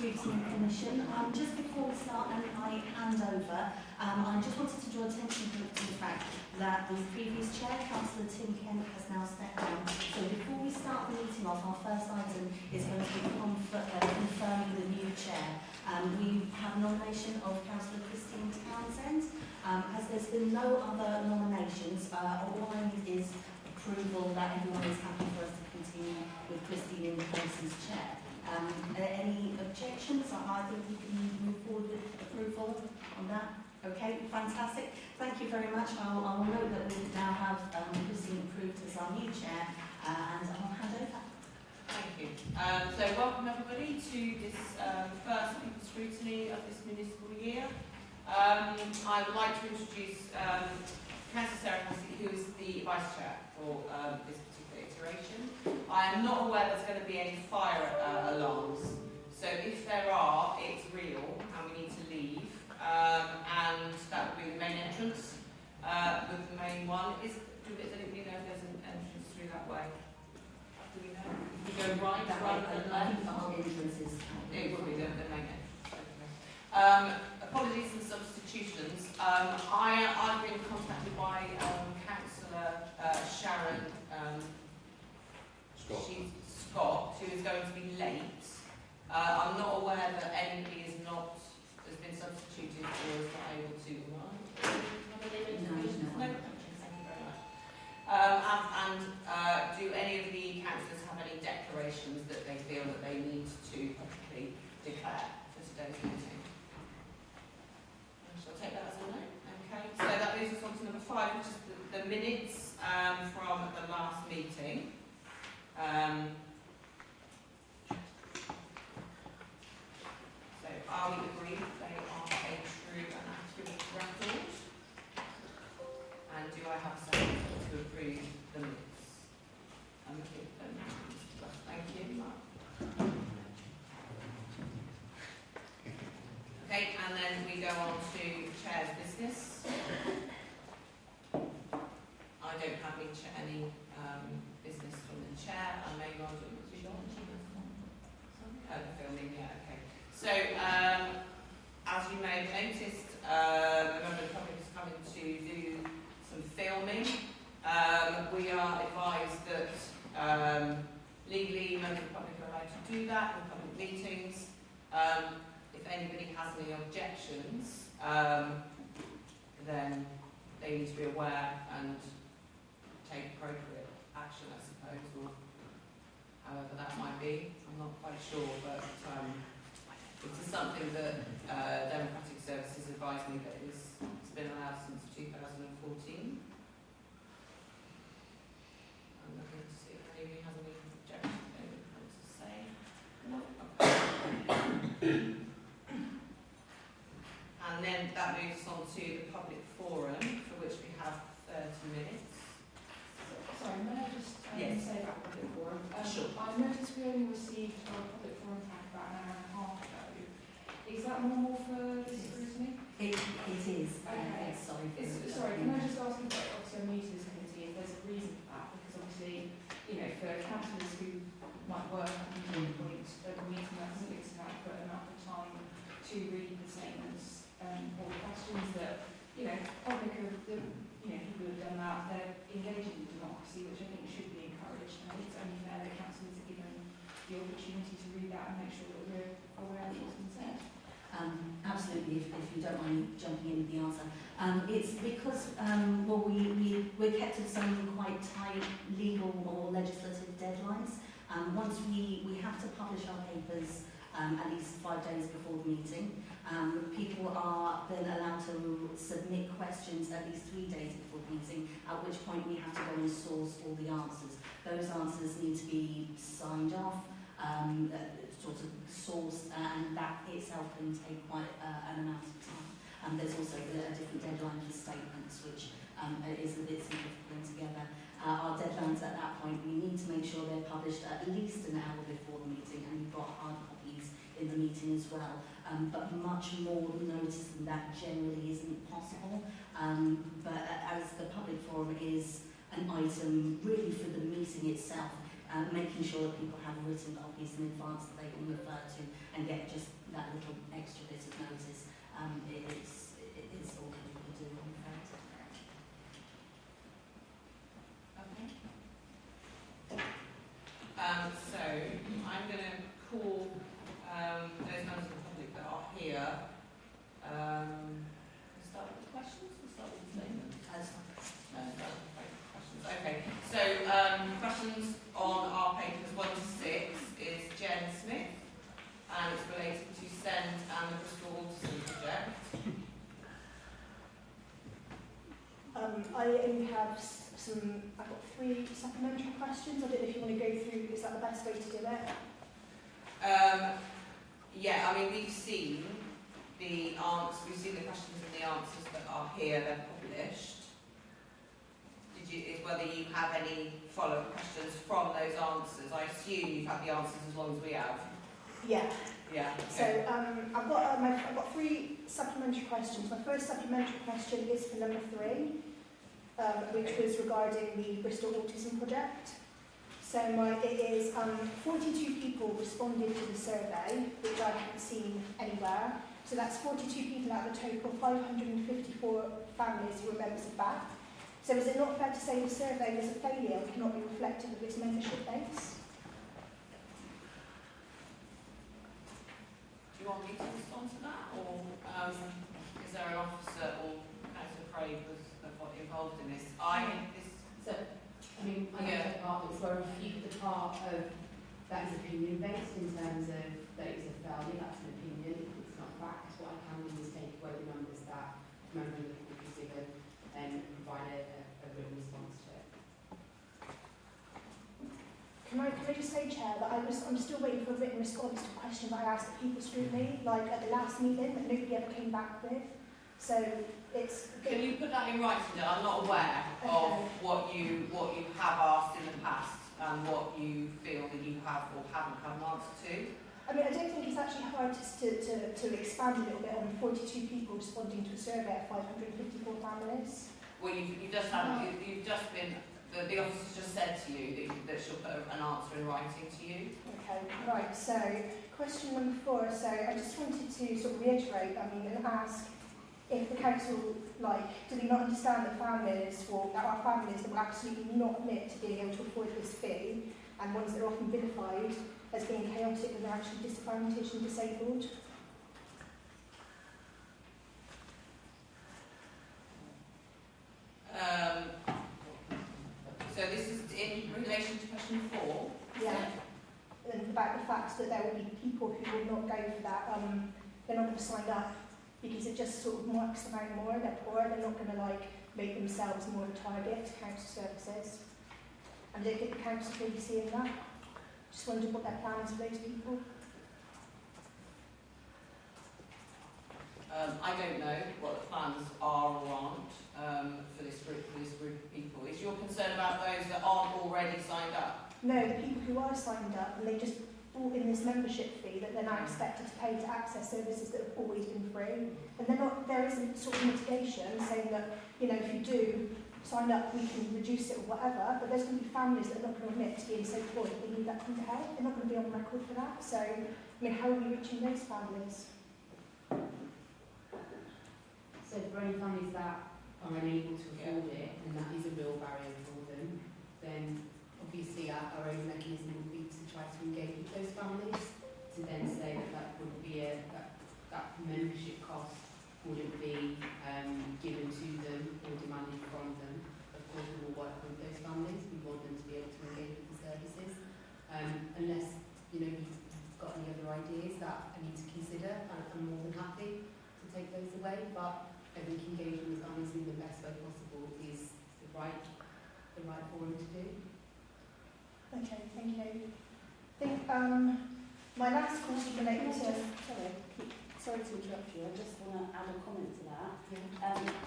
Scrutiny Commission. Just before we start and I hand over, I just wanted to draw attention to the fact that the previous chair, Councillor Tim Kent, has now stepped down. So before we start the meeting off, our first item is going to be confirming the new chair. We have a nomination of Councillor Christine Townsend. As there's been no other nominations, all I need is approval that everyone is happy for us to continue with Christine in the post as chair. Any objections? I think we can move forward with approval on that. Okay, fantastic. Thank you very much. I'll note that we now have Christine approved as our new chair, and I'll hand over. Thank you. So welcome everybody to this first People's Scrutiny of this municipal year. I would like to introduce Councillor Sarah Cassidy, who is the Vice Chair for this particular iteration. I am not aware there's going to be any fire alarms, so if there are, it's real and we need to leave. And that will be the main entrance with the main one. Does anybody know if there's an entrance through that way? Do we know? We go right rather than left? Our entrance is... It will be the main entrance. Okay. Apologies and substitutions. I've been contacted by Councillor Sharon Scott, who is going to be late. I'm not aware that anybody has been substituted or is not able to. No. Thank you very much. Do any of the councillors have any declarations that they feel that they need to publicly declare for today's meeting? Shall I take that as a no? Okay. So that moves us on to number 5, which is the minutes from the last meeting. So are we agreed that they are a true and accurate record? And do I have a second to approve the minutes? Thank you, Mark. Okay, and then we go on to Chair's business. I don't have any business from the Chair. I may well do it. The filming, yeah, okay. So, as you may have noticed, a member of the public is coming to do some filming. We are advised that legally members of the public are allowed to do that in public meetings. If anybody has any objections, then they need to be aware and take appropriate action, I suppose, or however that might be. I'm not quite sure, but it is something that Democratic Services advised me that it's been allowed since 2014. I'm looking to see if anybody has any objections, anything wants to say. No? Okay. And then that moves on to the public forum, for which we have 30 minutes. Sorry, may I just Yes. say about public forum? Sure. I noticed we only received our public forum pack about an hour and a half ago. Is that normal for this scrutiny? It is. Okay. Sorry. Sorry, can I just ask you, obviously I'm new to this committee, if there's a reason for that? Because obviously, for councillors who might work at the point of a meeting that hasn't given an adequate amount of time to read the statements or questions that, public of the, people who have done that, they're engaging in democracy, which I think should be encouraged. And it's only fair that councillors are given the opportunity to read that and make sure that we're aware of what's been said. Absolutely, if you don't mind jumping in with the answer. It's because, we're kept to some quite tight legal or legislative deadlines. Once we have to publish our papers at least 5 days before the meeting. People are then allowed to submit questions at least 3 days before the meeting, at which point we have to go and source all the answers. Those answers need to be signed off, sort of sourced, and that itself can take quite an amount of time. There's also a different deadline for statements, which is a bit simpler putting together. Our deadlines at that point, we need to make sure they're published at least an hour before the meeting, and we've got hard copies in the meeting as well. But much more notice than that generally isn't possible. But as the public forum is an item really for the meeting itself, making sure that people have written copies in advance that they can refer to and get just that little extra bit of notice. It's all that we can do, I'm afraid. Okay. So I'm going to call those members of the public that are here. We'll start with the questions. We'll start with the statements. Questions. Okay. So questions on our papers 1 to 6 is Jen Smith, and it's related to SEND and the Bristol Autism Project. I only have I've got 3 supplementary questions. I don't know if you want to go through, is that the best way to do it? Yeah, I mean, we've seen the questions and the answers that are here, they're published. Is whether you have any follow-up questions from those answers. I assume you've had the answers as long as we have. Yeah. Yeah. So I've got 3 supplementary questions. My first supplementary question is for number 3, which was regarding the Bristol Autism Project. So it is 42 people responded to the survey, which I haven't seen anywhere. So that's 42 people out of a total of 554 families who are members of that. So is it not fair to say the survey was a failure and cannot be reflective of its membership base? Do you want me to respond to that, or is there an officer or Councillor Craig was involved in this? I don't take part of this, where the part of that is opinion based in terms of that it's a failure, that's an opinion, it's not fact. What I can do is take away the numbers that member of the board has given and provide a written response to it. Can I just say, Chair, that I'm still waiting for a written response to a question that I asked at People Scrutiny, like at the last meeting, that nobody ever came back with. So it's... Can you put that in writing? That I'm not aware of what you have asked in the past and what you feel that you have or haven't had an answer to. I mean, I don't think it's actually hard to expand a little bit on 42 people responding to a survey of 554 families. Well, you've just been, the officer's just said to you that she'll put an answer in writing to you. Okay, right, so question number 4. So I just wanted to sort of reiterate, and ask if the council, do they not understand that families, or that are families that will absolutely not admit to being able to afford this fee, and ones that are often vilified as being chaotic and they're actually disadvantaged and disabled? So this is in relation to question 4? Yeah. And about the fact that there will be people who will not go for that, they're not going to sign up because it just sort of marks them out more, they're poor, they're not going to make themselves more of a target to council services. And I don't think the council really seeing that. Just wondered what their plans for those people. I don't know what the plans are or aren't for this group of people. Is your concern about those that aren't already signed up? No, the people who are signed up and they just bought in this membership fee that they're now expected to pay to access services that have always been free. And there isn't sort of mitigation saying that, if you do sign up, we can reduce it or whatever, but there's going to be families that are not going to admit to being so poor that they need that kind of help. They're not going to be on record for that. So, how are we reaching those families? So for any families that are unable to afford it, and that is a real barrier for them, then obviously our own mechanism would be to try to engage with those families, to then say that would be that membership cost wouldn't be given to them or demanded from them. Of course, we will work with those families. We want them to be able to engage with the services. Unless you've got any other ideas that I need to consider, I'm more than happy to take those away. But I think engaging with families in the best way possible is the right forum to do. Okay, thank you. I think my last question related to... Sorry to interrupt you, I just want to add a comment to that.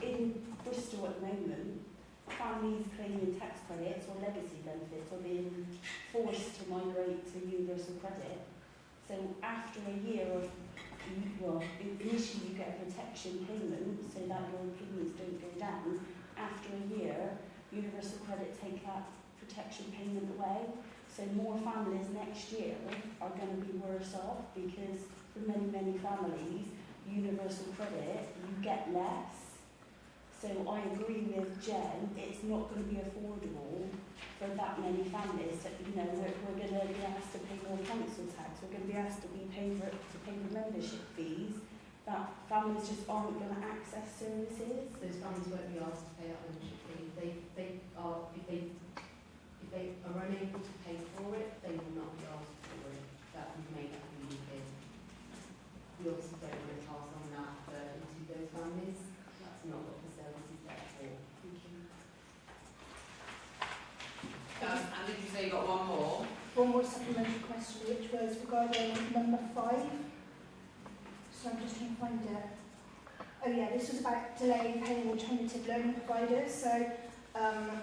In Bristol at the moment, families claiming tax credits or legacy benefits are being forced to migrate to universal credit. So after a year of, initially you get a protection payment so that your payments don't go down. After a year, universal credit take that protection payment away. So more families next year are going to be worse off because for many, many families, universal credit, you get less. So I agree with Jen, it's not going to be affordable for that many families. So, you know, we're going to be asked to pay more council tax, we're going to be asked to pay for membership fees, that families just aren't going to access services. Those families won't be asked to pay that membership fee. If they are unable to pay for it, they will not be asked for it. That we've made that really clear. We obviously don't want to pass on that burden to those families. That's not what the service is there for. Thank you. And did you say you got one more? One more supplementary question, which was regarding number 5. So I'm just trying to find it. Oh yeah, this was about delaying paying alternative learning providers. So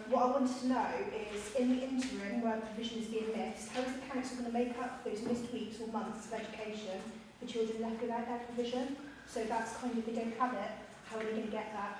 what I wanted to know is, in the interim where provision is being missed, how is the council going to make up those missed weeks or months of education for children left without that provision? So that's kind of, if they don't have it, how are they going to get that?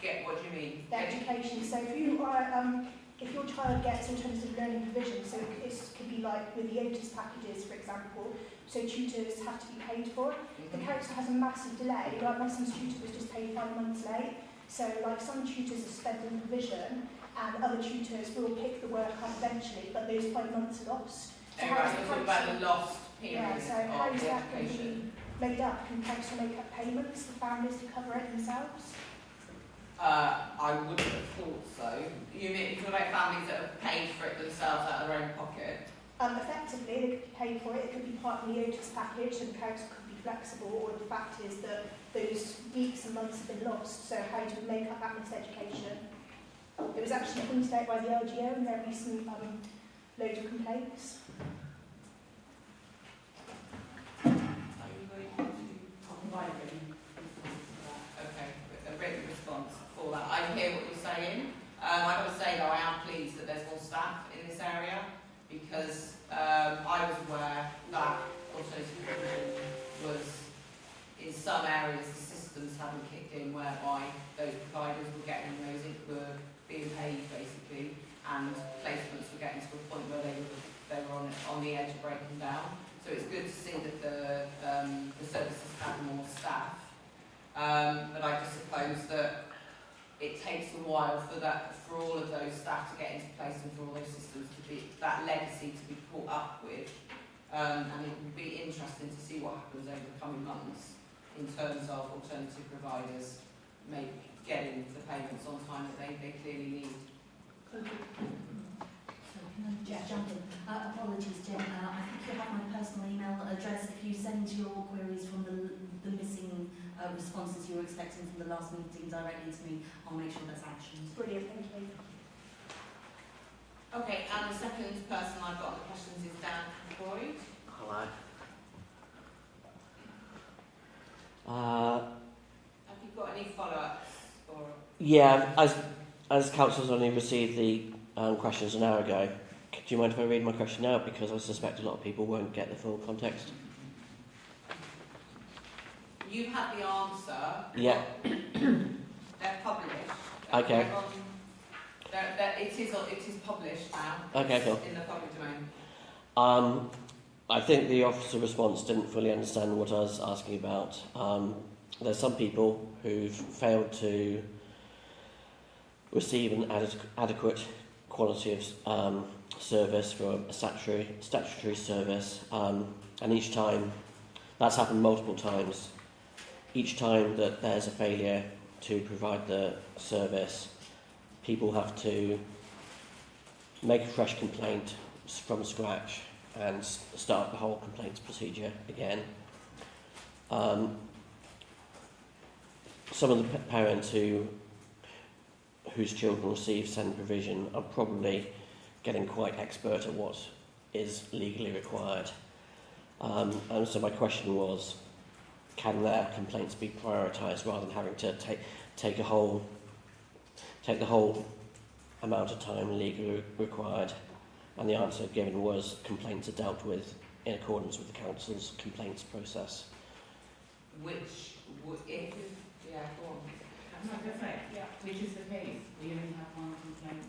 Get what do you mean? The education. So if you are, if your child gets alternative learning provision, so it could be like with the Otis packages, for example, so tutors have to be paid for. The council has a massive delay. Like my son's tutor was just paid 5 months late. So like some tutors are spent in provision and other tutors will pick the work up eventually, but those 5 months are lost. So Oh, how right, is the you're talking about the lost period yeah, so how of is the that going to education. be made up? Can council make up payments for families to cover it themselves? I wouldn't have thought so. You mean you're talking about families that have paid for it themselves out of their own pocket? Effectively, they could be paid for it. It could be part of the Otis package, and the council could be flexible. Or the fact is that those weeks and months have been lost. So how do we make up that missed education? It was actually pointed out by the LGO in their recent load of complaints. Are you going to? I'll provide a written response to that. Okay, a written response for that. I hear what you're saying. I would say though I am pleased that there's more staff in this area because I was aware that alternative provision was in some areas the systems hadn't kicked in whereby those providers were were being paid basically and placements were getting to a point where they were on the edge of breaking down. So it's good to see that the services have more staff. But I just suppose that it takes a while for all of those staff to get into place and for all those systems to be, that legacy to be caught up with. And it will be interesting to see what happens over the coming months in terms of alternative providers getting the payments on time that they clearly need. So can I just jump in? Apologies, Jen. I think you have my personal email address. If you send your queries from the missing responses you were expecting from the last meeting directly to me, I'll make sure that's actioned. Brilliant, thank you. Okay, and the second person I've got the questions is Dan Boyd. Hello. Have you got any follow-ups? Or Yeah, as council's only received the questions an hour ago, do you mind if I read my question out? Because I suspect a lot of people won't get the full context. you had the answer. Yeah. They're published. Okay. It is published now. Okay, cool. In the public domain. I think the officer response didn't fully understand what I was asking about. There's some people who've failed to receive an adequate quality of service for a statutory service, and each time, that's happened multiple times, each time that there's a failure to provide the service, people have to make a fresh complaint from scratch and start the whole complaints procedure again. Some of the parents whose children receive SEND provision are probably getting quite expert at what is legally required. And so my question was, can their complaints be prioritised rather than having to take the whole amount of time legally required? And the answer given was complaints are dealt with in accordance with the council's complaints process. Which would, if, yeah, go on. I was going to say, which is the case. We only have one complaints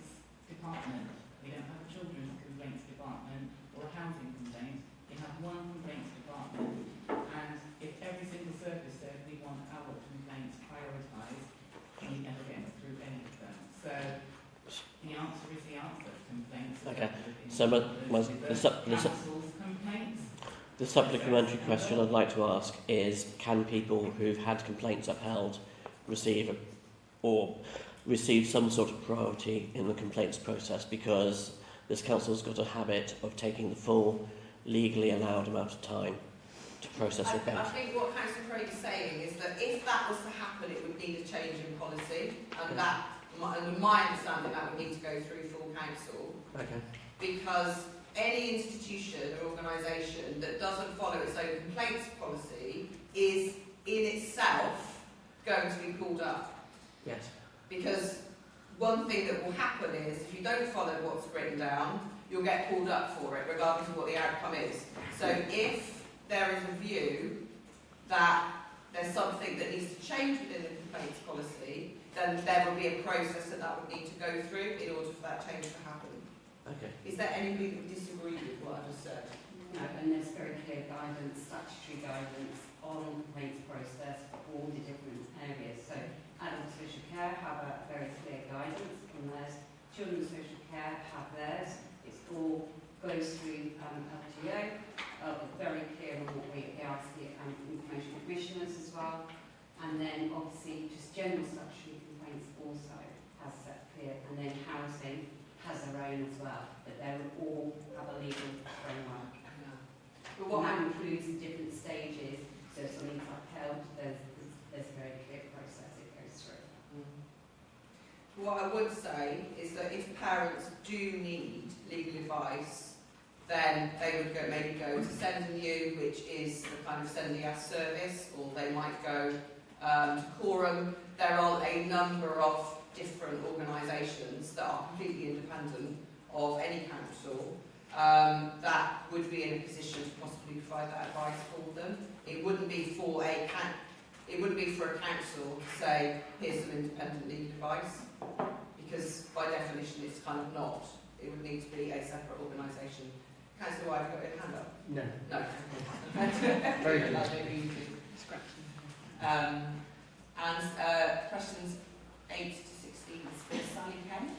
department You don't have a children's complaints department or a housing complaint. You have one complaints department, and if every single service said we want our complaints prioritised, you never get through any of them. So the answer is the answer. Complaints. Okay. So the supplementary question I'd like to ask is, can people who've had complaints upheld receive some sort of priority in the complaints process, because this council's got a habit of taking the full legally allowed amount of time to process a I complaint. think what Councillor Craig is saying is that if that was to happen, it would need a change in policy, and my understanding that would need to go through full council. Okay. Because any institution or organisation that doesn't follow its own complaints policy is in itself going to be pulled up. Yes. Because one thing that will happen is, if you don't follow what's written down, you'll get pulled up for it, regardless of what the outcome is. So if there is a view that there's something that needs to change within the complaints policy, then there will be a process that would need to go through in order for that change to happen. Okay. Is there anybody that would disagree with what I just said? No, and there's very clear guidance, statutory guidance on complaints process for all the different areas. So adult social care have a very clear guidance on theirs. Children's social care have theirs. It all goes through LGO. Very clear on what we ask the information commissioners as well. And then obviously just general statutory complaints also has set clear. And then housing has their own as well, but they all have a legal framework. But And that includes the different stages. So if something's upheld, there's a very clear process it goes through. What I would say is that if parents do need legal advice, then they would maybe go to Send and You, which is the kind of Send Yes service, or they might go to Quorum. There are a number of different organisations that are completely independent of any council that would be in a position to possibly provide that advice for them. It wouldn't be for a council to say, here's some independent legal advice, because by definition it's kind of not. It would need to be a separate organisation. Councillor White, have you got your hand up? No. No. Very good. And questions 8 to 16 is for Sally Kent.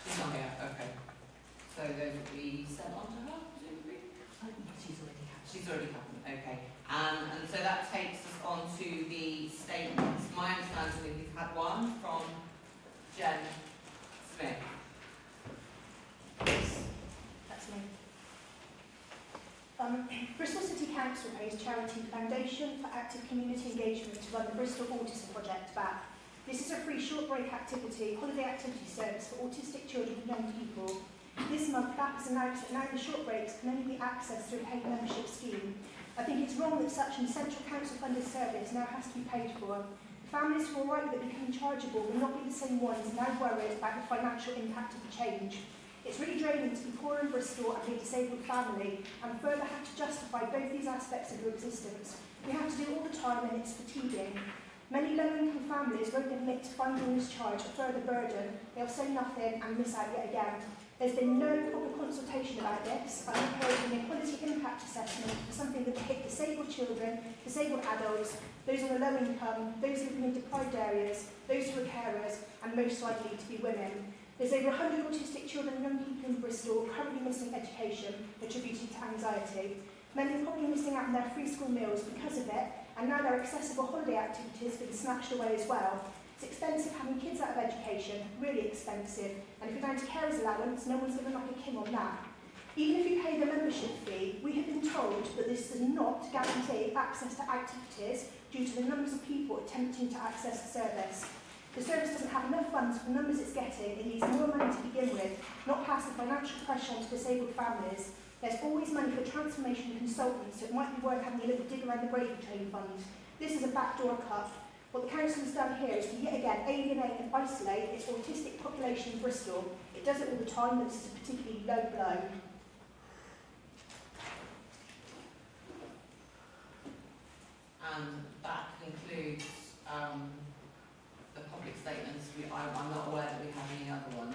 She's not here, okay. So those will be sent on to her, presumably? She's already happened, okay. And so that takes us on to the statements. My understanding is we've had one from Jen Smith. That's me. Bristol City Council pays charity Foundation for Active Community Engagement to run the Bristol Autism Project back. This is a free short break activity, holiday activity service for autistic children and young people. This month, BAP has announced that now the short breaks can only be accessed through a paid membership scheme. I think it's wrong that such an essential council-funded service now has to be paid for. Families who are right that becoming chargeable will not be the same ones now worried about the financial impact of the change. It's really draining to be poor in Bristol and be a disabled family, and further have to justify both these aspects of your existence. We have to do it all the time, and it's fatiguing. Many low-income families won't admit to finding on this charge a further burden. They'll say nothing and miss out yet again. There's been no proper consultation about this. I'm encouraging a quality impact assessment for something that will hit disabled children, disabled adults, those on a low income, those living in deprived areas, those who are carers, and most likely to be women. There's over 100 autistic children and young people in Bristol currently missing education, attributed to anxiety. Many are probably missing out on their free school meals because of it, and now their accessible holiday activities have been snatched away as well. It's expensive having kids out of education, really expensive, and if you're down to carers allowance, no one's living like a king on that. Even if you pay the membership fee, we have been told that this does not guarantee access to activities due to the numbers of people attempting to access the service. The service doesn't have enough funds for the numbers it's getting. It needs more money to begin with, not pass the financial pressure onto disabled families. There's always money for transformation consultants, so it might be worth having a little dig around the gravy train fund. This is a backdoor cut. What the council has done here is to yet again alienate and isolate its autistic population in Bristol. It does it all the time, but this is a particularly low blow. And that concludes the public statements. I'm not aware that we have any other ones.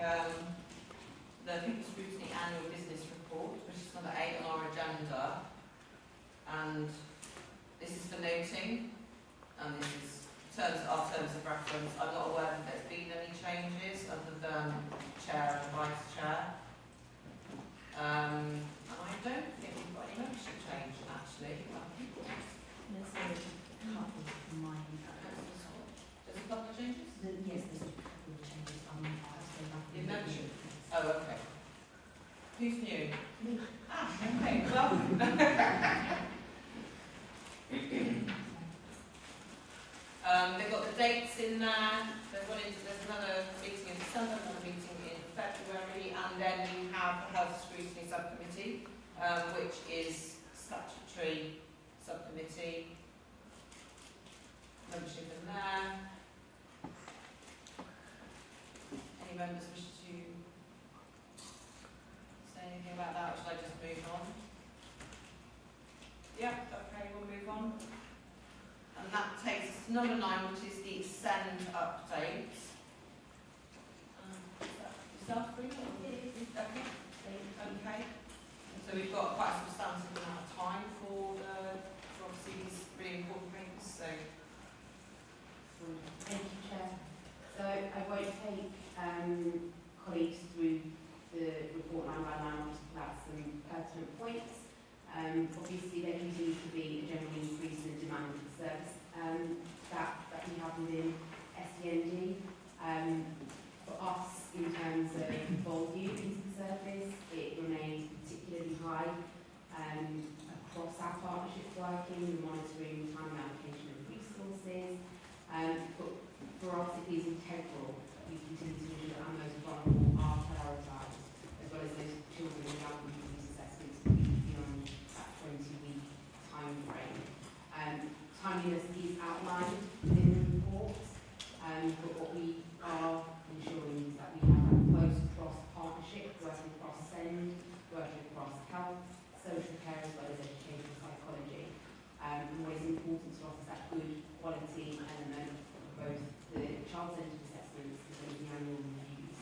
the People Scrutiny Annual Business Report, which is number 8 on our agenda. And this is for noting, and this is our terms of reference. I'm not aware that there's been any changes other than chair and vice chair. And I don't think we've got any membership change, actually. There's a couple of mine. There's a couple of changes? Yes, there's a couple of changes. I'll go back. In membership? Oh, okay. Who's new? Ah, okay, welcome. They've got the dates in there. There's another meeting in December, another meeting in February, and then you have the Health Scrutiny Subcommittee, which is statutory subcommittee. Membership in there. Any members wish to say anything about that, or shall I just move on? Yeah, okay, we'll move on. And that takes us to number 9, which is the SEND update. Is that free? Okay. Okay. And so we've got quite a substantive amount of time for obviously these really important things. So. Thank you, Chair. So I won't take colleagues through the report line by line, I'll just pull out some pertinent points. Obviously, there continues to be a general increase in the demand for the service that we have within SEND. For us, in terms of volume into the service, it remains particularly high across our partnership working, the monitoring, time and allocation of resources. But for us, it is integral that we continue to ensure that our most vulnerable are prioritised, as well as those children and young people whose assessments will be beyond that 20-week time frame. Timeliness is outlined within the report, but what we are ensuring is that we have a close cross-partnership, working across SEND, working across health, social care, as well as education and psychology. And what is important to us is that good quality element of both the child-centred assessments as well as the annual reviews.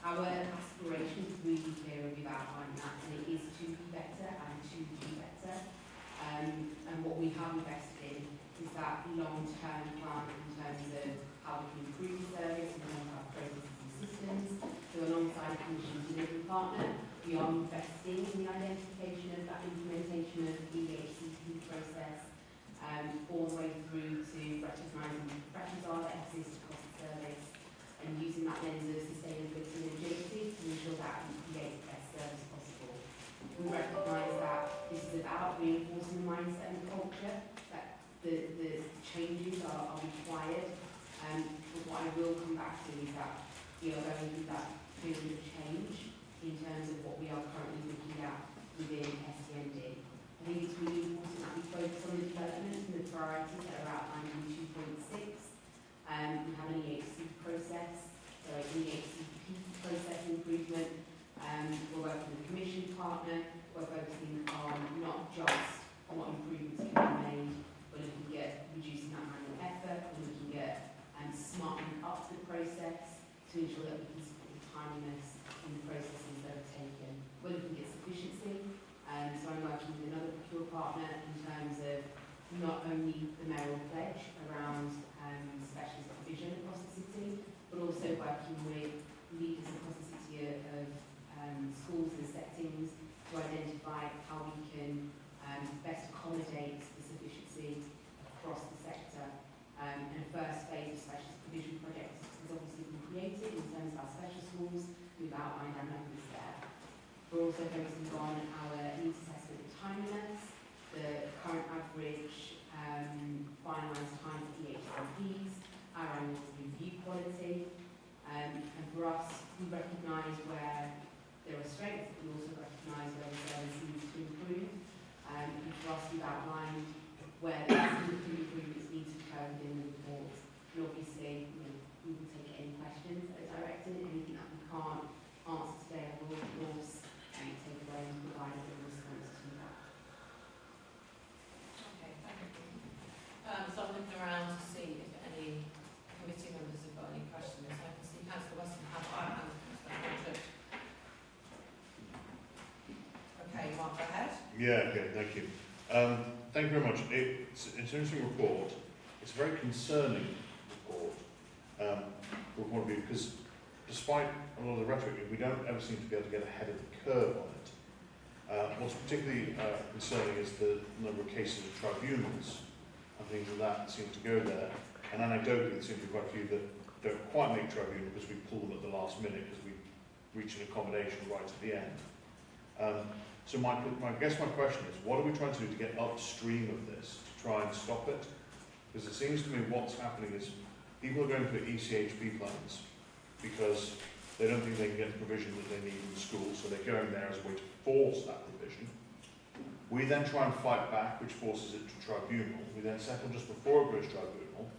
Our aspiration is really clear, and we've outlined that, and it is to be better and to do better. And what we have invested in is that long-term plan in terms of how we can improve the service and terms of our processes and systems. So alongside a commission delivery partner, we are investing in the identification of that implementation of the EHCP process, all the way through to recognising pressures are that exist across the service and using that lens of sustainability and agility to ensure that we create the best service possible. We recognise that this is about reinforcing the mindset and culture, that the changes are required. But what I will come back to is that we are going through that period of change in terms of what we are currently looking at within SEND. I think it's really important that we focus on the development and the priorities that are outlined in 2.6. We have an EHC process, so an EHCP process improvement. We're working with a commission partner. We're focusing on not just on what improvements can be made, we're looking at reducing that manual effort, we're looking at smartening up the process to ensure that we can support the timeliness in the processes that are taken. We're looking at sufficiency, so I'm working with another procure partner in terms of not only the mayoral pledge around specialist provision across the city, but also working with leaders across the city of schools and settings to identify how we can best accommodate the sufficiency across the sector. And a first phase of specialist provision projects has obviously been created in terms of our special schools. We've outlined our numbers there. We're also focusing on our needs assessment and timeliness, the current average finalised time for EHCPs, our annual review quality. And for us, we recognise where there are strengths, but we also recognise where the service needs to improve. And for us, we've outlined where the significant improvements need to occur within the report. And obviously, we will take any questions that are directed, anything that we can't answer today, I will, of course, take away and provide a response to that. Okay, thank you. So I'm looking around to see if any committee members have got any questions. I can see Councillor Weston have I hand. Yeah, okay, thank you. Thank you very much. It's an interesting report. It's a very concerning report from one view, because despite a lot of the rhetoric, we don't ever seem to be able to get ahead of the curve on it. What's particularly concerning is the number of cases of tribunals and things like that seem to go there. And anecdotally, there seem to be quite a few that don't quite make tribunal because we pull them at the last minute because we reach an accommodation right at the end. So my question is, what are we trying to do to get upstream of this, to try and stop it? Because it seems to me what's happening is people are going to ECHP plans because they don't think they can get the provision that they need in school, so they're going there as a way to force that provision. We then try and fight back, which forces it to tribunal. We then settle just before it goes to tribunal,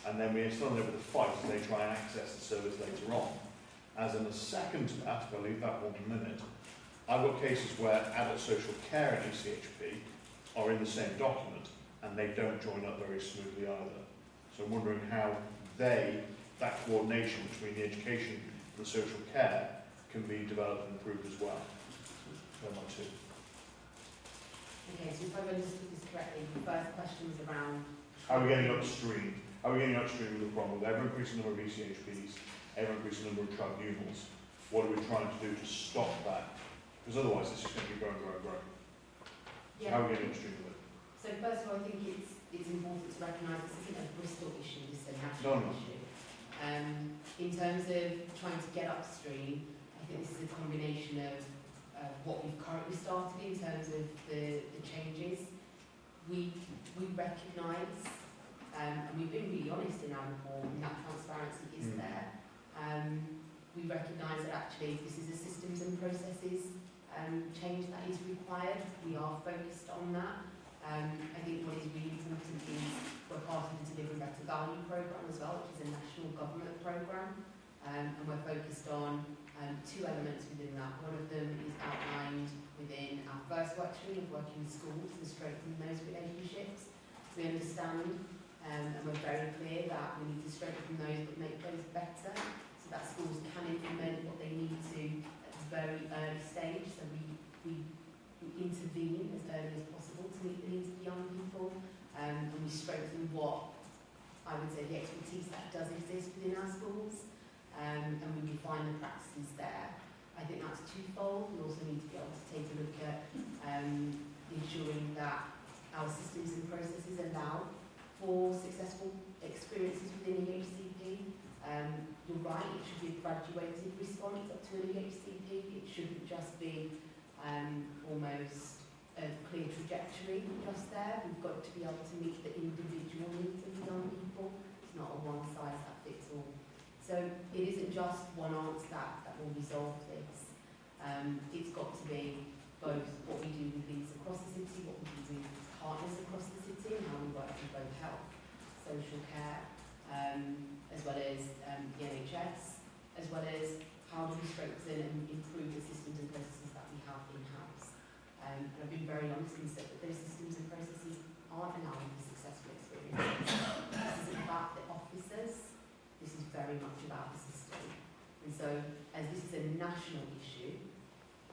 and then we're still there with the fight as they try and access the service later on. As in the second to that, if I leave that 1 minute, I've got cases where adult social care and ECHP are in the same document and they don't join up very smoothly either. So I'm wondering how that coordination between the education and the social care can be developed and improved as well. So my two. Okay, so if I've understood this correctly, the first question was around... How are we getting upstream? How are we getting upstream with the problem? With ever increasing number of ECHPs, ever increasing number of tribunals, what are we trying to do to stop that? Because otherwise it's just going to be growing. So how are we getting upstream with it? So first of all, I think it's important to recognise this isn't a Bristol issue, this is a national issue. In terms of trying to get upstream, I think this is a combination of what we've currently started in terms of the changes. We recognise, and we've been really honest in our report, and that transparency is there. We recognise that actually this is a systems and processes change that is required. We are focused on that. I think what is really important is we're part of the Deliver Better Value programme as well, which is a national government programme, and we're focused on two elements within that. One of them is outlined within our first work stream of working with schools and strengthening those relationships. We understand and we're very clear that we need to strengthen those but make those better, so that schools can implement what they need to at a very early stage, so we intervene as early as possible to meet the needs of young people, and we strengthen what I would say the expertise that does exist within our schools, and we define the practices there. I think that's twofold. We also need to be able to take a look at ensuring that our systems and processes allow for successful experiences within EHCP. You're right, it should be a graduated response up to an EHCP. It shouldn't just be almost a clear trajectory just there. We've got to be able to meet the individual needs of the young people. It's not a one-size-that-fits-all. So it isn't just one answer that will resolve this. It's got to be both what we do with these across the city, what we do with partners across the city, and how we work with both health, social care, as well as the NHS, as well as how do we strengthen and improve the systems and processes that we have in-house. And I've been very honest and said that those systems and processes aren't allowing for successful experiences. This isn't about the officers, this is very much about the system. And so, as this is a national issue,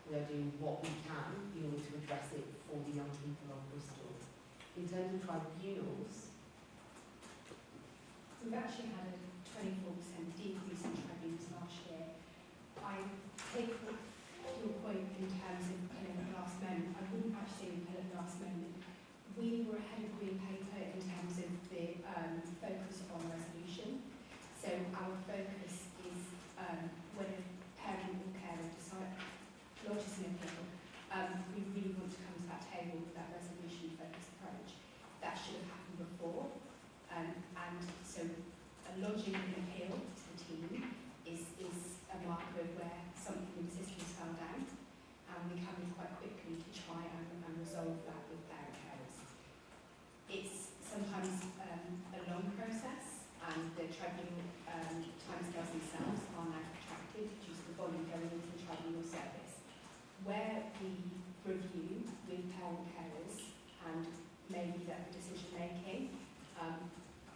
we are doing what we can in order to address it for the young people of Bristol. In terms of tribunals, we've actually had a 24% decrease in tribunals last year. I take your point in terms of kind of the last moment. I wouldn't actually say the last moment. We were ahead of Green Paper in terms of the focus on resolution. So our focus is when a parent or carer lodges an appeal, we really want to come to that table with that resolution-focused approach. That should have happened before, and so lodging an appeal to the team is a marker of where something in the system is found out, and we come in quite quickly to try and resolve that with parent carers. It's sometimes a long process, and the tribunal timescales themselves are now protracted due to the volume going into the tribunal service. Where we review with parent carers and maybe that the decision making,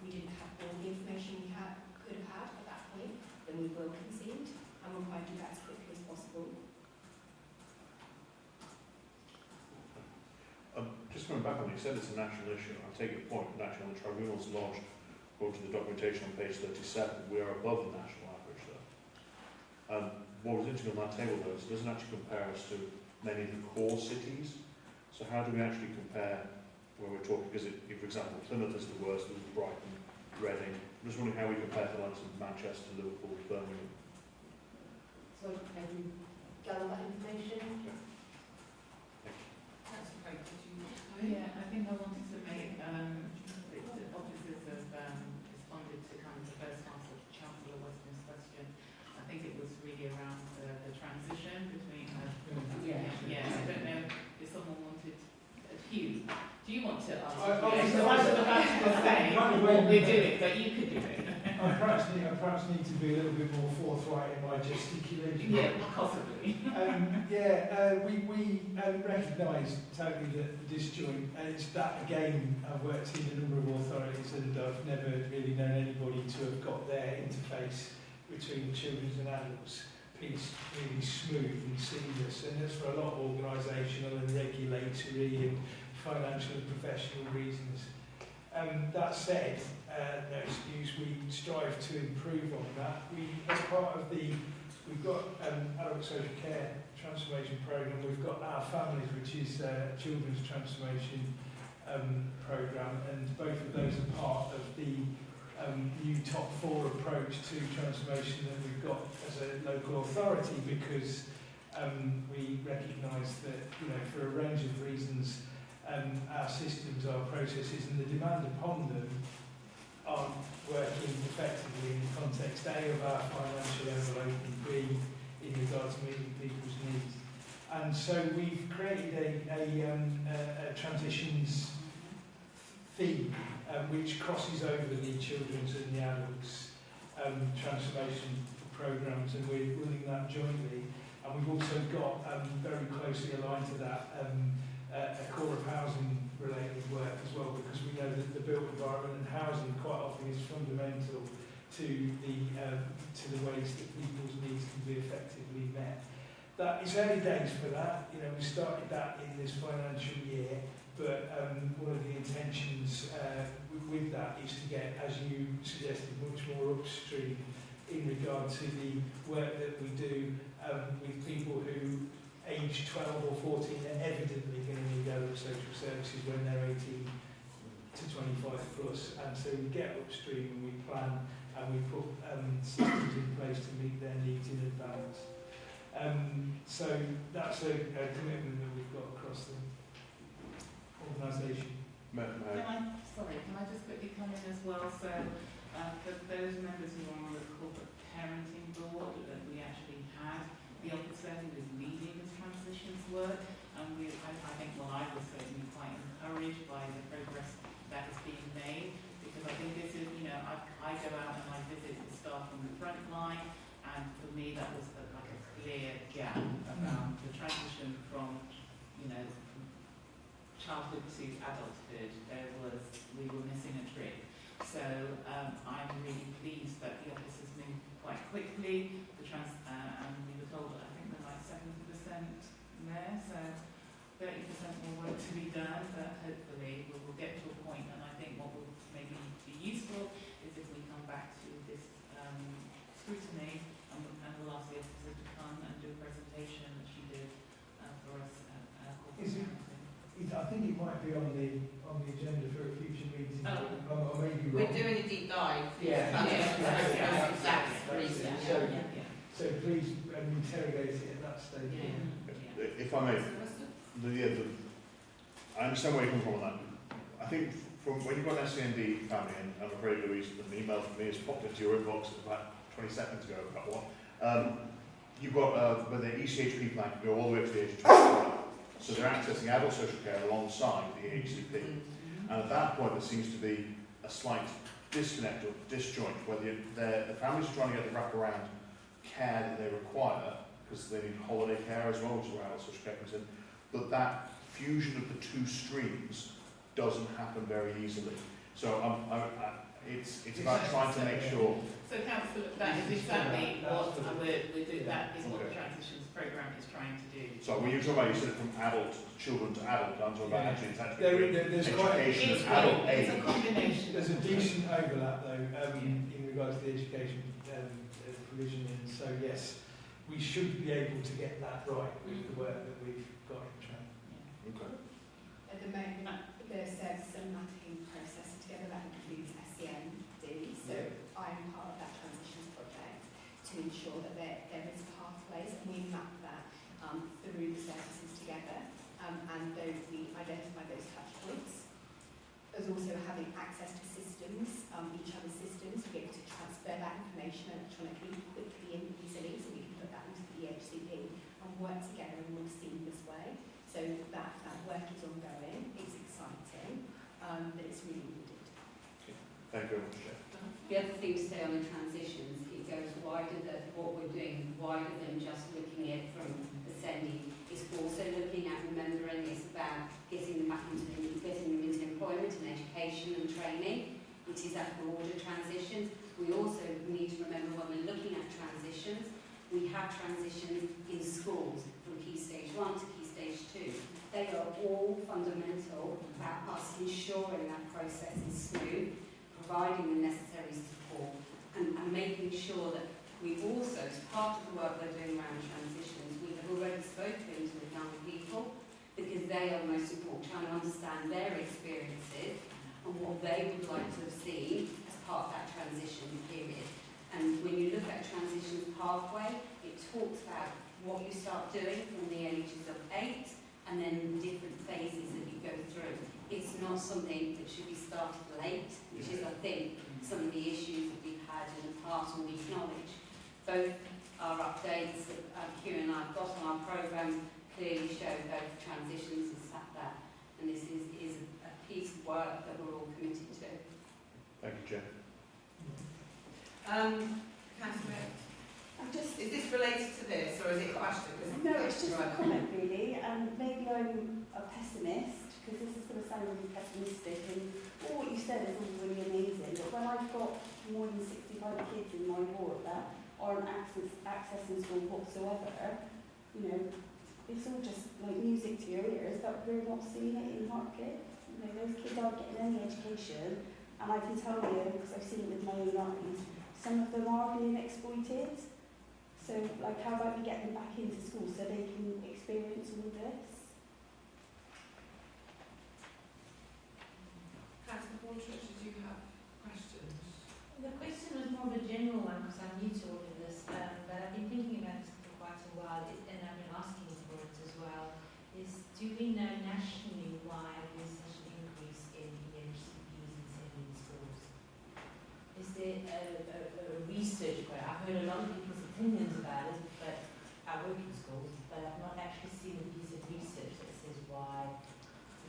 we didn't have all the information we could have had at that point, then we will concede, and we'll try and do that as quickly as possible. just coming back on it, you said it's a national issue. I take your point, but actually on the tribunals lodged, according to the documentation on page 37, we are above the national average there. What was interesting on that table though is it doesn't actually compare us to many of the core cities. So how do we actually compare when we're talking, because if, for example, Plymouth is the worst, there's Brighton, Reading. I'm just wondering how we compare to the likes of Manchester, Liverpool, Birmingham. So gather that information. Councillor Craig, did you want to go? Yeah, I think I wanted to make, the officers have responded to kind of the first answer to Chancellor Weston's question. I think it was really around the transition between, yeah, I don't know if someone wanted, Hugh, do you want to answer? I was about to say what we're doing, but you could do it. I perhaps need to be a little bit more forthright in my gesticulation. Yeah, possibly. We recognise totally the disjoint, and it's that again. I've worked in a number of authorities, and I've never really known anybody to have got their interface between the children's and adults piece really smooth and seamless, and that's for a lot of organisational and regulatory and financial and professional reasons. That said, no excuse, we strive to improve on that. As part of we've got adult social care transformation programme, we've got Our Families, which is children's transformation programme, and both of those are part of the new top 4 approach to transformation that we've got as a local authority, because we recognise that, for a range of reasons, our systems, our processes and the demand upon them aren't working effectively in the context A of our financial envelope and B in regard to meeting people's needs. And so we've created a transitions theme which crosses over the children's and the adults transformation programmes, and we're running that jointly. And we've also got very closely aligned to that a core of housing related work as well, because we know that the built environment and housing quite often is fundamental to the ways that people's needs can be effectively met. That is early days for that. We started that in this financial year, but one of the intentions with that is to get, as you suggested, much more upstream in regard to the work that we do with people who age 12 or 14 are evidently going to need adult social services when they're 18 to 25 plus, and so we get upstream and we plan and we put systems in place to meet their needs in advance. So that's a commitment that we've got across the organisation. Can I just quickly come in as well? So for those members who are on the corporate parenting board that we actually had, the officer who was leading this transitions work, and I think, I was certainly quite encouraged by the progress that is being made, because I think this is, I go out and I visit the staff on the front line, and for me that was like a clear gap around the transition from, from childhood to adulthood. We were missing a trick. So I'm really pleased that the office has moved quite quickly. And we were told, I think we're like 70% there, so 30% more work to be done, but hopefully we will get to a point, and I think what will maybe be useful is if we come back to this scrutiny, and we'll ask the officer to come and do a presentation that she did for us at corporate parenting. I think it might be on the agenda for a future meeting, or maybe We're doing a deep dive. Yeah. That's the reason. So please interrogate it at that stage. If I may, I understand where you come from on that. I think from when you've got an SCND family, and I'm afraid Louise, an email from me has popped into your inbox about 20 seconds ago about one. You've got where the ECHP plan can go all the way up to the age of 25. So they're accessing adult social care alongside the HCP. And at that point, there seems to be a slight disconnect or disjoint where the families are trying to get the wraparound care that they require, because they need holiday care as well, which is where adult social care comes in. But that fusion of the two streams doesn't happen very easily. So it's about trying to make sure. So Councillor, that is exactly what we're doing. That is what the transitions programme programme is trying to do. So when you talk about, you said from adult, children to adult, I'm talking about actually it's actually There's quite education It's of adult it's a age. combination. there's a decent overlap though in regards to the education provision, and so yes, we should be able to get that right with the work that we've got in train. Okay. At the moment, the service and mapping process together that includes SEND, so I'm part of that transitions project to ensure that there is pathways and we map that through the services together and we identify those touch points. As also having access to systems, each other's systems, to be able to transfer that information electronically, quickly and easily, so we can put that into the EHCP and work together in a more seamless way. So that work is ongoing, it's exciting, but it's really needed. Thank you very much, Jeff. The other thing to say on the transitions, it goes wider than what we're doing, wider than just looking at it from ascending. It's also looking at remembering it's about getting them into employment and education and training. It is that broader transitions. We also need to remember when we're looking at transitions, we have transitions in schools from Key Stage 1 to Key Stage 2. They are all fundamental about us ensuring that process is smooth, providing the necessary support and making sure that we also, as part of the work we're doing around transitions, we have already spoken to the young people because they are most important, trying to understand their experiences and what they would like to have seen as part of that transition period. And when you look at transitions pathway, it talks about what you start doing from the ages of 8 and then different phases that you go through. It's not something that should be started late, which is, I think, some of the issues that we've had in the past, and we acknowledge. Both our updates that Hugh and I have got on our programme clearly show both transitions and sat there. And this is a piece of work that we're all committed to. Thank you, Jeff. Councillor, is this related to this, or is it a question? No, it's just a comment really, and maybe I'm a pessimist, because this is going to sound really pessimistic, and all what you said is all really amazing, but when I've got more than 65 kids in my ward that aren't accessing school whatsoever, you know, it's all just like music to your ears that we're not seeing it in Hartcliffe. You know, those kids aren't getting any education, and I can tell you, because I've seen it with my own eyes, some of them are being exploited. So, like, how about we get them back into school so they can experience all of this? Councillor Hornchurch, did you have questions? The question was more of a general one because I'm new to all of this, but I've been thinking about this for quite a while, and I've been asking for it as well, is do we know nationally why there's such an increase in EHCPs in secondary schools? Is there a research for it? I've heard a lot of people's opinions about it, but I work in schools, but I've not actually seen a piece of research that says why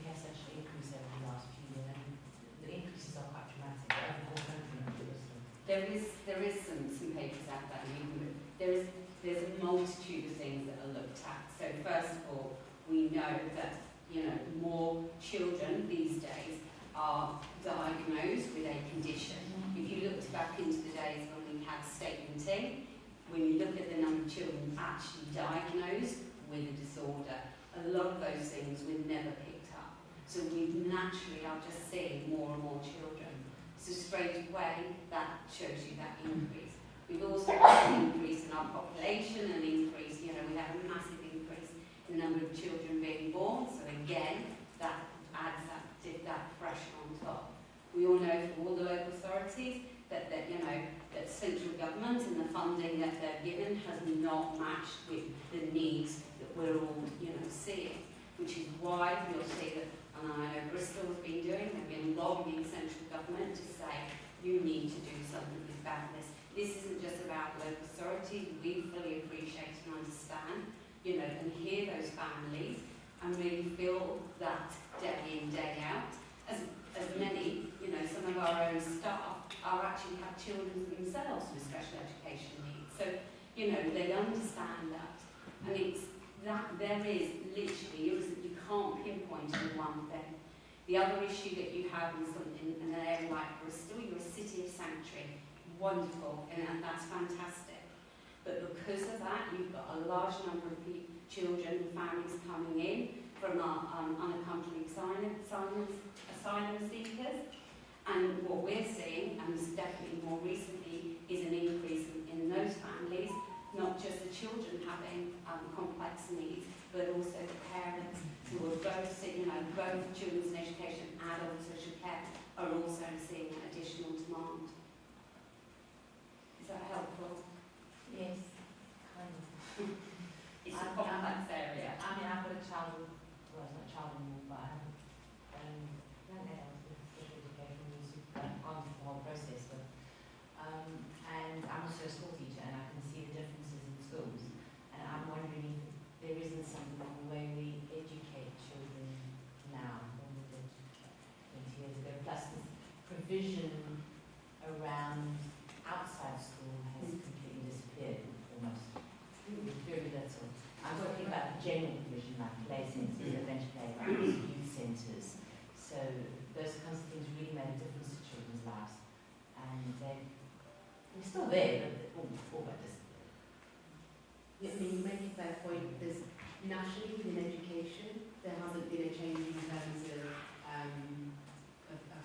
we have such an increase over the last few years. And the increases are quite dramatic over the whole country, not just There is some papers out there. There's a multitude of things that are looked at. So first of all, we know that more children these days are diagnosed with a condition. If you looked back into the days when we had statementing, when you look at the number of children actually diagnosed with a disorder, a lot of those things were never picked up. So we naturally are just seeing more and more children. So straight away, that shows you that increase. We've also had an increase in our population, an increase, we have a massive increase in the number of children being born. So again, that adds that pressure on top. We all know from all the local authorities that central government and the funding that they're given has not matched with the needs that we're all, seeing, which is why you'll see that, and I know Bristol has been doing, they've been lobbying central government to say, you need to do something about this. This isn't just about local authorities. We fully appreciate and understand, and hear those families and really feel that day in, day out. As many, some of our own staff actually have children themselves with special education needs. So, they understand that. And it's that there is literally, you can't pinpoint in one thing. The other issue that you have in an area like Bristol, you're a city of sanctuary. Wonderful, and that's fantastic. But because of that, you've got a large number of children and families coming in from our unaccompanied asylum seekers. And what we're seeing, and definitely more recently, is an increase in those families, not just the children having complex needs, but also the parents who are both children's education and adult social care are also seeing an additional demand. Is that helpful? Yes, kind of. It's a complex area. I mean, I've got a child with, well, it's not a child anymore, but I have young adults with special education who's gone through the whole process. But, and I'm also a school teacher, and I can see the differences in schools. And I'm wondering if there isn't something in the way we educate children now than we did 20 years ago. Plus, the provision around outside school has completely disappeared, almost. Very little. I'm talking about the general provision, like play centres, adventure playgrounds, youth centres. So those kinds of things really made a difference to children's lives. And they're still there, but they're all but disappeared. Yeah, I mean, you make a fair point. There's nationally within education, there hasn't been a change in terms of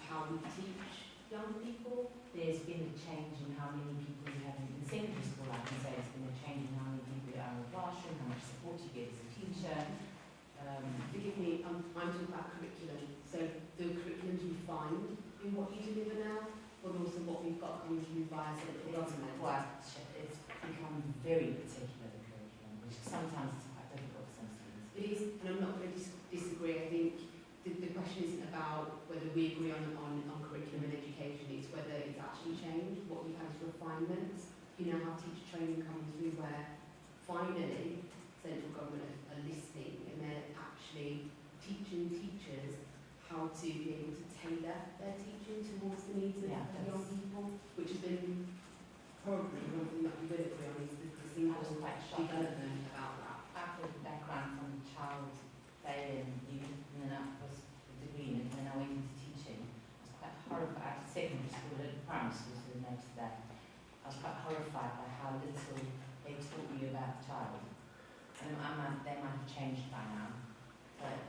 how we teach young people. There's been a change in how many people you have in secondary school. I can say it's been a change in how many people you are in the classroom, how much support you get as a teacher. Forgive me, I'm talking about curriculum. So the curriculums you find in what you deliver now, but also what we've got coming through via central government. It's become very particular, the curriculum, which sometimes is quite difficult for some students. It is, and I'm not going to disagree. I think the question isn't about whether we agree on curriculum and education, it's whether it's actually changed, what we've had is refinements. You now have teacher training coming through where finally central government are listening and they're actually teaching teachers how to be able to tailor their teaching towards the needs of young people, which has been probably one thing that we would agree on is the single development about that. I've got a background from child play and youth, and then I was a degree, and then I went into teaching. I was quite horrified. Secondary school and primary school, so noticed that. I was quite horrified by how little they taught you about the child. And they might have changed by now, but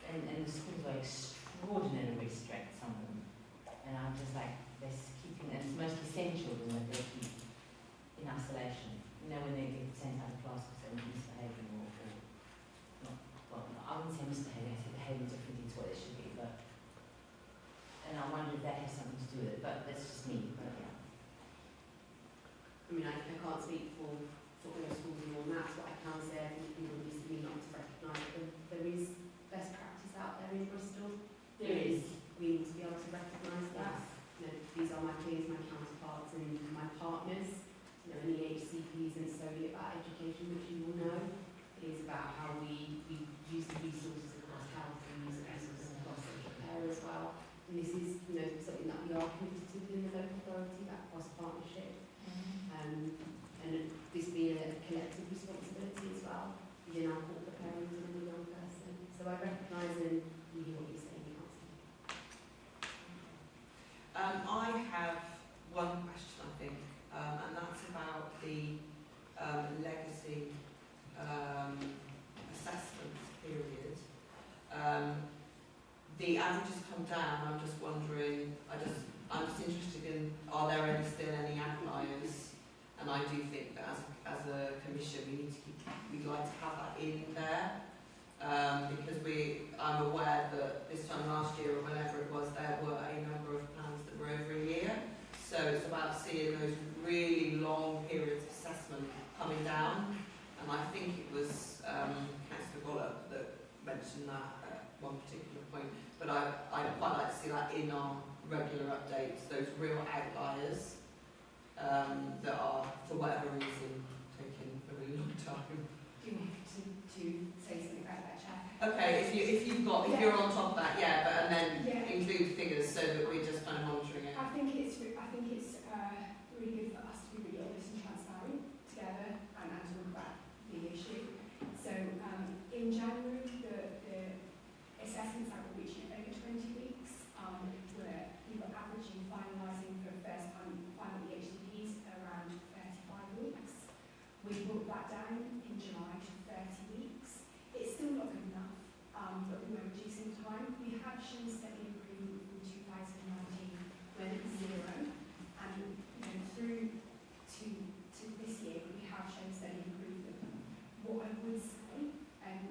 and the schools were extraordinarily strict, some of them. And I'm just like, they're keeping, and it's mostly send children that they keep in isolation. You know, when they get sent out of class because they're misbehaving or not, well, I wouldn't say misbehaving, I say behaving differently to what they should be, but, and I wonder if that has something to do with it, but that's just me, but yeah. I mean, I can't speak for all schools and all that, but I can say I think people need to be not to recognise that there is best practice out there in Bristol. There is. We need to be able to recognise that. You know, these are my peers, my counterparts and my partners. You know, an EHCP isn't solely about education, which you will know. It is about how we use the resources across health and use the resources across social care as well. And this is, you know, something that we are committed to within the local authority, that cross-partnership. And this being a collective responsibility as well within our corporate parents and the young person. So I recognise and hear what you're saying, Councillor. I have one question, I think, and that's about the legacy assessment period. The averages come down. I'm just wondering. I'm just interested in, are there still any outliers? And I do think that as a commission we'd like to have that in there, because I'm aware that this time last year or whenever it was, there were a number of plans that were over a year. So it's about seeing those really long periods of assessment coming down. And I think it was Councillor Gollop that mentioned that at one particular point. But I'd quite like to see that in our regular updates, those real outliers. That are, for whatever reason, taking a really long time. Do you want me to say something about that, Chair? Okay, if you're on top of that, yeah, but and then Yeah. include figures so that we're just kind of monitoring it. I think it's really good for us to be really honest and transparent together and talk about the issue. So in January, the assessments that were reaching over 20 weeks we were averaging finalising for first time final EHCPs around 30 time in July to 30 weeks. It's still not good enough, but we were reducing time. We have shown steady improvement from 2019 when it was 0, and through to this year we have shown steady improvement. What I would say,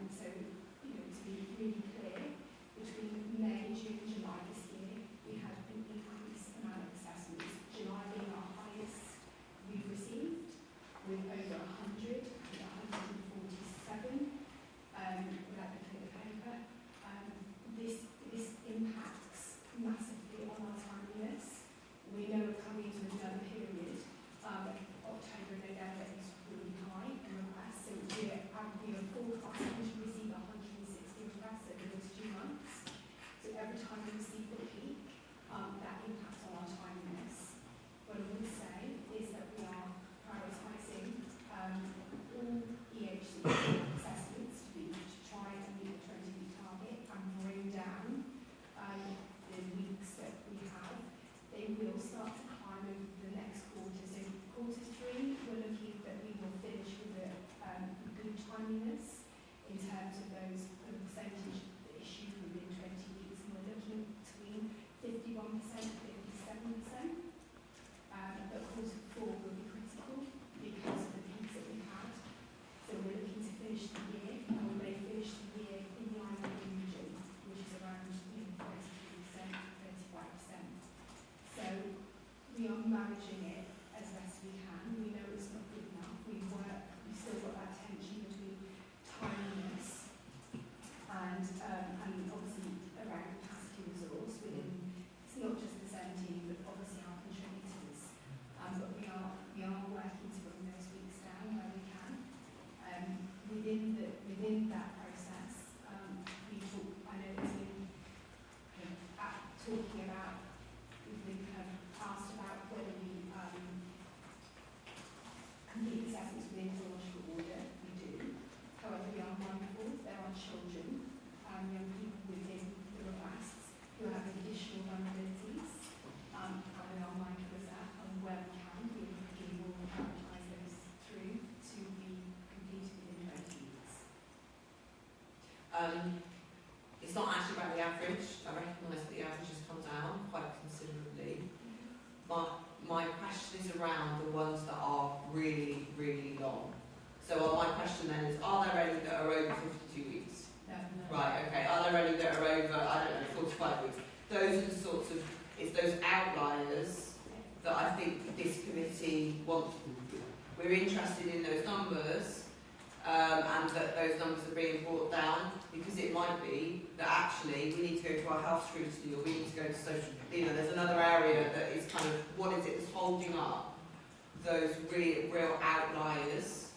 so to be really clear, between May, June and July this year, we had an increased amount of assessments, July being our highest we've received, with over 100 and 147 without looking at the paper. This impacts massively on our timeliness. We know we're coming into another period. October and November is really high in requests, so we are forecasting to receive 160 requests over those 2 months. So every time we receive the peak, that impacts on our timeliness. What I would say is that we are prioritising all EHC assessments to try and meet the 20-week target and bring down the weeks that we have. They will start to climb over the next quarter. So Q3, we're looking that we will finish with a good timeliness in terms of those percentage issued within 20 weeks. And we're looking between 51% and 57%. But Q4 will be critical because of the peaks that we've had. So we're looking to finish the year, and we may finish the year in line with the region, which is around 33%, 35%. So we are managing it as best we can. We know it's not good enough. We've still got that tension between timeliness and obviously around capacity resource within. It's not just the 17, but obviously our contributors. But we are working to bring those weeks down where we can. Within that process, I know there's been talking about, we've been kind of asked about whether we complete assessments within chronological order. We do. However, we are mindful there are children and young people within the requests who have additional vulnerabilities, and we are mindful of that, and where we can, we will prioritise those through to be completed within 20 weeks. It's not actually about the average. I recognise that the average has come down quite considerably. My question is around the ones that are really, really long. So my question then is, are there any that are over 52 weeks? No. Right, okay. Are there any that are over, 45 weeks? Those are the sorts of, it's those outliers that I think this committee wants. We're interested in those numbers, and that those numbers are being brought down, because it might be that actually we need to go to our health scrutiny, or we need to go to social, there's another area that is kind of, what is it that's holding up those real outliers?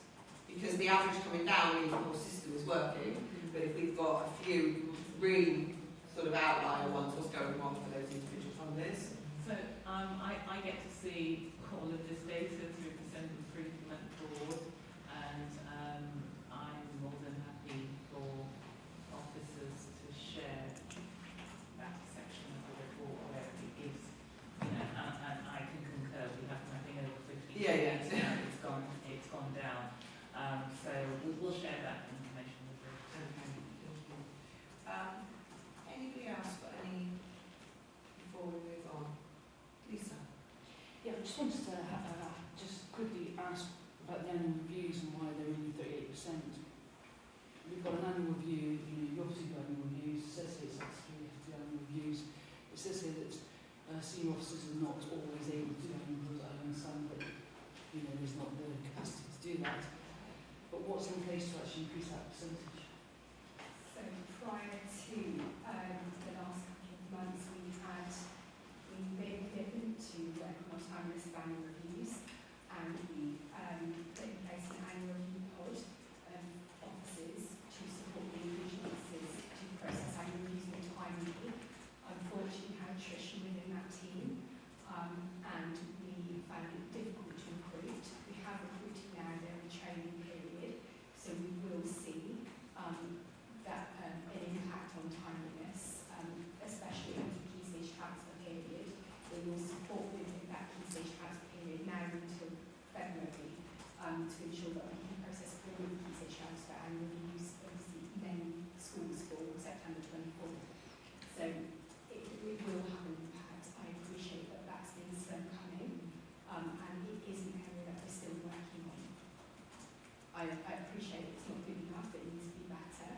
Because the average coming down means the whole system is working, but if we've got a few really sort of outlier ones, what's going on for those individual families? So I get to see all of this data through the Centre Improvement Board, and I'm more than happy for officers to share that section of the report where it gives, and I can concur, we have nothing over 50. Yeah. It's gone down. So we'll share that information with you. Okay, thank you. Anybody else got any before we move on? Lisa? Yeah, I just wanted to just quickly ask about the annual reviews and why they're only 38%. We've got an annual review, you obviously got annual reviews, it says here it's actually annual reviews. It says here that senior officers are not always able to do annual reviews. I understand that there's not the capacity to do that. But what's in place to actually increase that percentage? So prior to the last couple of months, we made a commitment to work on timeless annual reviews, and we put in place an annual review pod of officers to support the inclusion officers to process annual reviews more timely. Unfortunately, we had attrition within that team, and we found it difficult to recruit. We have recruited now, they're in training period, so we will see that an impact on timeliness, especially in the key stage transfer period. They will support with that key stage transfer period I appreciate it's not good enough, it needs to be better,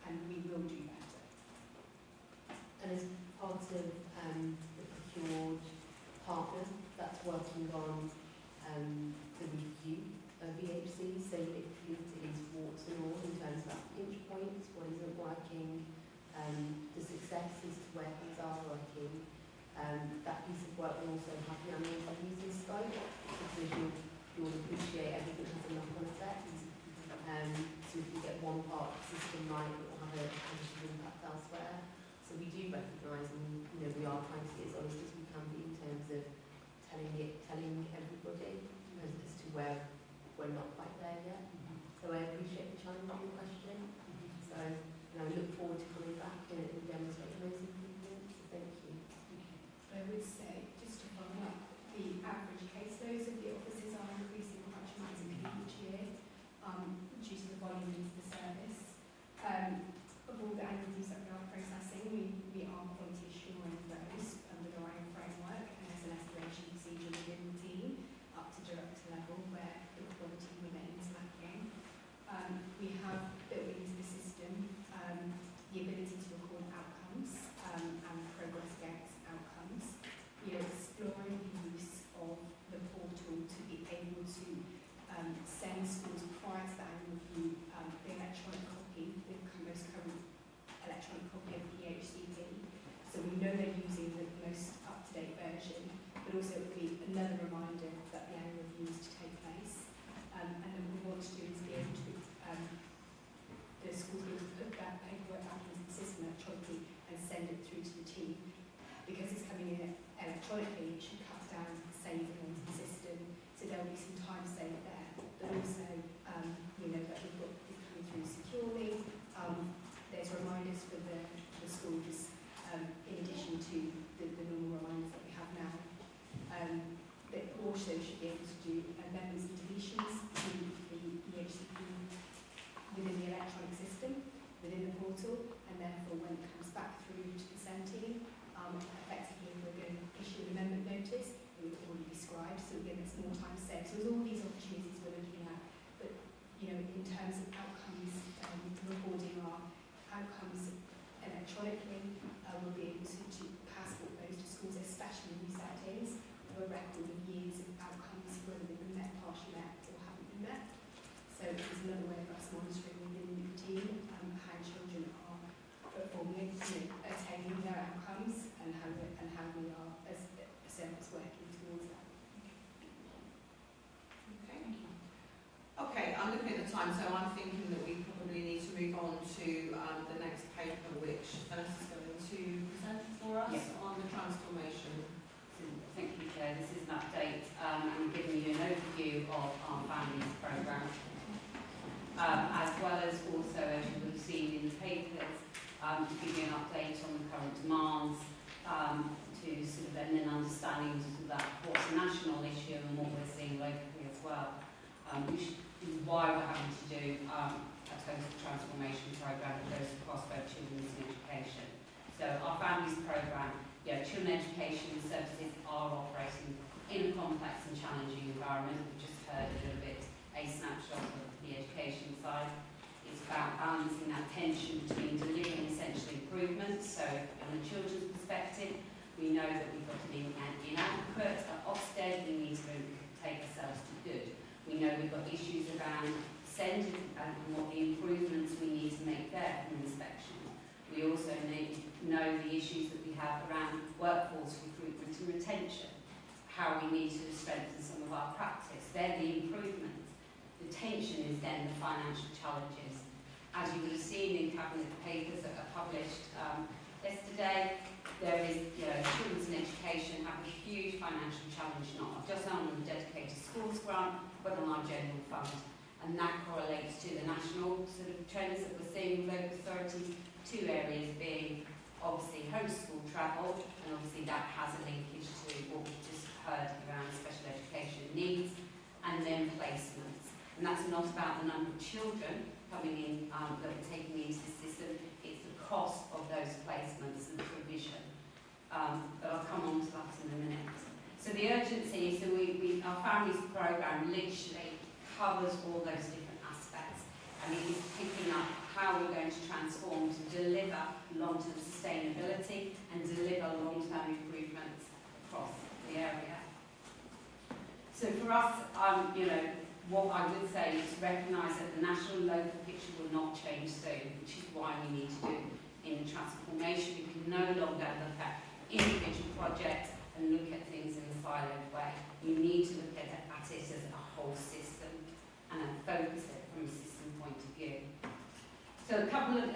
and we will do better. And as part of the procured partner that's working on the review of EHC, so it is warts and all in terms of pinch points, what isn't working, the success as to where things are working. That piece of work will also have the annual reviews in scope, because you'll appreciate everything has a knock-on effect. So if you get one part of the system right, it will have a positive impact elsewhere. So we do recognise, and we are trying to be as honest as we can be in terms of telling everybody as to where we're not quite there yet. So I appreciate the challenge of your question. So I look forward to coming back and demonstrating those improvements. So thank you. I would say, just to follow up, the average caseloads of the offices are increasing quite dramatically each year due to the volume into the service. Of all the annual reviews that we are processing, we are quality assuring those with our own framework, and there's an escalation procedure within the team up to director level where the quality remains lacking. We have built into the system the ability to record outcomes and progress against outcomes. We are exploring the use of the portal to be able to send schools prior to the annual review the electronic copy, the most current electronic copy of the EHCP. So we know they're using the most up-to-date version, but also it will be another reminder that the annual review is to take place. And then what we want to do is be able to, the schools will put that paperwork back into the system electronically and send it through to the team. Because it's coming in electronically, it should cut down saving onto the system, so there'll be some time saved there. But also, we know that we've got it coming through securely. There's reminders for the schools, in addition to the normal reminders that we have now. But also should be able to do amendments and deletions to the EHCP within the electronic system, within the portal, and therefore when it comes back through to the SEND team, effectively we're going to issue an amendment notice, it will already be scribed, so again it's more time saved. So there's all these opportunities we're looking at, but in terms of outcomes, recording our outcomes electronically, we'll be able to passport those to schools, especially new settings, of a record of years of outcomes, whether they've been met, partially met, or haven't been met. So it's another way of us monitoring within the team how children are performing, attaining their outcomes, and how we are as a service working towards that. Okay, thank you. Okay, I'm looking at the time, so I'm thinking that we probably need to move on to the next paper, which Vanessa's going to present for us on the transformation. Thank you, Chair. This is an update and giving you an overview of our families programme, as well as also, as you would have seen in the papers, to give you an update on the current demands, to sort of then an understanding of that what's a national issue and what we're seeing locally as well, which is why we're having to do a total transformation programme that goes across both children's education. So our families programme, children education services are operating in a complex and challenging environment. We've just heard a little bit a snapshot of the education side. It's about balancing that tension between delivering essential improvements. So from the children's perspective, we know that we've got an inadequate at Ofsted, we need to take ourselves to good. We know we've got issues around SEND and what the improvements we need to make there from inspection. We also know the issues that we have around workforce recruitment and retention, how we need to strengthen some of our practice. They're the improvements. The tension is then the financial challenges. As you would have seen in Cabinet papers that are published yesterday, there is, children's in education have a huge financial challenge, not just on the dedicated schools grant, but on our general fund. And that correlates to the national sort of trends that we're seeing with local authorities. Two areas being obviously homeschool travel, and obviously that has a linkage to what we've just heard around special education needs, and then placements. And that's not about the number of children coming in that we're taking into the system, it's the cost of those placements and provision. But I'll come on to that in a minute. So the urgency, so our families programme literally covers all those different aspects, and it is picking up how we're going to transform to deliver long-term sustainability and deliver long-term improvements across the area. So for us, what I would say is recognise that the national and local picture will not change soon, which is why we need to do in the transformation. We can no longer look at individual projects and look at things in a siloed way. We need to look at it as a whole system and focus it from a system point of view. So a couple of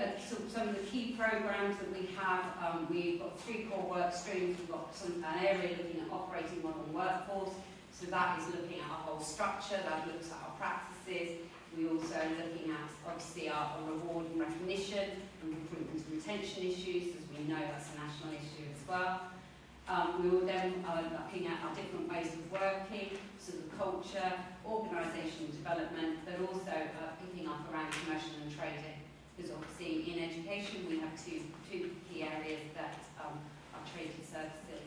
some of the key programs that we have, we've got 3 core work streams. We've got an area looking at operating model workforce. So that is looking at our whole structure, that looks at our practices. We're also looking at, obviously, our reward and recognition and recruitment and retention issues, as we know that's a national issue as well. We will then looking at our different ways of working, so the culture, organisational development, but also picking up around commercial and trading. Because obviously in education we have two key areas that are traded services.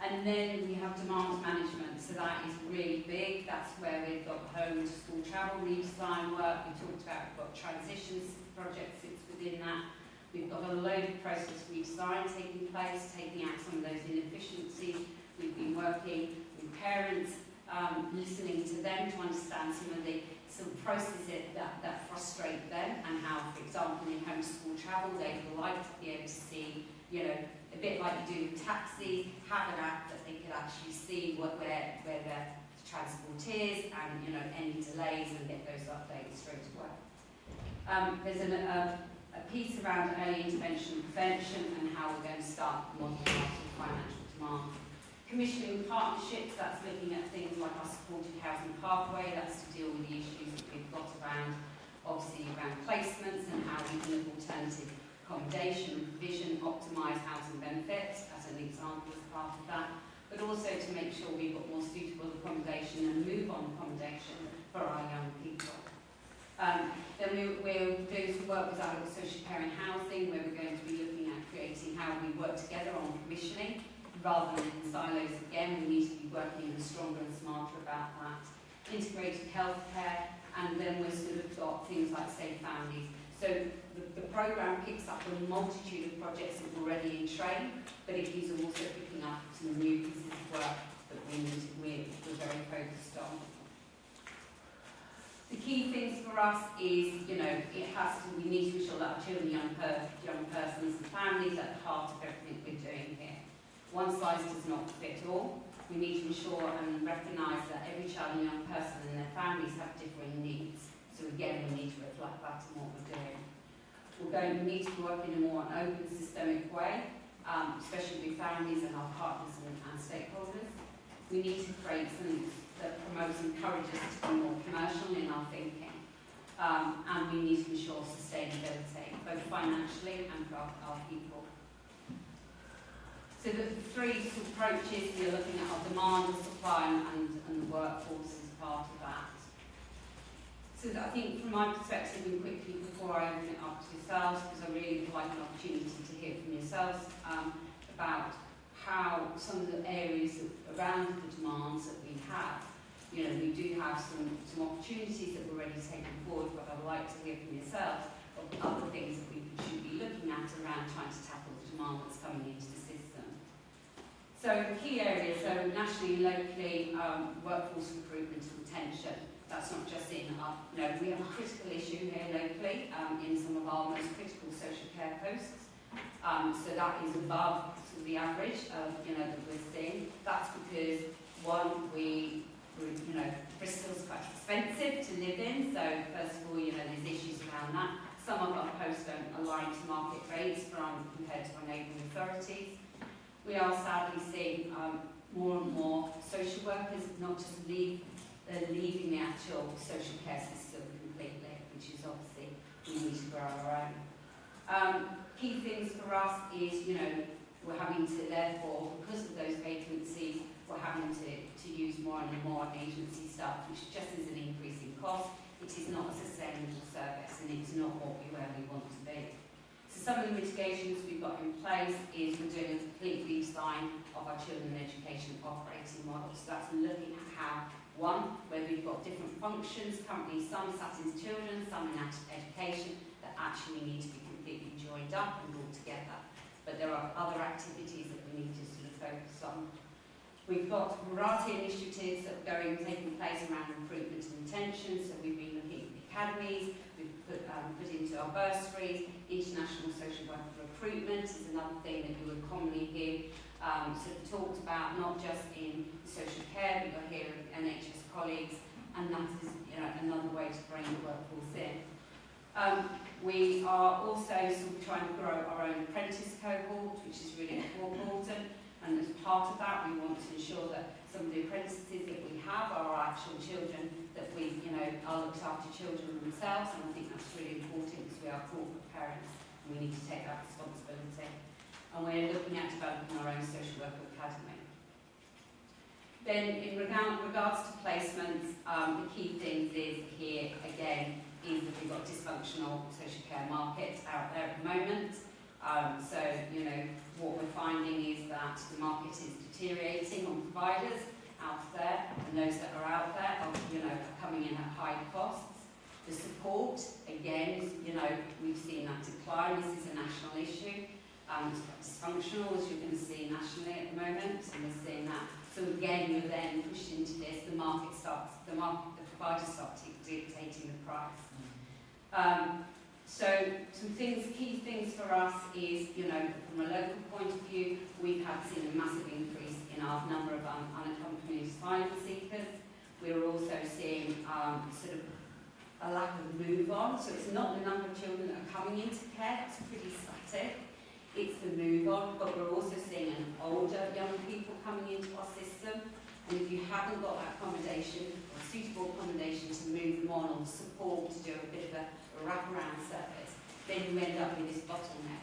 And then we have demand management, so that is really big. That's where we've got home to school travel redesign work. We talked about, we've got transitions projects sits within that. We've got a load of process redesign taking place, taking out some of those inefficiencies. We've been working with parents, listening to them to understand some processes that frustrate them, and how, for example, in home to school travel, they would like to be able to see, a bit like you do with taxis, have an app that they could actually see where their transport is, and any delays, and get those updates straight away. There's a piece around early intervention and prevention, and how we're going to start modelling out financial demand. Commissioning partnerships, that's looking at things like our supported housing pathway, that's to deal with the issues that we've got around, obviously around placements, and how we can look alternative accommodation and provision, optimise housing benefits as an example as part of that, but also to make sure we've got more suitable accommodation and move on accommodation for our young people. Then we're doing some work with adult social care and housing, where we're going to be looking at creating how we work together on commissioning rather than in silos again. We need to be working stronger and smarter about that. Integrated healthcare, and then we've sort of got things like safe families. So the programme picks up a multitude of projects that are already in train, but it is also picking up some new pieces of work that we're very focused on. The key things for us is, we need to ensure that our children, young persons and families are at the heart of everything we're doing here. One size does not fit all. We need to ensure and recognise that every child and young person and their families have differing needs. So again, we need to reflect that in what we're doing. We need to work in a more open, systemic way, especially with families and our partners and stakeholders. We need to create something that promotes and encourages us to be more commercial in our thinking. And we need to ensure sustainability, both financially and for our people. So the 3 approaches, we're looking at our demand, the supply, and the workforce as part of that. So I think from my perspective, and quickly before I open it up to yourselves, because I really would like an opportunity to hear from yourselves about how some of the areas around the demands that we have, we do have some opportunities that we're already taking forward, but I would like to hear from yourselves of other things that we should be looking at around trying to tackle the demand that's coming into the system. So key areas, so nationally and locally, workforce recruitment and retention. That's not just in we have a critical issue here locally in some of our most critical social care posts. So that is above sort of the average of, that we're seeing. That's because, one, Bristol's quite expensive to live in, so first of all, there's issues around that. Some of our posts don't align to market rates compared to our neighbouring authorities. We are sadly seeing more and more social workers not just leaving the actual social care system completely, which is obviously, we need to grow our own. Key things for us is, we're having to, therefore, because of those vacancies, we're having to use more and more agency staff, which just is an increase in cost. It is not a sustainable service, and it's not where we want to be. So some of the mitigations we've got in place is we're doing a complete redesign of our children education operating model. So that's looking at how one, where we've got different functions, currently some sat in children, some in education, that actually need to be completely joined up and brought together. But there are other activities that we need to sort of focus on. We've got a variety of initiatives that are taking place around recruitment and retention, so we've been looking at the academies, we've put into our bursaries, international social worker recruitment is another thing that you would commonly hear sort of talked about, not just in social care, but you'll hear of NHS colleagues, and that is another way to bring the workforce in. We are also sort of trying to grow our own apprentice cohort, which is really important. And as part of that, we want to ensure that some of the apprentices that we have are our actual children, that we, are looked after children themselves. And I think that's really important because we are corporate parents and we need to take that responsibility. And we're looking at developing our own social worker academy. Then in regards to placements, the key things is here, again, is that we've got dysfunctional social care markets out there at the moment. So, what we're finding is that the market is deteriorating on providers out there, and those that are out there are, coming in at high costs. The support, again, we've seen that decline. This is a national issue. It's quite dysfunctional, as you're going to see nationally at the moment, and we're seeing that. So again, you're then pushed into this, the providers start dictating the price. So some key things for us is, from a local point of view, we've seen a massive increase in our number of unaccompanied asylum seekers. We're also seeing sort of a lack of move on. So it's not the number of children that are coming into care, that's pretty static. It's the move on, but we're also seeing an older young people coming into our system. And if you haven't got that accommodation, or suitable accommodation to move them on, or support to do a bit of a wraparound service, then you end up with this bottleneck.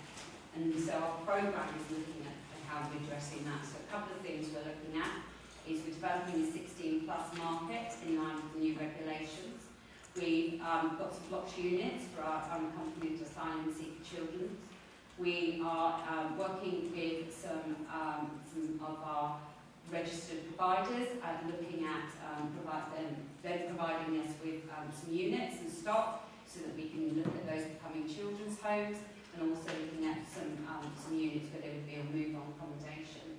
And so our programme is looking at how we're addressing that. So a couple of things we're looking at is we're developing a 16+ market in line with the new regulations. We've got some blocked units for our unaccompanied asylum seeker children. We are working with some of our registered providers and looking at providing us with some units and stock so that we can look at those becoming children's homes, and also looking at some units where there would be a move-on accommodation.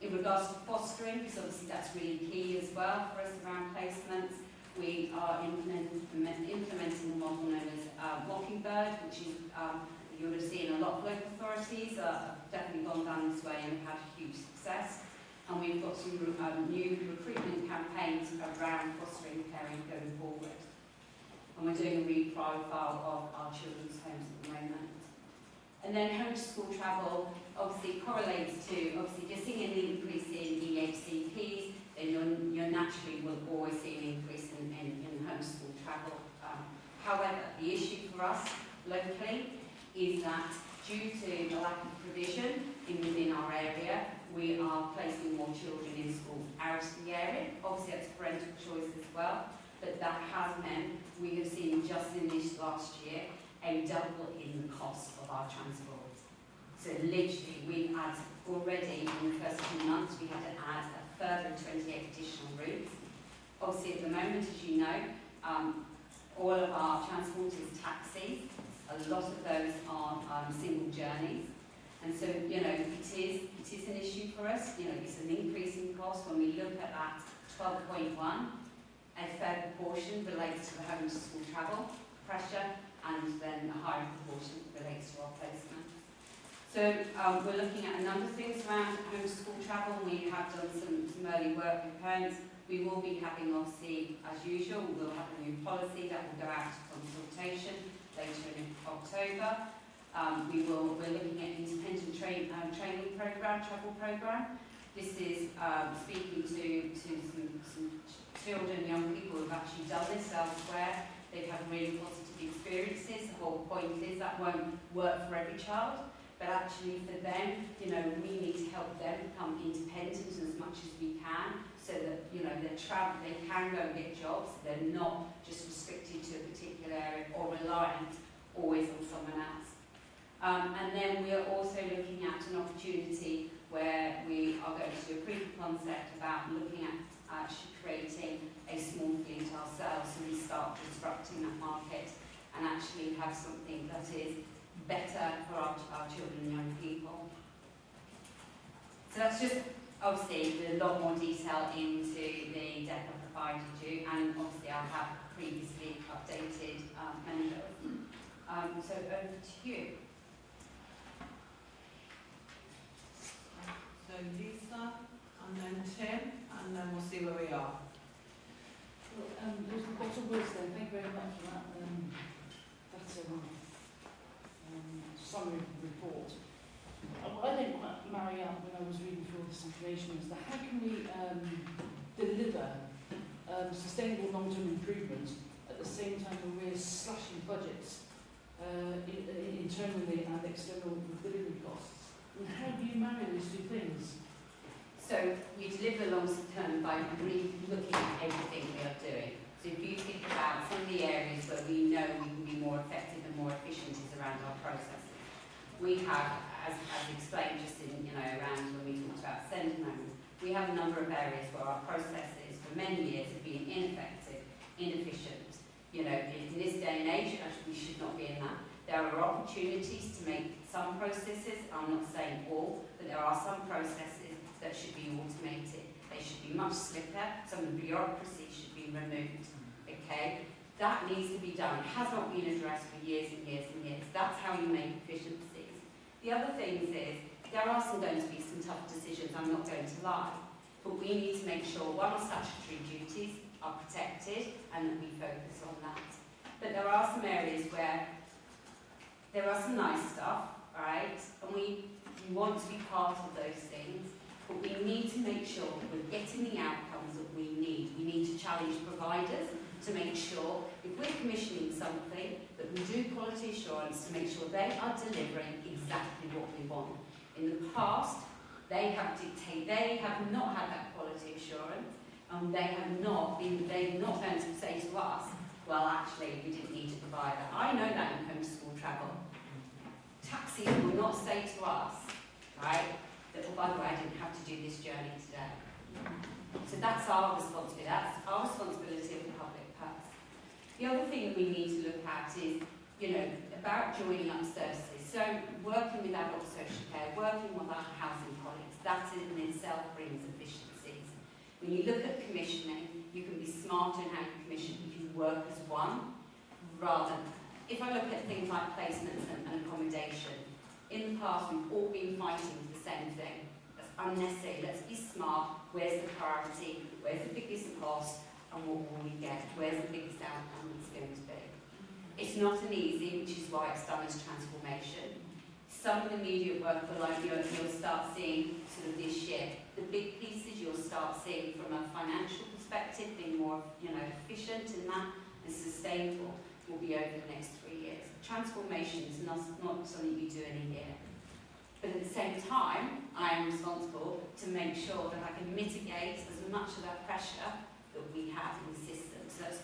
In regards to fostering, because obviously that's really key as well for us around placements, we are implementing a model known as Mockingbird, which is you would have seen a lot of local authorities have definitely gone down this way and have had huge success. And we've got some new recruitment campaigns around fostering caring going forward. And we're doing a re-profile of our children's homes at the moment. And then home to school travel obviously correlates to, if you're seeing an increase in EHCPs, then you naturally will always see an increase in home to school travel. However, the issue for us locally is that due to the lack of provision within our area, we are placing more children in schools out of the area. Obviously that's parental choice as well, but that has meant we have seen just in this last year a double in the cost of our transport. So literally we've had already in the first 2 months we had to add a further 28 additional routes. Obviously at the moment, as you know, all of our transport is taxis. A lot of those are single journeys. And so, it is an issue for us. It's an increasing cost. When we look at that 12.1, a fair proportion relates to the home to school travel pressure, and then a higher proportion relates to our placement. So we're looking at a number of things around home to school travel. We have done some early work with parents. We will be having, obviously, as usual, we'll have a new policy that will go out to consultation later in October. We're looking at independent training program, travel program. This is speaking to some children, young people who have actually done this elsewhere. They've had really positive experiences. The whole point is that won't work for every child, but actually for them, we need to help them become independent as much as we can, so that they can go and get jobs. They're not just restricted to a particular area or reliant always on someone else. And then we are also looking at an opportunity where we are going to do a proof of concept about looking at actually creating a and actually have something that is better for our children and young people. So that's just obviously with a lot more detail into the deck I've provided you, and obviously I have previously updated many of them. So over to you. So Lisa, and then Tim, and then we'll see where we are. Well, there's lots of words there. Thank you very much for that. That's a summary report. What I didn't quite marry up when I was reading through all this information is that how can we deliver sustainable long-term improvement at the same time when we're slashing budgets internally and external delivery costs? And how do you marry those two things? So we deliver long term by really looking at everything we are doing. So if you think about some of the areas where we know we can be more effective and more efficient is around our processes. We have, as explained just in, around when we talked about send moments, we have a number of areas where our processes for many years have been ineffective, inefficient. In this day and age, we should not be in that. There are opportunities to make some processes, I'm not saying all, but there are some processes that should be automated. They should be much slicker, some of the bureaucracy should be removed, okay? That needs to be done. It has not been addressed for years and years and years. That's how you make efficiencies. The other things is, there are going to be some tough decisions, I'm not going to lie, but we need to make sure, one, our statutory duties are protected and that we focus on that. But there are some areas where there are some nice stuff, right, and we want to be part of those things, but we need to make sure that we're getting the outcomes that we need. We need to challenge providers to make sure, if we're commissioning something, that we do quality assurance to make sure they are delivering exactly what we want. In the past, they have not had that quality assurance, and they're not going to say to us, well, actually, we didn't need to provide that. I know that in home school travel. Taxis will not say to us, right, that, well, by the way, I didn't have to do this journey today. So that's our responsibility. That's our responsibility of the public purse. The other thing we need to look at is, about joining up services. So working with adult social care, working with our housing colleagues, that in itself brings efficiencies. When you look at commissioning, you can be smart in how you commission. You can work as one, rather than, if I look at things like placements and accommodation, in the past we've all been fighting for the same thing. That's unnecessary. Let's be smart. Where's the priority? Where's the biggest cost? And what will we get? Where's the biggest outcome it's going to be? It's not an easy, which is why it's done as transformation. Some of the immediate work you'll start seeing sort of this year. The big pieces you'll start seeing from a financial perspective, being more efficient in that and sustainable, will be over the next 3 years. Transformation is not something you do in a year. But at the same time, I am responsible to make sure that I can mitigate as much of that pressure that we have in the system. So that's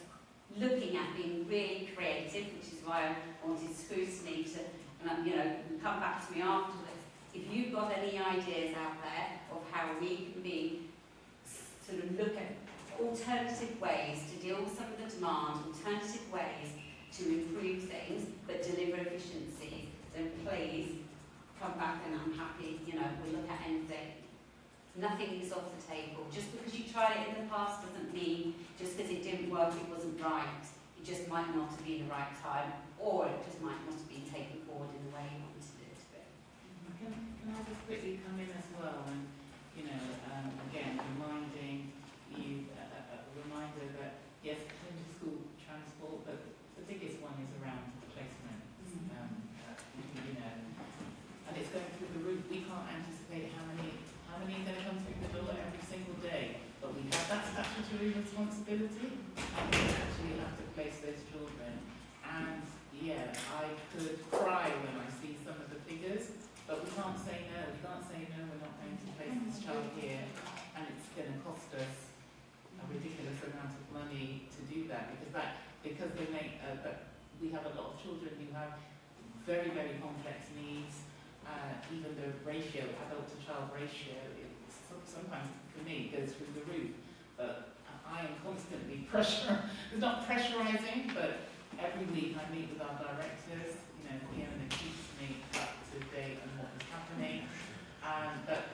looking at being really creative, which is why I wanted scrutiny to, come back to me after this. If you've got any ideas out there of how we can look at alternative ways to deal with some of the demand, alternative ways to improve things but deliver efficiencies, then please come back and I'm happy, we'll look at anything. Nothing is off the table. Just because you tried it in the past doesn't mean just because it didn't work it wasn't right. It just might not have been the right time, or it just might not have been taken forward in the way you wanted it to be. Can I just quickly come in as well and, again, reminding you, a reminder that, yes, home to school transport, but the biggest one is around placement. And it's going through the roof. We can't anticipate how many are going to come through the door every single day, but we have that statutory responsibility, and we actually have to place those children. And yeah, I could cry when I see some of the figures, but we can't say no. We can't say no, we're not going to place this child here, and it's going to cost us a ridiculous amount of money to do that, because they make we have a lot of children who have very, very complex needs. Even the ratio, adult to child ratio, sometimes for me goes through the roof. But I am constantly not pressurizing, but every week I meet with our directors, Fiona keeps me up to date on what is happening. But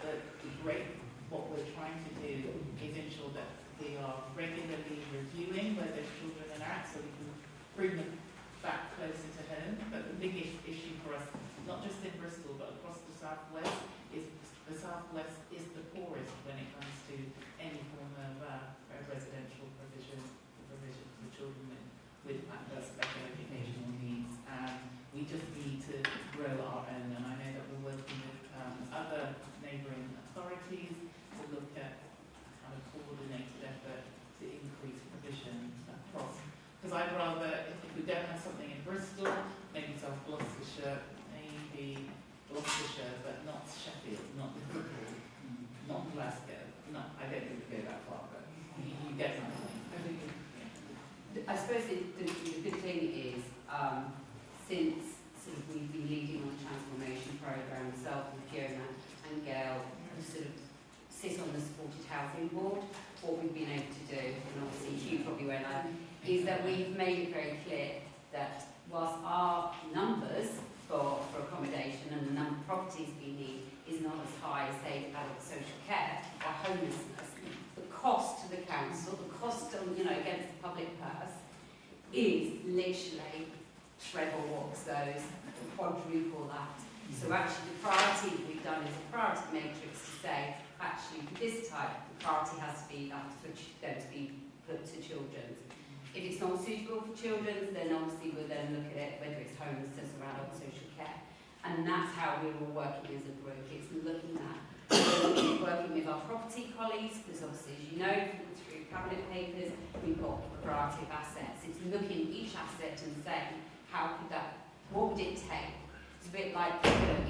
what we're trying to do is ensure that we are regularly reviewing where those children are at, so we can bring them back closer to home. But the biggest issue for us, not just in Bristol but across the southwest, is the southwest is the poorest when it comes to any form of residential provision for children with special educational needs. We just need to grow our own, and I know that we're working with other neighbouring authorities to look at kind of coordinated effort to increase provision across. Because I'd rather, if we don't have something in Bristol, maybe South Gloucestershire, maybe Gloucestershire, but not Sheffield, not Liverpool, not Glasgow. No, I don't think we go that far, but you get my point. I suppose the good thing is, since sort of we've been leading on the transformation programme, myself and Fiona and Gail sort of sit on the supported housing board, what we've been able to do, and obviously Hugh probably won't know, is that we've made it very clear that whilst our numbers for accommodation and the number of properties we need is not as high as, say, adult social care or homelessness, the cost to the council, the cost on, against the public purse is literally treble what's those, quadruple that. So actually the priority we've done is a priority matrix to say, actually for this type, the priority has to be that's going to be put to children's. If it's not suitable for children's, then obviously we'll then look at it, whether it's homelessness or adult social care. And that's how we're all working as a group. It's looking at working with our property colleagues, because obviously, as you know, through cabinet papers, we've got a variety of assets. It's looking at each asset and saying, what would it take? It's a bit like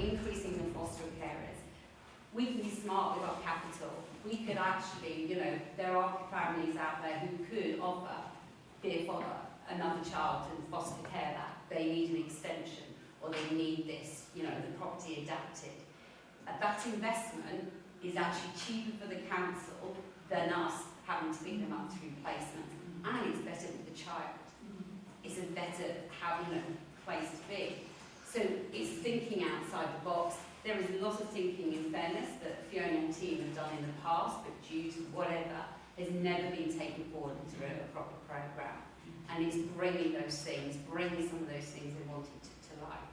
increasing the foster carers. We can be smart with our capital. We could actually, there are families out there who could offer their father another child in foster care that they need an extension or they need this, the property adapted. That investment is actually cheaper for the council than us having to pick them up through placement, and it's better for the child. It's a better place to be. So it's thinking outside the box. There is a lot of thinking, in fairness, that Fiona and team have done in the past, but due to whatever, has never been taken forward through a proper programme. And it's bringing those things, bringing some of those things they wanted to life.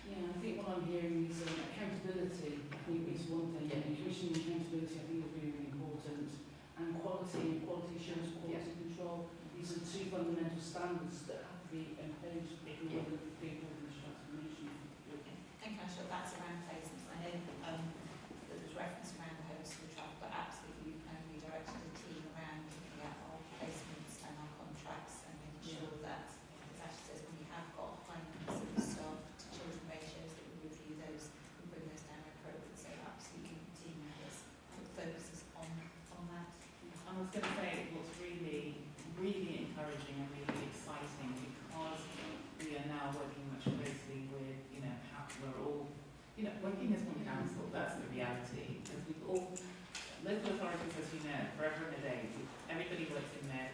Yeah, I think what I'm hearing is accountability. I think is one thing. Yeah. Commissioning accountability, I think, is really, really important. And quality assurance, quality control. These are two fundamental standards that have to be imposed if we want to be able to transformation. Thank you, Angela. That's around placements. I know there was reference around the homeschool travel, but absolutely you've redirected the team around looking at our placements and our contracts and making sure that, as Ashley says, when we have got high numbers of staff to children ratios, that we review those and bring those down appropriately. So absolutely the team focuses on that. I was going to say what's really, really encouraging and really exciting, because we are now working much closely with, how we're all, working as one council, that's the reality. Because we've all, local authorities, as you know, forever and a day, everybody works in their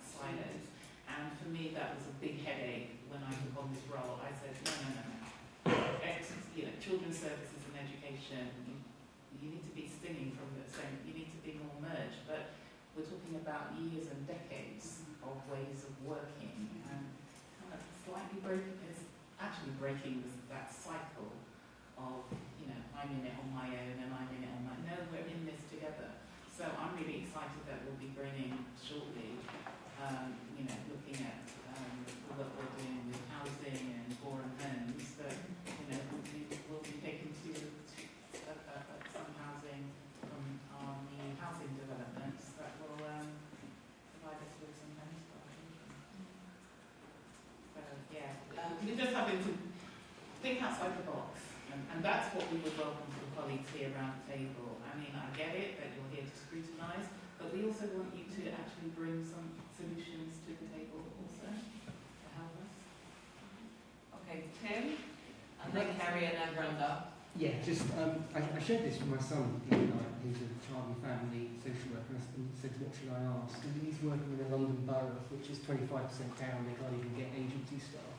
silos. And for me, that was a big headache when I took on this role. I said, no. Children's services and education, you need to be stinging from the same, you need to be more merged. But we're talking about years and decades of ways of working, and kind of slightly broken, it's actually breaking that cycle of, I'm in it on my own and I'm in it on my own. No, we're in this together. So I'm really excited that we'll be bringing shortly, looking at the work we're doing with housing and foreign homes, that, we'll be taking to some housing from our new housing developments that will provide us with some homes. So we're just having to think outside the box, and that's what we would welcome from colleagues here around the table. I mean, I get it that you're here to scrutinise, but we also want you to actually bring some solutions to the table also to help us. Okay, Tim, and then Carrie and then Brenda. Yeah, just I shared this with my son the other night, who's a child and family social worker, and said, what should I ask? And he's working in a London borough, which is 25% down, they can't even get agency staff.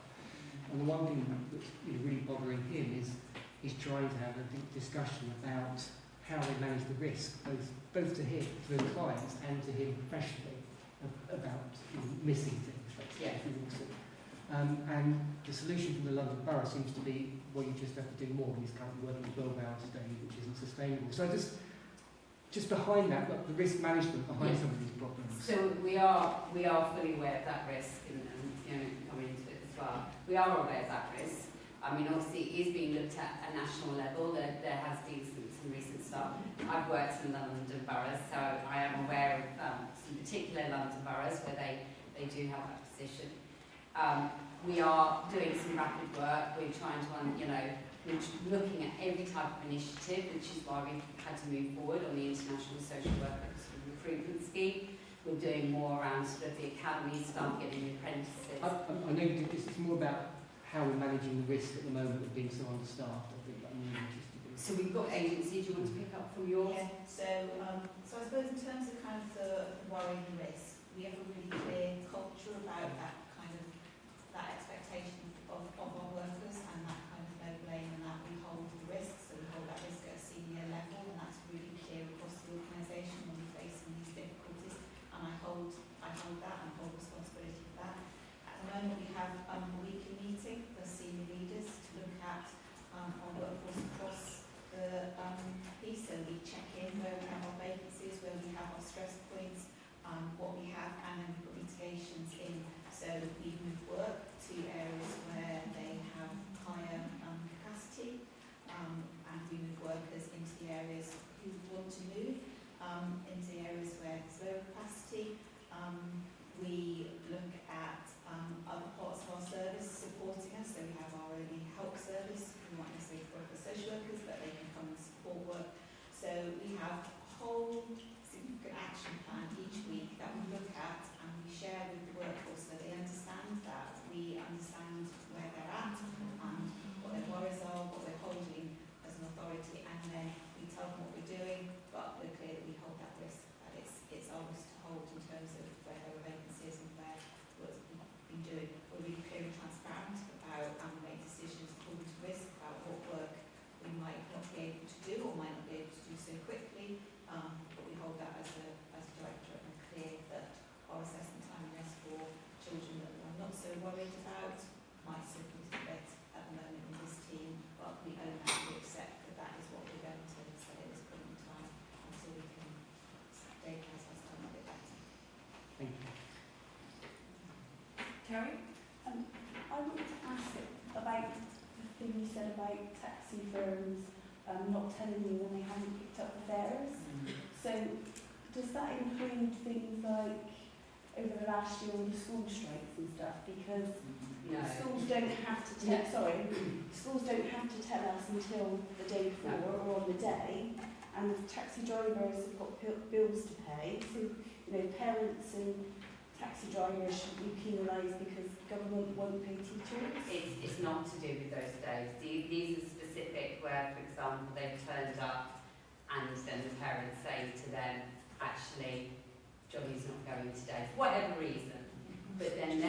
And the one thing that's really bothering him is he's trying to have a discussion about how they manage the risk, both to him, to the clients, and to him professionally, about missing things. And the solution from the London Borough seems to be, well, you just have to do more. He's currently working 12 hours a day, which isn't sustainable. So just behind that, the risk management behind some of these problems. So we are fully aware of that risk, and coming into it as well. We are aware of that risk. I mean, obviously, it is being looked at national level. There has been some recent stuff. I've worked in the London boroughs, so I am aware of some particular London boroughs where they do have that position. We are doing some rapid work. We're trying to, we're looking at every type of initiative, which is why we've had to move forward on the International Social Worker Recruitment Scheme. We're doing more around sort of the academy stuff, getting the apprentices. I know this is more about how we're managing the risk at the moment of being so understaffed. I think I'm really interested in. So we've got agency. Do you want to pick up from yours? Yeah. So I suppose in terms of kind of the worry and risk, we have a really clear culture about that expectation of our workers and that kind of no blame, and that we hold the risk, so we hold that risk at a senior level, and that's really clear across the organisation when we're facing these difficulties, and I hold that and hold responsibility for that. At the moment we have a weekly meeting for senior leaders to look at our workforce across the piece, so we check in where we have our vacancies, where we have our stress points, what we have, and then we put mitigations in. So we move work to areas where they have higher capacity, and we move workers into the areas who want to move, into the areas where there's lower capacity. We look at other parts of our service supporting us, so we have our early help service, we might necessarily work with social workers, but they can come and support work. So we have a whole significant action plan each week that we look at and we share with the workforce, so they understand that we understand where they're at and what their worries are, what we're holding as an authority, and then we tell them what we're doing, but we're clear that we hold that risk, that it's our risk to hold in terms of where there are vacancies and where what we've been doing. We're really clear and transparent about, and we make decisions according to risk about what work we might not be able to do or might not be able to do so quickly, but we hold that as a director, and we're clear that our assessment timeliness for children that we're not so worried about might simply be at the moment in this team, but we own that, we accept that that is what we're going to say at this point in time until we can stabilise ourselves a bit better. Thank you. Kerry? I wanted to ask about the thing you said about taxi firms not telling you when they haven't picked up the fares. So does that include things like over the last year all the school strikes and stuff? Because schools don't have to schools don't have to tell us until the day before or on the day, and the taxi drivers have got bills to pay. So parents and taxi drivers should be penalised because government won't pay teachers. It's not to do with those days. These are specific where, for example, they've turned up and then the parents say to them, actually, Johnny's not going today, for whatever reason. But then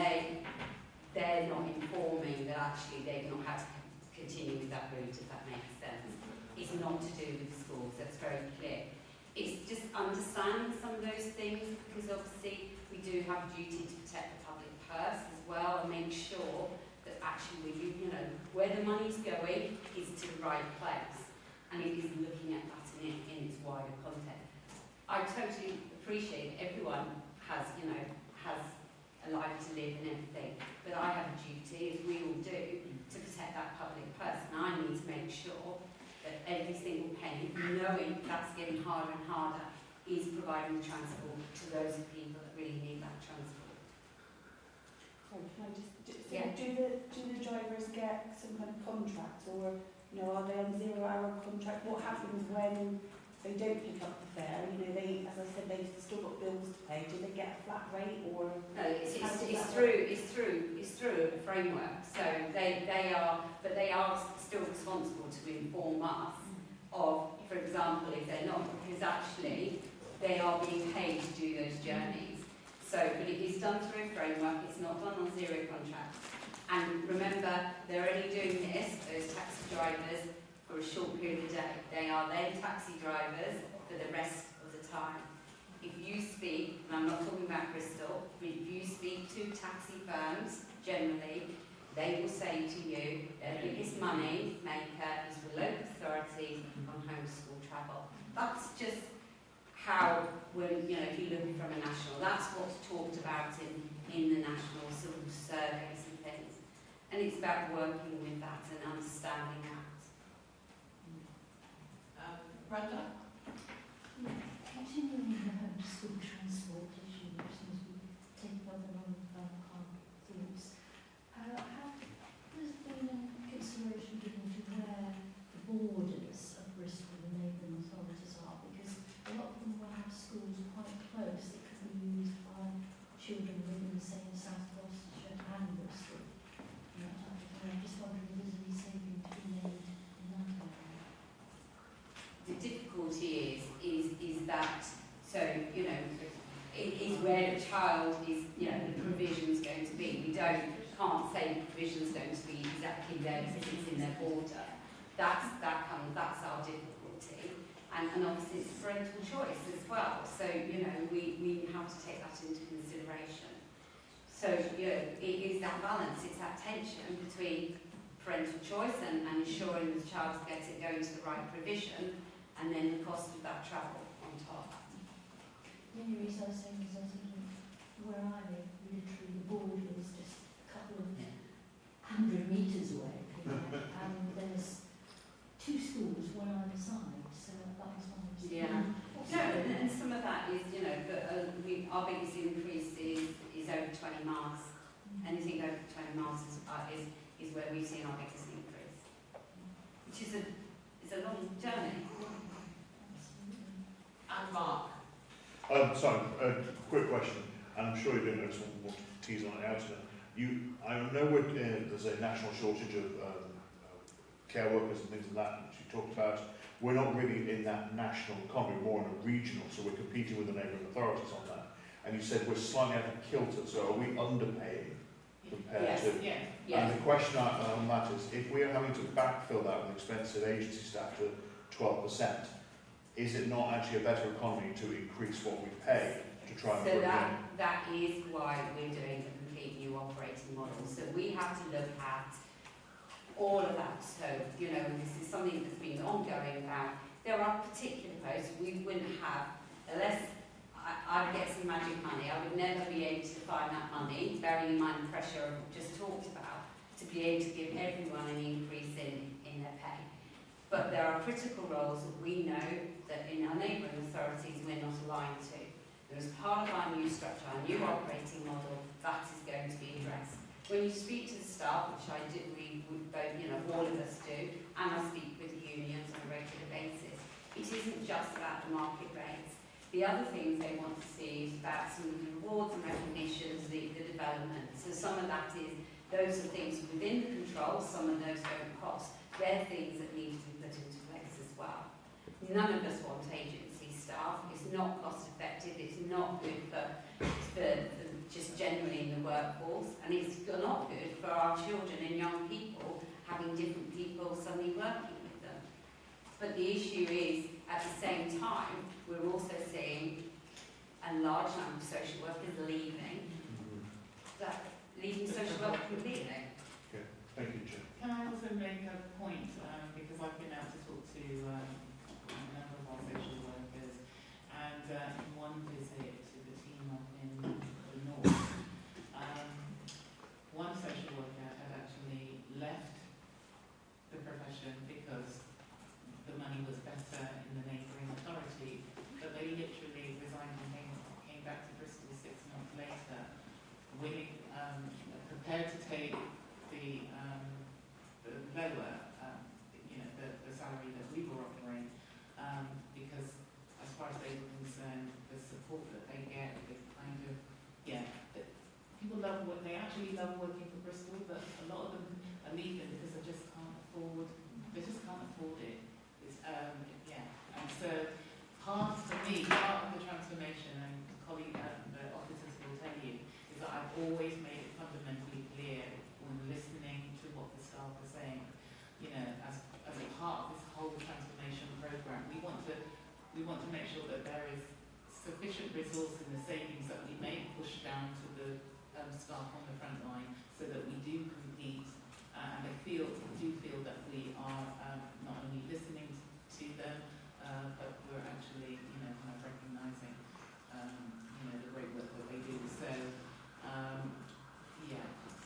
they're not informing that actually they've not had to continue with that route, if that makes sense. It's not to do with the schools, that's very clear. It's just understanding some of those things, because obviously we do have a duty to protect the public purse as well and make sure that actually where the money's going is to the right place, and it is looking at that in its wider context. I totally appreciate that everyone has a life to live and everything, but I have a duty, as we all do, to protect that public purse, and I need to make sure that every single penny, knowing that's getting harder and harder, is providing the transport to those people that really need that transport. Sorry, can I do the drivers get some kind of contract, or are they on 0-hour contract? What happens when they don't pick up the fare, you know, they, as I said, they've still got bills to pay. Do they get a flat rate or? No, it's how does that through a framework. So they are still responsible to inform us of, for example, if they're not, because actually they are being paid to do those journeys. So, but it is done through a framework. It's not done on zero contracts. And remember, they're only doing this, those taxi drivers, for a short period of the day. They are then taxi drivers for the rest of the time. If you speak, and I'm not talking about Bristol, but if you speak to taxi firms, generally, they will say to you, their biggest money maker is with local authorities on homeschool travel. That's just how, when, you know, if you look from a national, that's what's talked about in the national sort of surveys and things. And it's about working with that and understanding that. Brenda? Continuing the school transport issue, which seems to be taking up a lot of our thoughts, has there been any consideration given to where the borders of Bristol and neighbouring authorities are? Because a lot of them will have schools quite close that can be used by children living, say, in South Gloucestershire and Bristol. I'm just wondering if there's any saving to be made in that area. The difficulty is that, so, you know, it is where the child is, you know, the provision's going to be. We can't say the provision's going to be exactly there because it's in their border. That's our difficulty. And obviously it's parental choice as well. So, you know, we have to take that into consideration. So, you know, it is that balance, it's that tension between parental choice and ensuring the child gets it going to the right provision, and then the cost of that travel on top. The only reason I was saying is I was thinking, where I live, literally the border is just a couple of 100 metres away, and there's 2 schools, one either side, so that was one of the No, and some of that is, you know, our biggest increase is over 20 miles. Anything over 20 miles is where we've seen our biggest increase, which is a long journey. And Mark? Sorry, quick question, and I'm sure you don't know, just want to tease on it out to them. I know there's a national shortage of care workers and things like that, which you talked about. We're not really in that national economy, more in a regional, so we're competing with the neighbouring authorities on that. And you said we're slightly out of kilter, so are we underpaying compared to? Yes. And the question on that is, if we are having to backfill that with expensive agency staff to 12%, is it not actually a better economy to increase what we pay to try and So bring in? that is why we're doing a complete new operating model. So we have to look at all of that. So, you know, this is something that's been ongoing about. There are particular posts we wouldn't have, unless I get some magic money, I would never be able to find that money, bearing in mind the pressure I've just talked about, to be able to give everyone an increase in their pay. But there are critical roles that we know that in our neighbouring authorities we're not aligned to. There is part of our new structure, our new operating model, that is going to be addressed. When you speak to the staff, which I do, we both, you know, all of us do, and I speak with the unions on a regular basis, it isn't just about the market rates. The other things they want to see is about some of the rewards and recognitions, the development. So some of that is, those are things within the control, some of those don't cost. They're things that need to be put into place as well. None of us want agency staff. It's not cost effective. It's not good for just generally in the workforce, and it's not good for our children and young people having different people suddenly working with them. But the issue is, at the same time, we're also seeing a large number of social workers leaving social work completely. Okay, thank you, Jim. Can I also make a point, because I've been out to talk to a number of our social workers, and in one visit to the team up in the north, one social worker had actually left the profession because the money was better in the neighbouring authority, but they literally resigned and came back to Bristol 6 months later, willing, prepared to take the lower, the salary that we were offering, because support that they get is kind of, people actually love working for Bristol, but a lot of them are leaving because they just can't afford it. It's, and so part of the transformation, and colleague, the officers will tell you, is that I've always made it fundamentally clear when listening to what the staff are saying, as a part of this whole transformation programme, we want to make sure that there is sufficient resource in the savings that we make push down to the staff on the front line, so that we do compete and they do feel that we are not only listening to them, but we're actually kind of recognising the great work that they do. So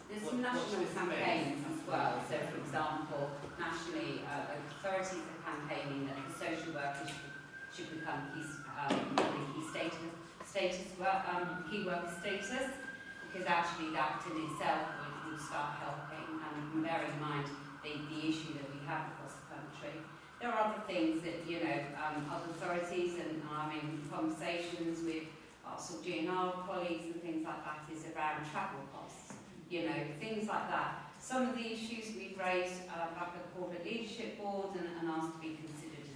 there's some national campaigns as well. So for example, nationally, authorities are campaigning that the social workers should become key worker status, because actually that in itself would start helping, and bear in mind the issue that we have across the country. There are other things that, other authorities, and I'm in conversations with our sort of GNR colleagues and things like that, is around travel costs, things like that. Some of the issues we've raised back at the Corporate Leadership Board and asked to be considered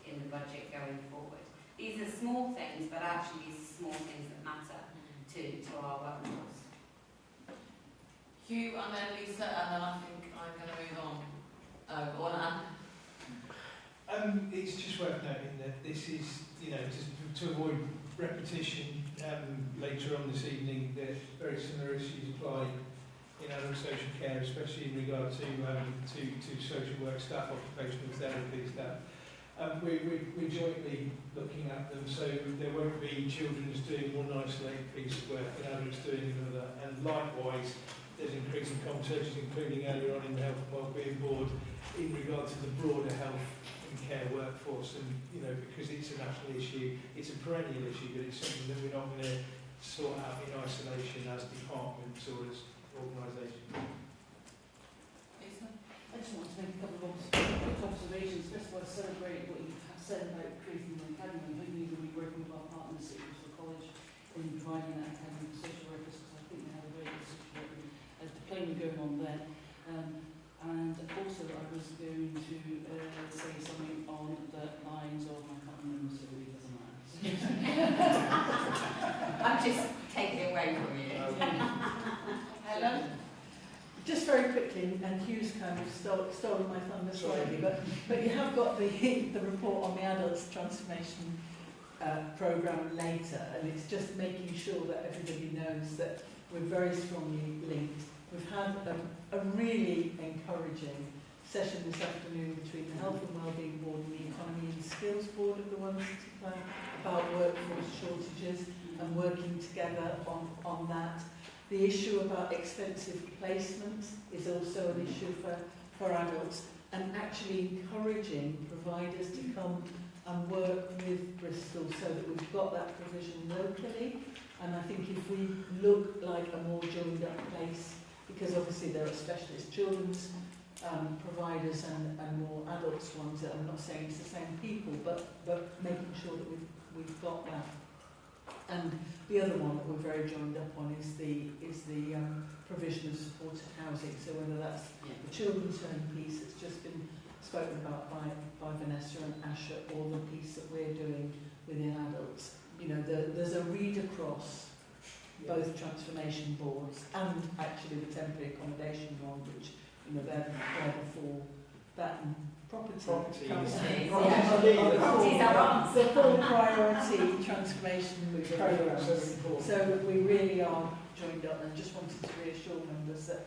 in the budget going forward. These are small things, but actually these are small things that matter to our workforce. Hugh and then Lisa, and then I think I'm going to move on. Go on, Anne. It's just worth noting that this is, just to avoid repetition later on this evening, that very similar issues apply in adult social care, especially in regard to social work staff, occupational therapy staff. We're jointly looking at them, so there won't be children just doing one isolated piece of work and adults doing another. And likewise, there's increasing conversations, including earlier on in the Health and Wellbeing Board, in regard to the broader health and care workforce. And, because it's a national issue, it's a perennial issue, but it's something that we're not going to sort out in isolation as departments or as organisations. Lisa? I just want to make a couple of quick observations. First of all, I celebrate what you have said about creating an academy. I think we need to be working with our partners at Bristol College in providing that academy for social workers, because I think they have a very good social worker diploma going on there. And also I was going to say something on the lines of, I can't remember, so it really doesn't matter. I'm just taking it away from you. Helen? Just very quickly, and Hugh's kind of stolen my thunder slightly, but you have got the report on the adults transformation programme later, and it's just making sure that everybody knows that we're very strongly linked. We've had a really encouraging session this afternoon between the Health and Wellbeing Board and the Economy and Skills Board of the ones about workforce shortages and working together on that. The issue about expensive placement is also an issue for adults, and actually encouraging providers to come and work with Bristol so that we've got that provision locally. And I think if we look like a more joined up place, because obviously there are specialist children's providers and more adults ones, that I'm not saying it's the same people, but making sure that we've got that. And the other one that we're very joined up on is the provision of supported housing. So whether that's the children's home piece that's just been spoken about by Vanessa and Asha, or the piece that we're doing within adults, there's a read across both transformation boards and actually the temporary accommodation one, which they're the four, that and properties are on the full priority transformation programs. So we really are joined up, and just wanted to reassure members that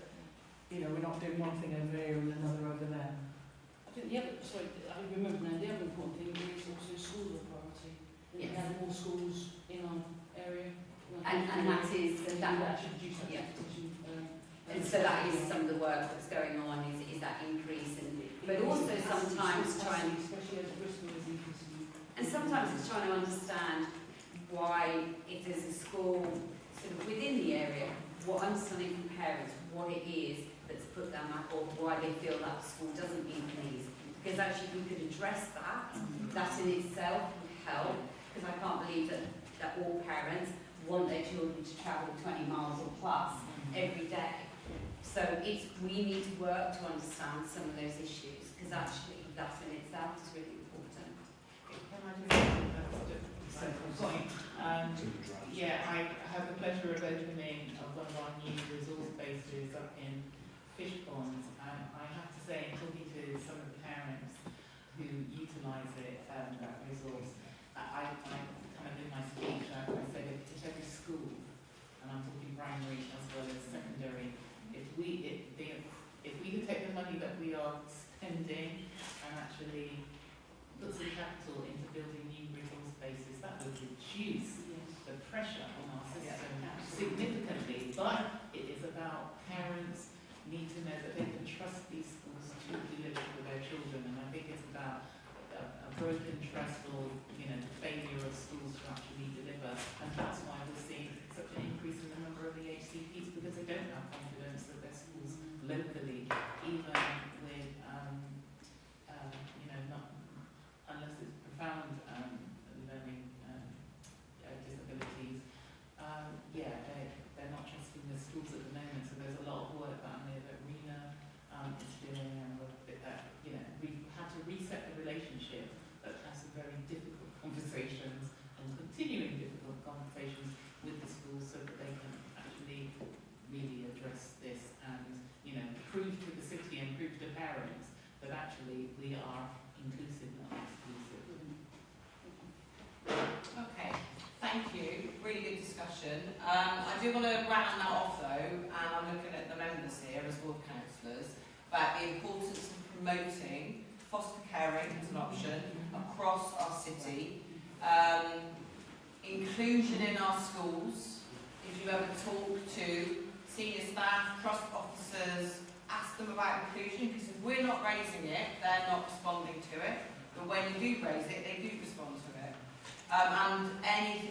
we're not doing one thing over here and another over there. I think I remember now, the other important thing is also schools are priority. We have more schools in our area. And that is, and that should reduce that competition. And so that is some of the work that's going on, is that increase, but also sometimes trying, especially as Bristol is increasing. And sometimes it's trying to understand why, if there's a school sort of within the area, understanding from parents what it is that's put them up, or why they feel that school doesn't meet needs. Because actually, if we could address that, that in itself would help. Because I can't believe that that all parents want their children to travel 20 miles or plus every day. So we need to work to understand some of those issues, because actually that in itself is really important. Can I just add a point? Yeah, I have the pleasure of opening one of our new resource bases up in Fish Ponds, and I have to say, in talking to some of the parents who utilise it, that resource, I kind of in my speech, I said if every school, and I'm talking primary as well as secondary, if we could take the money that we are spending and actually put some capital into building new resource bases, that would reduce the pressure on our system significantly. But it is about parents need to know that they can trust these schools to deliver for their children, and I think it's about a broken trust or failure of schools to actually deliver, and that's why we're seeing such an increase in the number of EHCPs, because they don't have confidence that their schools locally, even with not unless it's profound learning disabilities, they're not trusting the schools at the moment. So there's a lot of work that Rena is doing, and we had to reset the relationship that has some very difficult conversations and continuing difficult conversations with the schools, so that they can actually really address this and prove to the city and prove to parents that actually we are inclusive, not exclusive. Okay, thank you. Really good discussion. I do want to round that off though, and I'm looking at the members here as board councillors, about the importance of promoting foster caring as an option across our city, inclusion in our schools. If you ever talk to senior staff, trust officers, ask them about inclusion, because if we're not raising it, they're not responding to it. But when you do raise it, they do respond to it. And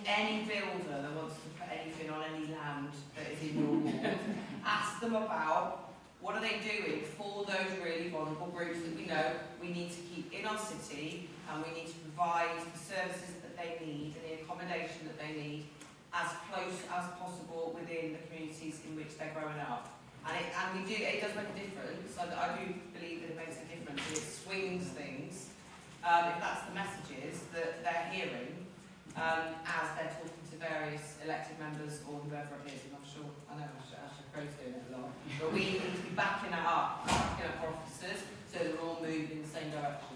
any builder that wants to put anything on any land that is in your ward, ask them about what are they doing for those really vulnerable groups that we know we need to keep in our city, and we need to provide the services that they need and the accommodation that they need as close as possible within the communities in which they're growing up. And it does make a difference. I do believe that it makes a difference, and it swings things, if that's the messages that they're hearing, as they're talking to various elected members or whoever it is. And I'm sure, I know Asher Crow's doing it a lot, but we need to be backing that up, backing up our officers, so they're all moving in the same direction.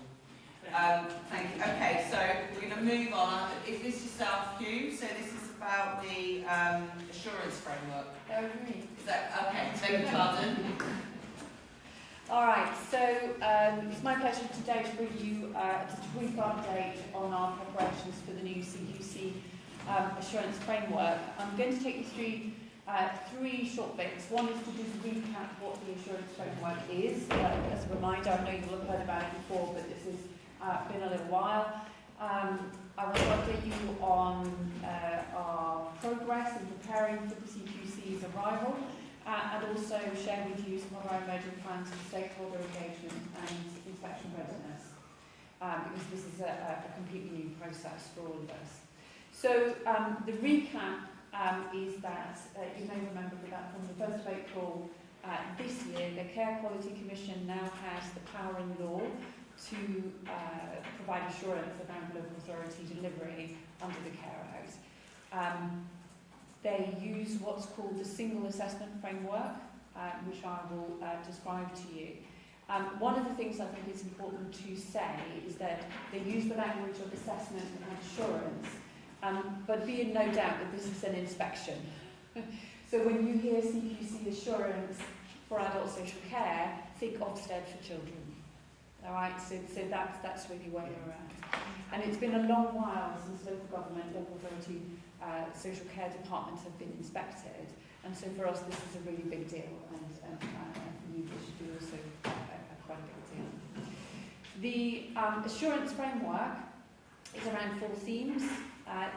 Thank you. Okay, so we're going to move on. Is this yourself, Hugh? So this is about the assurance framework. Is that okay? Beg your pardon. All right, so it's my pleasure today to bring you a brief update on our preparations for the new CQC assurance framework. I'm going to take you through three short bits. One is to just recap what the assurance framework is. As a reminder, I know you will have heard about it before, but this has been a little while. I will update you on our progress in preparing for the CQC's arrival, and also share with you some of our emerging plans for stakeholder engagement and inspection readiness, because this is a completely new process for all of us. So the recap is that you may remember that from the 1st of April this year, the Care Quality Commission now has the power in law to provide assurance around local authority delivery under the Care Act. They use what's called the single assessment framework, which I will describe to you. One of the things I think is important to say is that they use the language of assessment and assurance, but be in no doubt that this is an inspection. So when you hear CQC assurance for adult social care, think Ofsted for children. All right, so that's really where you're at. And it's been a long while since local government, local authority, social care departments have been inspected, and so for us this is a really big deal, and for you this should be also quite a big deal. The assurance framework is around 4 themes.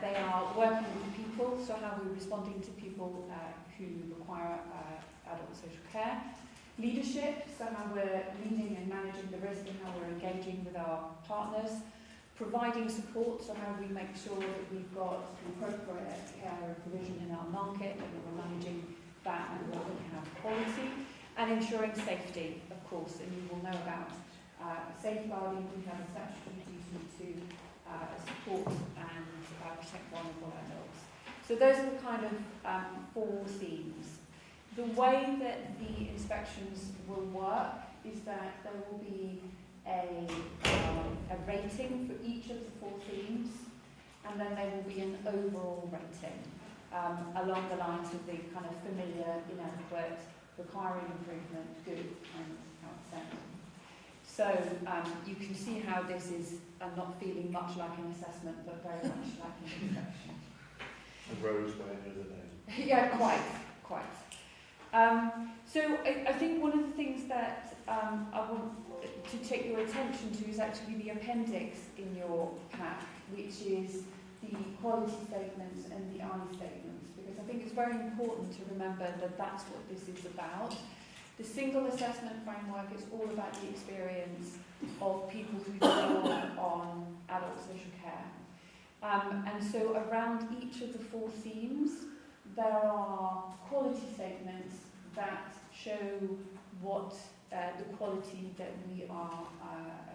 They are working with people, so how we're responding to people who require adult social care. Leadership, so how we're leading and managing the risk and how we're engaging with our partners. providing support, so how we make sure that we've got appropriate care and provision in our market, and that we're managing that and that we have quality, and ensuring safety, of course, and you will know about safeguarding. We have a statutory duty to support and protect vulnerable adults. So those are the kind of 4 themes. The way that the inspections will work is that there will be a rating for each of the 4 themes, and then there will be an overall rating along the lines of the kind of familiar, inadequate, requiring improvement, good, and outstanding. So you can see how this is not feeling much like an assessment, but very much like an inspection. The roads by any other name. Yeah, quite. So I think one of the things that I want to take your attention to is actually the appendix in your pack, which is the quality statements and the I statements, because I think it's very important to remember that that's what this is about. The single assessment framework is all about the experience of people who deal on adult social care. And so around each of the 4 themes, there are quality statements that show what the quality that we are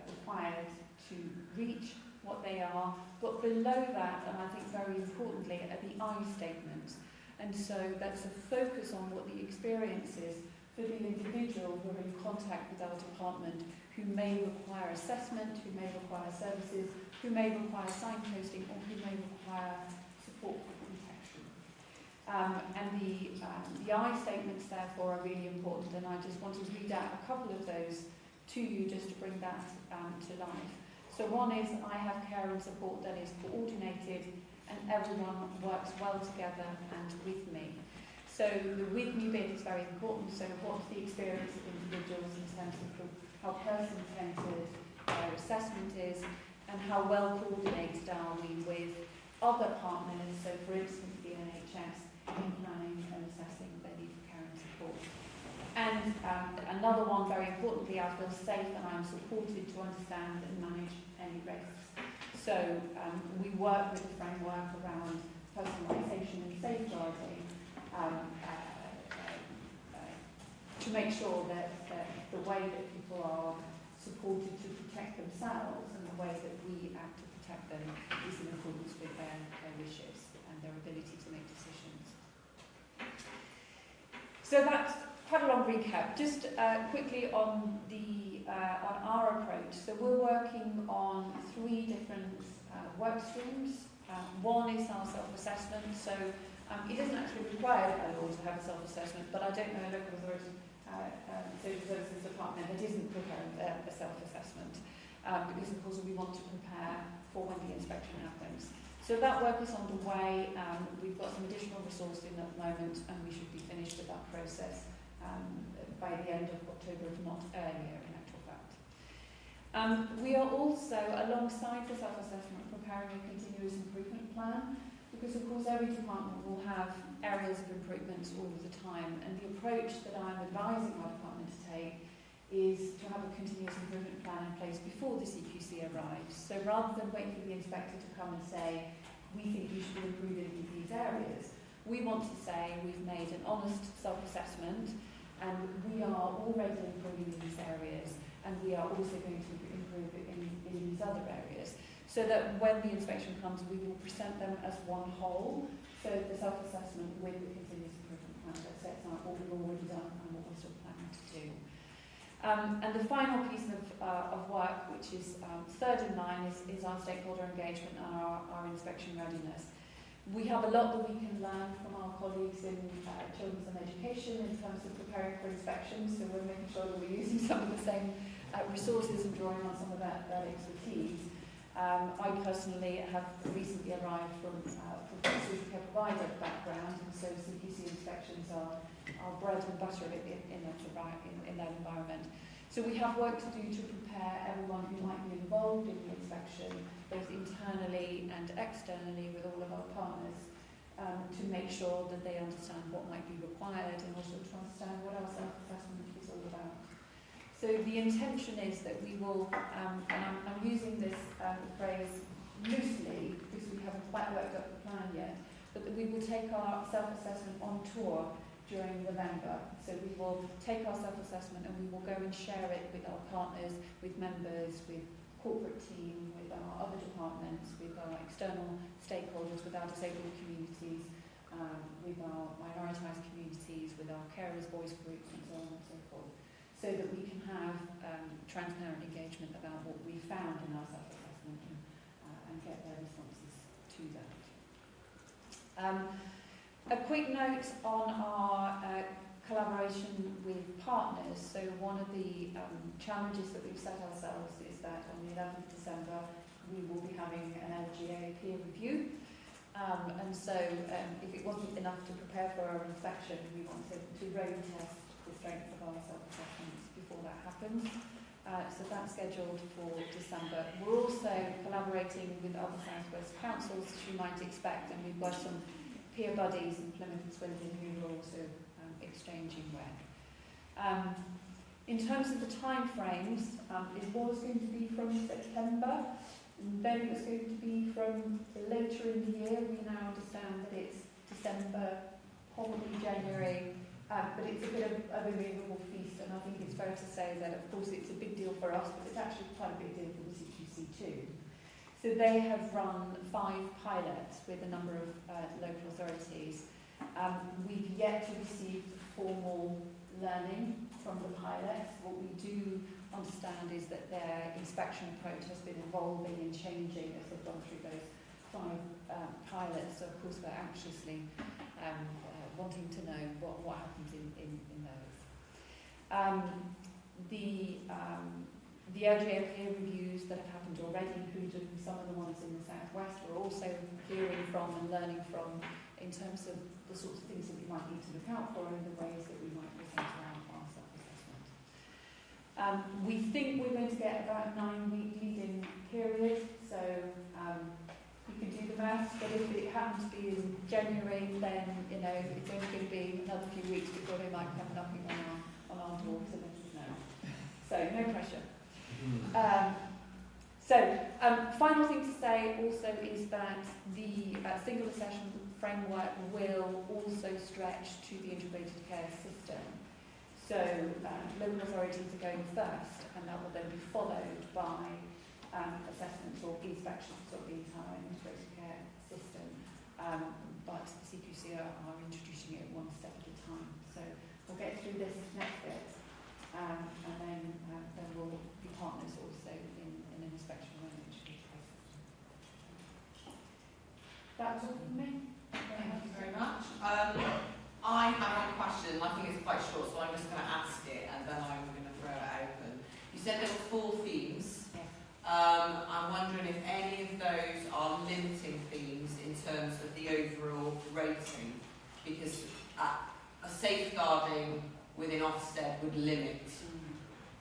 required to reach, what they are. But below that, and I think very importantly, are the I statements. And so that's a focus on what the experience is for the individual who are in contact with our department, who may require assessment, who may require services, who may require signposting, or who may require support for protection. And the I statements, therefore, are really important, and I just want to read out a couple of those to you just to bring that to life. So one is, I have care and support that is coordinated and everyone works well together and with me. So the with me bit is very important. So what's the experience of individuals in terms of how person-centred their assessment is, and how well coordinated are we with other partners, so for instance the NHS, in planning and assessing their need for care and support. And another one, very importantly, I feel safe and I'm supported to understand and manage any risks. So we work with the framework around personalisation and safeguarding to make sure that the way that people are supported to protect themselves and the way that we act to protect them is in accordance with their wishes and their ability to make decisions. So that's quite a long recap. Just quickly on our approach. So we're working on 3 different work streams. One is our self-assessment. So it isn't actually required by law to have a self-assessment, but I don't know a local authority, social services department that isn't preparing a self-assessment, because of course we want to prepare for when the inspection happens. So that work is underway. We've got some additional resource in at the moment, and we should be finished with that process by the end of October, if not earlier, in actual fact. We are also, alongside the self-assessment, preparing a continuous improvement plan, because of course every department will have areas of improvements all of the time, and the approach that I'm advising our department to take is to have a continuous improvement plan in place before the CQC arrives. So rather than wait for the inspector to come and say, we think you should improve in these areas, we want to say we've made an honest self-assessment and we are already improving in these areas, and we are also going to improve in these other areas. So that when the inspection comes, we will present them as one whole. So the self-assessment with the continuous improvement plan that sets out what we've already done and what we're still planning to do. And the final piece of work, which is third in line, is our stakeholder engagement and our inspection readiness. We have a lot that we can learn from our colleagues in children's and education in terms of preparing for inspections, so we're making sure that we're using some of the same resources and drawing on some of that expertise. I personally have recently arrived from a social care provider background, and so CQC inspections are bread and butter in that environment. So we have work to do to prepare everyone who might be involved in the inspection, both internally and externally with all of our partners, to make sure that they understand what might be required and also to understand what our self-assessment is all about. So the intention is that we will, and I'm using this phrase loosely because we haven't quite worked out the plan yet, but that we will take our self-assessment on tour during November. So we will take our self-assessment and we will go and share it with our partners, with members, with corporate team, with our other departments, with our external stakeholders, with our disabled communities, with our minoritized communities, with our carers voice groups and so on and so forth, so that we can have transparent engagement about what we found in our self-assessment and get their responses to that. A quick note on our collaboration with partners. So one of the challenges that we've set ourselves is that on the 11th of December we will be having an LGA peer review. And so if it wasn't enough to prepare for our inspection, we wanted to road test the strength of our self-assessments before that happens. So that's scheduled for December. We're also collaborating with other South West councils, as you might expect, and we've got some peer buddies in Plymouth and Swindon who are also exchanging work. In terms of the time frames, it was going to be from September, and then it was going to be from later in the year. We now understand that it's December, probably January, but it's a bit of a movable feast, and I think it's fair to say that, of course, it's a big deal for us, but it's actually quite a big deal for the CQC too. So they have run 5 pilots with a number of local authorities. We've yet to receive formal learning from the pilots. What we do understand is that their inspection approach has been evolving and changing as they've gone through those 5 pilots. So of course we're anxiously wanting to know what happens in those. The LGA peer reviews that have happened already, including some of the ones in the Southwest, we're also hearing from and learning from in terms of the sorts of things that we might need to look out for and the ways that we might present around our self-assessment. We think we're going to get about a 9-week lead-in period, so you can do the maths, but if it happens to be in January, then it's only going to be another few weeks before they might come knocking on our door to let us know. So no pressure. Final thing to say also is that the single assessment framework will also stretch to the integrated care system. So local authorities are going first, and that will then be followed by assessments or inspections of the entire integrated care system. But the CQC are introducing it one step at a time. So we'll get through this next bit, and then there will be partners also in an inspection of an integrated care system. That's all from me. Thank you very much. I have a question, I think it's quite short, so I'm just going to ask it and then I'm going to throw it open. You said there were 4 themes. Yes. I'm wondering if any of those are limiting themes in terms of the overall rating, because a safeguarding within Ofsted would limit.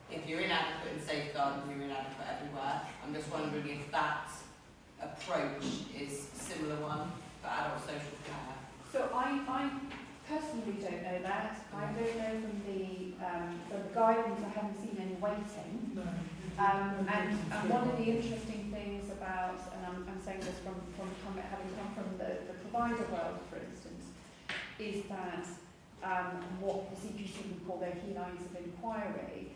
If you're inadequate in safeguarding, you're inadequate everywhere. I'm just wondering if that approach is a similar one for adult social care. So I personally don't know that. I don't know from the guidance, I haven't seen any weighting. No. And one of the interesting things about, and I'm saying this from having come from the provider world, for instance, is that what the CQC would call their key lines of inquiry,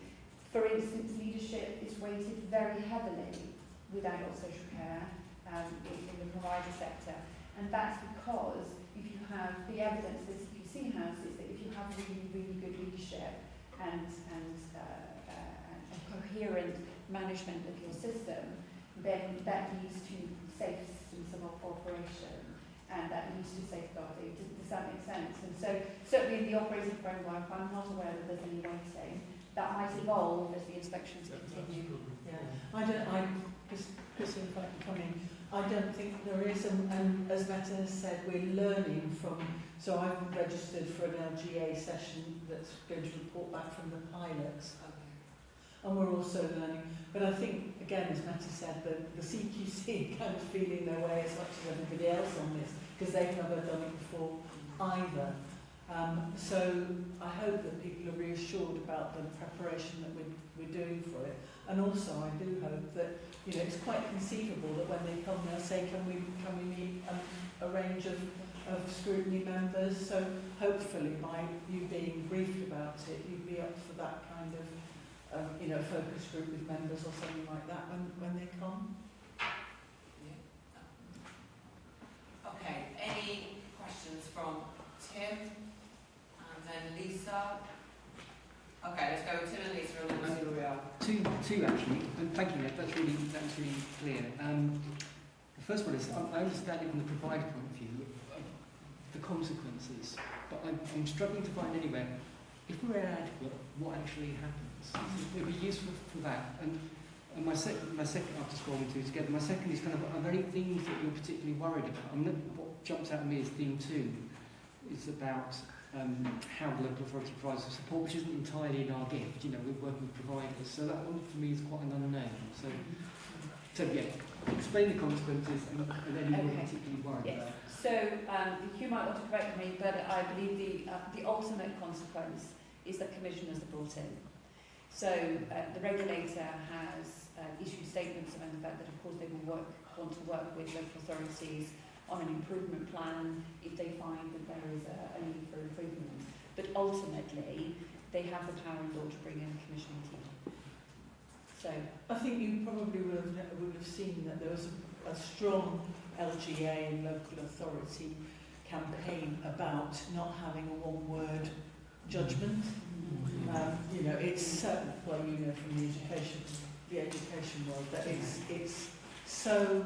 for instance, leadership is weighted very heavily with adult social care in the provider sector. And that's because if you have the evidence the CQC has is that if you have really, really good leadership and coherent management of your system, then that leads to safe systems of operation and that leads to safeguarding. Does that make sense? And so certainly in the operating framework, I'm not aware that there's any weighting. That might evolve as the inspections continue. Yeah, Christine, if I can come in, I don't think there is, and as Meta has said, we're learning from, so I've registered for an LGA session that's going to report back from the pilots, and we're also learning. But I think, again, as Meta said, the CQC kind of feeling their way as much as everybody else on this, because they've never done it before either. So I hope that people are reassured about the preparation that we're doing for it. And also I do hope that, you know, it's quite conceivable that when they come they'll say, can we meet a range of scrutiny members? So hopefully by you being briefed about it, you'd be up for that kind of you know, focus group with members or something like that when they come. Okay, any questions from Tim and then Lisa? Okay, let's go with Tim and Lisa and then we'll see where we are. Two actually, and thank you, that's really clear. The first one is, I understand it from the provider point of view, the consequences, but I'm struggling to find anywhere, if we're inadequate, what actually happens? It would be useful for that. And my second, after scrolling two together, my second is kind of, are there any things that you're particularly worried about? What jumps out at me is theme 2, is about how the local authority provides support, which isn't entirely in our gift. You know, we're working with providers, so that one for me is quite an unknown. So yeah, explain the consequences and anything you're particularly worried about. So you might want to correct me, but I believe the ultimate consequence is that commissioners are brought in. So the regulator has issued statements around the fact that, of course, they will want to work with local authorities on an improvement plan if they find that there is a need for improvement. But ultimately, they have the power and law to bring in a commissioning team. So I think you probably would have seen that there was a strong LGA and local authority campaign about not having a one-word judgment. You know, it's certain, well, you know, from the education world, that it's so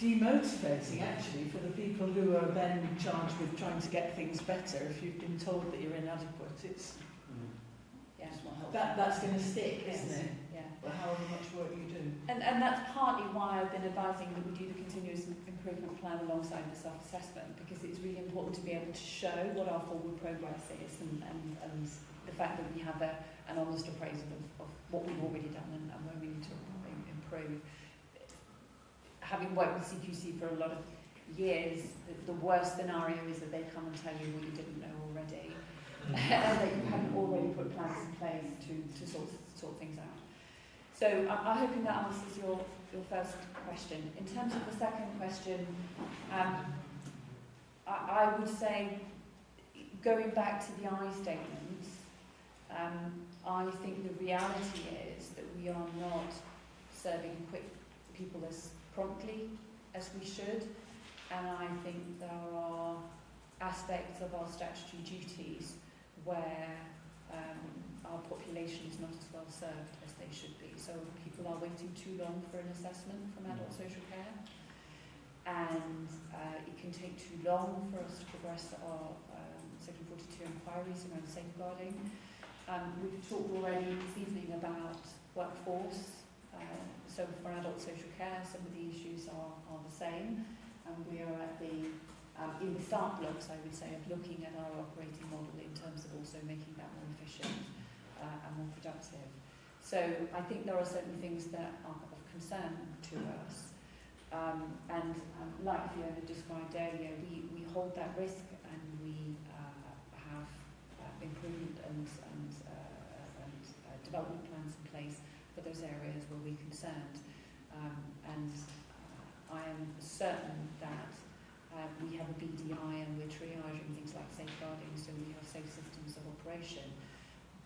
demotivating actually for the people who are then charged with trying to get things better. If you've been told that you're inadequate, it's that's going to stick, isn't it? Yeah. Well, however much work you do. And that's partly why I've been advising that we do the continuous improvement plan alongside the self-assessment, because it's really important to be able to show what our forward progress is and the fact that we have an honest appraisal of what we've already done and where we need to improve. Having worked with CQC for a lot of years, the worst scenario is that they come and tell you what you didn't know already, and that you haven't already put plans in place to sort things out. So I'm hoping that answers your first question. In terms of the second question, I would say, going back to the I statements, I think the reality is that we are not serving people as promptly as we should, and I think there are aspects of our statutory duties where our population is not as well served as they should be. So people are waiting too long for an assessment from adult social care, and it can take too long for us to progress our Section 42 inquiries around safeguarding. We've talked already this evening about workforce. So for adult social care, some of the issues are the same, and we are at the in the start blocks, I would say, of looking at our operating model in terms of also making that more efficient and more productive. So I think there are certain things that are of concern to us, and like Fiona described earlier, we hold that risk, and we have improvement and development plans in place for those areas where we're concerned, and I am certain that we have a BDI and we're triaging things like safeguarding, so we have safe systems of operation.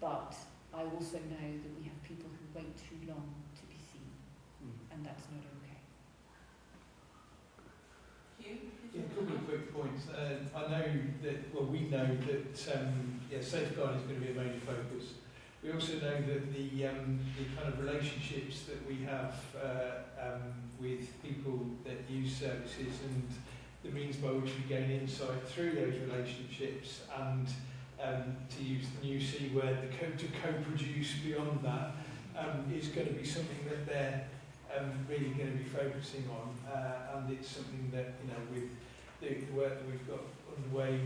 But I also know that we have people who wait too long to be seen, and that's not okay. Hugh? Yeah, a couple of quick points. I know that, well, we know that safeguarding is going to be a major focus. We also know that the kind of relationships that we have with people that use services and the means by which we gain insight through those relationships, and to use the new C word, to co-produce beyond that, is going to be something that they're really going to be focusing on, and it's something that, you know, with the work that we've got underway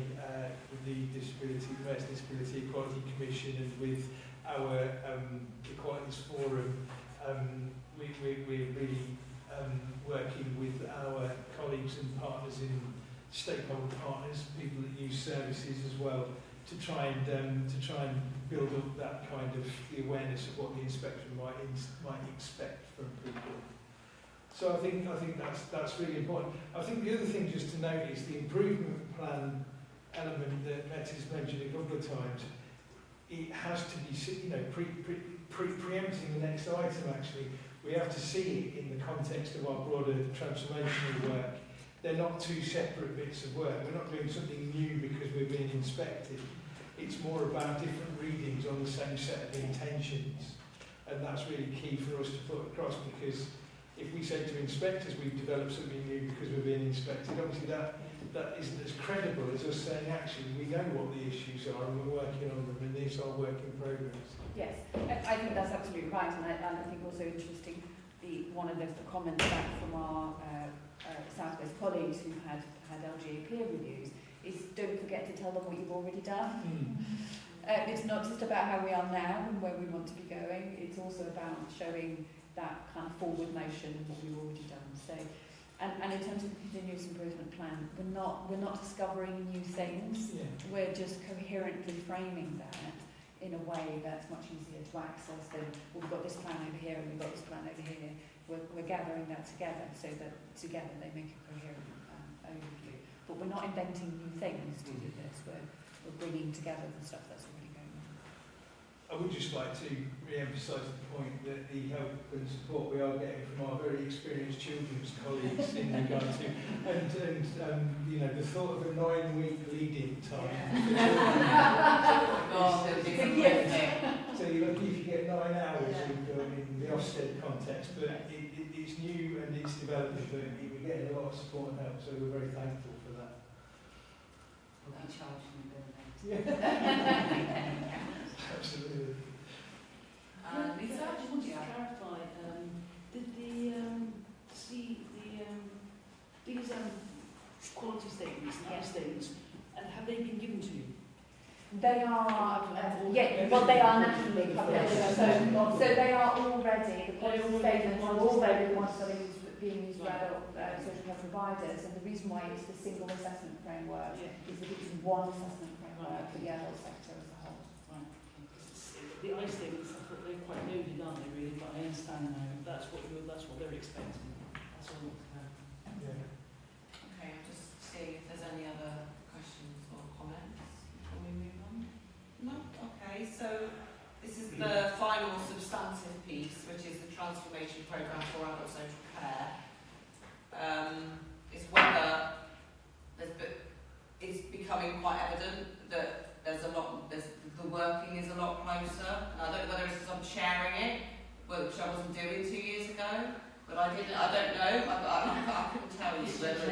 with the Disability Equality Commission and with our Equalities Forum, we're really working with our colleagues and partners in stakeholder partners, people that use services as well, to try and build up that kind of the awareness of what the inspection might expect from people. So I think that's really important. I think the other thing just to note is the improvement plan element that Betty's mentioned a couple of times. It has to be, preempting the next item. Actually, we have to see it in the context of our broader transformational work. They're not two separate bits of work. We're not doing something new because we're being inspected. It's more about different readings on the same set of intentions, and that's really key for us to put across, because if we say to inspectors we've developed something new because we're being inspected, obviously that isn't as credible as us saying actually we know what the issues are and we're working on them and these are work in progress. Yes, I think that's absolutely right, and I think also interesting one of the comments back from our South West colleagues who had LGA peer reviews is don't forget to tell them what you've already done. It's not just about how we are now and where we want to be going, it's also about showing that kind of forward motion of what we've already done. So, and in terms of the continuous improvement plan, we're not discovering new things. Yeah. We're just coherently framing that in a way that's much easier to access than, well, we've got this plan over here and we've got this plan over here. We're gathering that together so that together they make a coherent overview. But we're not inventing new things to do this. We're bringing together the stuff that's already going on. I would just like to re-emphasise the point that the help and support we are getting from our very experienced children's colleagues in regard to, and the thought of a 9-week lead-in time. So you're lucky if you get 9 hours in the Ofsted context, but it's new and it's developing, but we're getting a lot of support and help, so we're very thankful for that. We'll be charged from the Absolutely. Lisa, I just wanted to clarify, did these quality statements and other statements, and have they been given to you? They are, they are nationally published, so they are already, the policy statements are already the ones that are being used by adult social care providers, and the reason why it's the single assessment framework is that it's one assessment framework for the adult sector as a whole. Right. The I statements, I thought they're quite loaded, aren't they, really? But I understand now that's what they're expecting. That's all I want to know. Yeah. Okay, I'm just seeing if there's any other questions or comments before we move on. No? Okay, so this is the final substantive piece, which is the transformation programme for adult social care. It's whether it's becoming quite evident that the working is a lot closer, and I don't know whether it's because I'm sharing it, which I wasn't doing 2 years ago, but I don't know, I couldn't tell you whether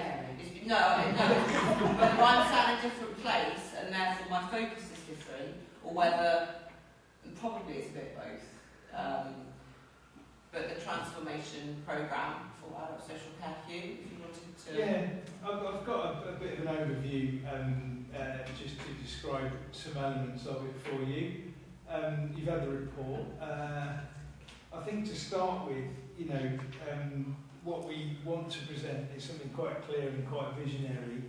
whether I'm sat in a different place and therefore my focus is different, or whether, probably it's a bit both, but the transformation programme for adult social care, Hugh, if you wanted to... Yeah, I've got a bit of an overview just to describe some elements of it for you. You've had the report. I think to start with, what we want to present is something quite clear and quite visionary,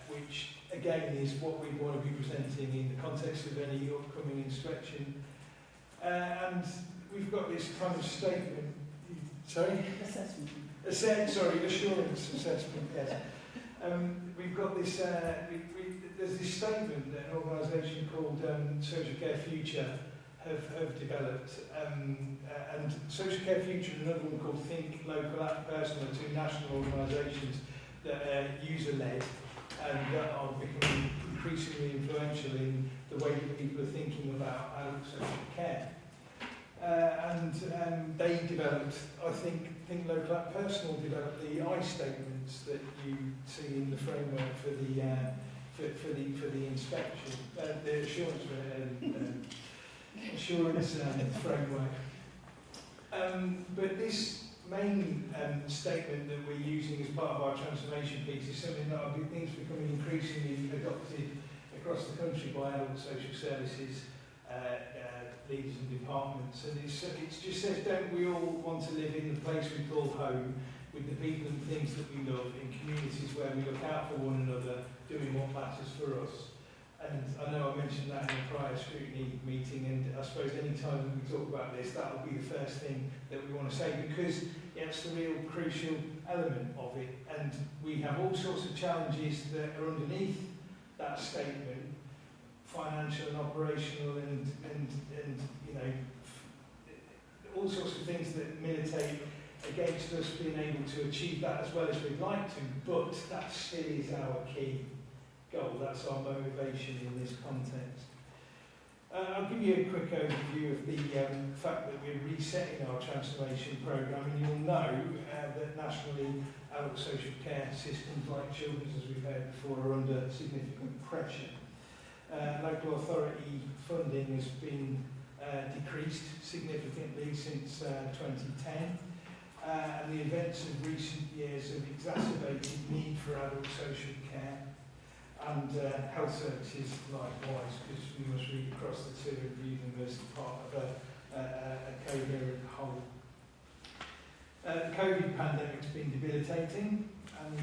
which again is what we want to be presenting in the context of any upcoming inspection. And we've got this kind of statement. Sorry? Assessment. Assurance assessment, yes. We've got this, there's this statement that an organisation called Social Care Future have developed, and Social Care Future and another one called Think Local Act Personal are two national organisations that are user-led and that are becoming increasingly influential in the way that people are thinking about adult social care. And they developed, I think Local Act Personal developed the I statements that you see in the framework for the inspection, the assurance framework. But this main statement that we're using as part of our transformation piece is something that I think is becoming increasingly adopted across the country by adult social services leaders and departments, and it just says, don't we all want to live in the place we call home, with the people and things that we love, in communities where we look out for one another, doing what matters for us. And I know I mentioned that in a prior scrutiny meeting, and I suppose any time that we talk about this, that will be the first thing that we want to say, because it's the real crucial element of it. And we have all sorts of challenges that are underneath that statement, financial and operational, and you know, all sorts of things that militate against us being able to achieve that as well as we'd like to, but that still is our key goal. That's our motivation in this context. I'll give you a quick overview of the fact that we're resetting our transformation programme, and you'll know that nationally adult social care systems like children's, as we've heard before, are under significant pressure. Local authority funding has been decreased significantly since 2010. And the events of recent years have exacerbated need for adult social care and health services likewise, because we must read across the two and view them as part of a coherent whole. The COVID pandemic's been debilitating, and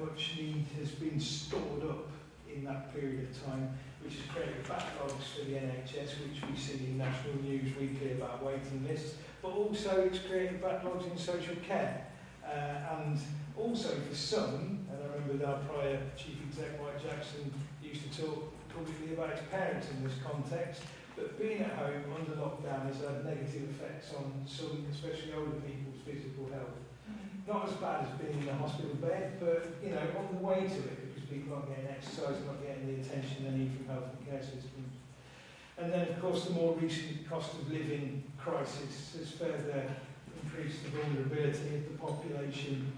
much need has been stored up in that period of time, which has created backlogs for the NHS, which we see in national news weekly about waiting lists, but also it's created backlogs in social care. And also for some, and I remember our prior Chief Exec, Mike Jackson, used to talk publicly about his parents in this context, but being at home under lockdown has had negative effects on some, especially older people's physical health. Not as bad as being in a hospital bed, but you know, on the way to it, because people aren't getting exercise, not getting the attention they need from health and care systems. And then, of course, the more recent cost of living crisis has further increased the vulnerability of the population.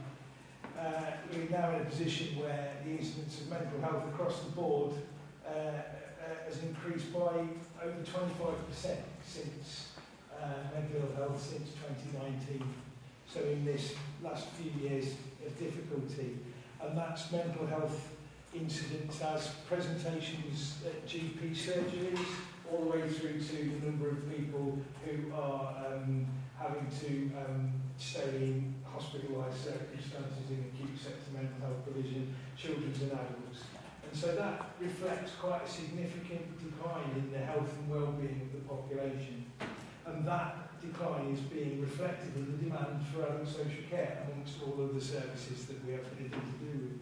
We're now in a position where the incidence of mental health across the board has increased by over 25% since mental health since 2019. So in this last few years of difficulty, and that's mental health incidents as presentations at GP surgeries, all the way through to the number of people who are having to stay in hospitalised circumstances in acute sector mental health provision, children's and adults. And so that reflects quite a significant decline in the health and well-being of the population. And that decline is being reflected in the demand for adult social care amongst all of the services that we have anything to do with.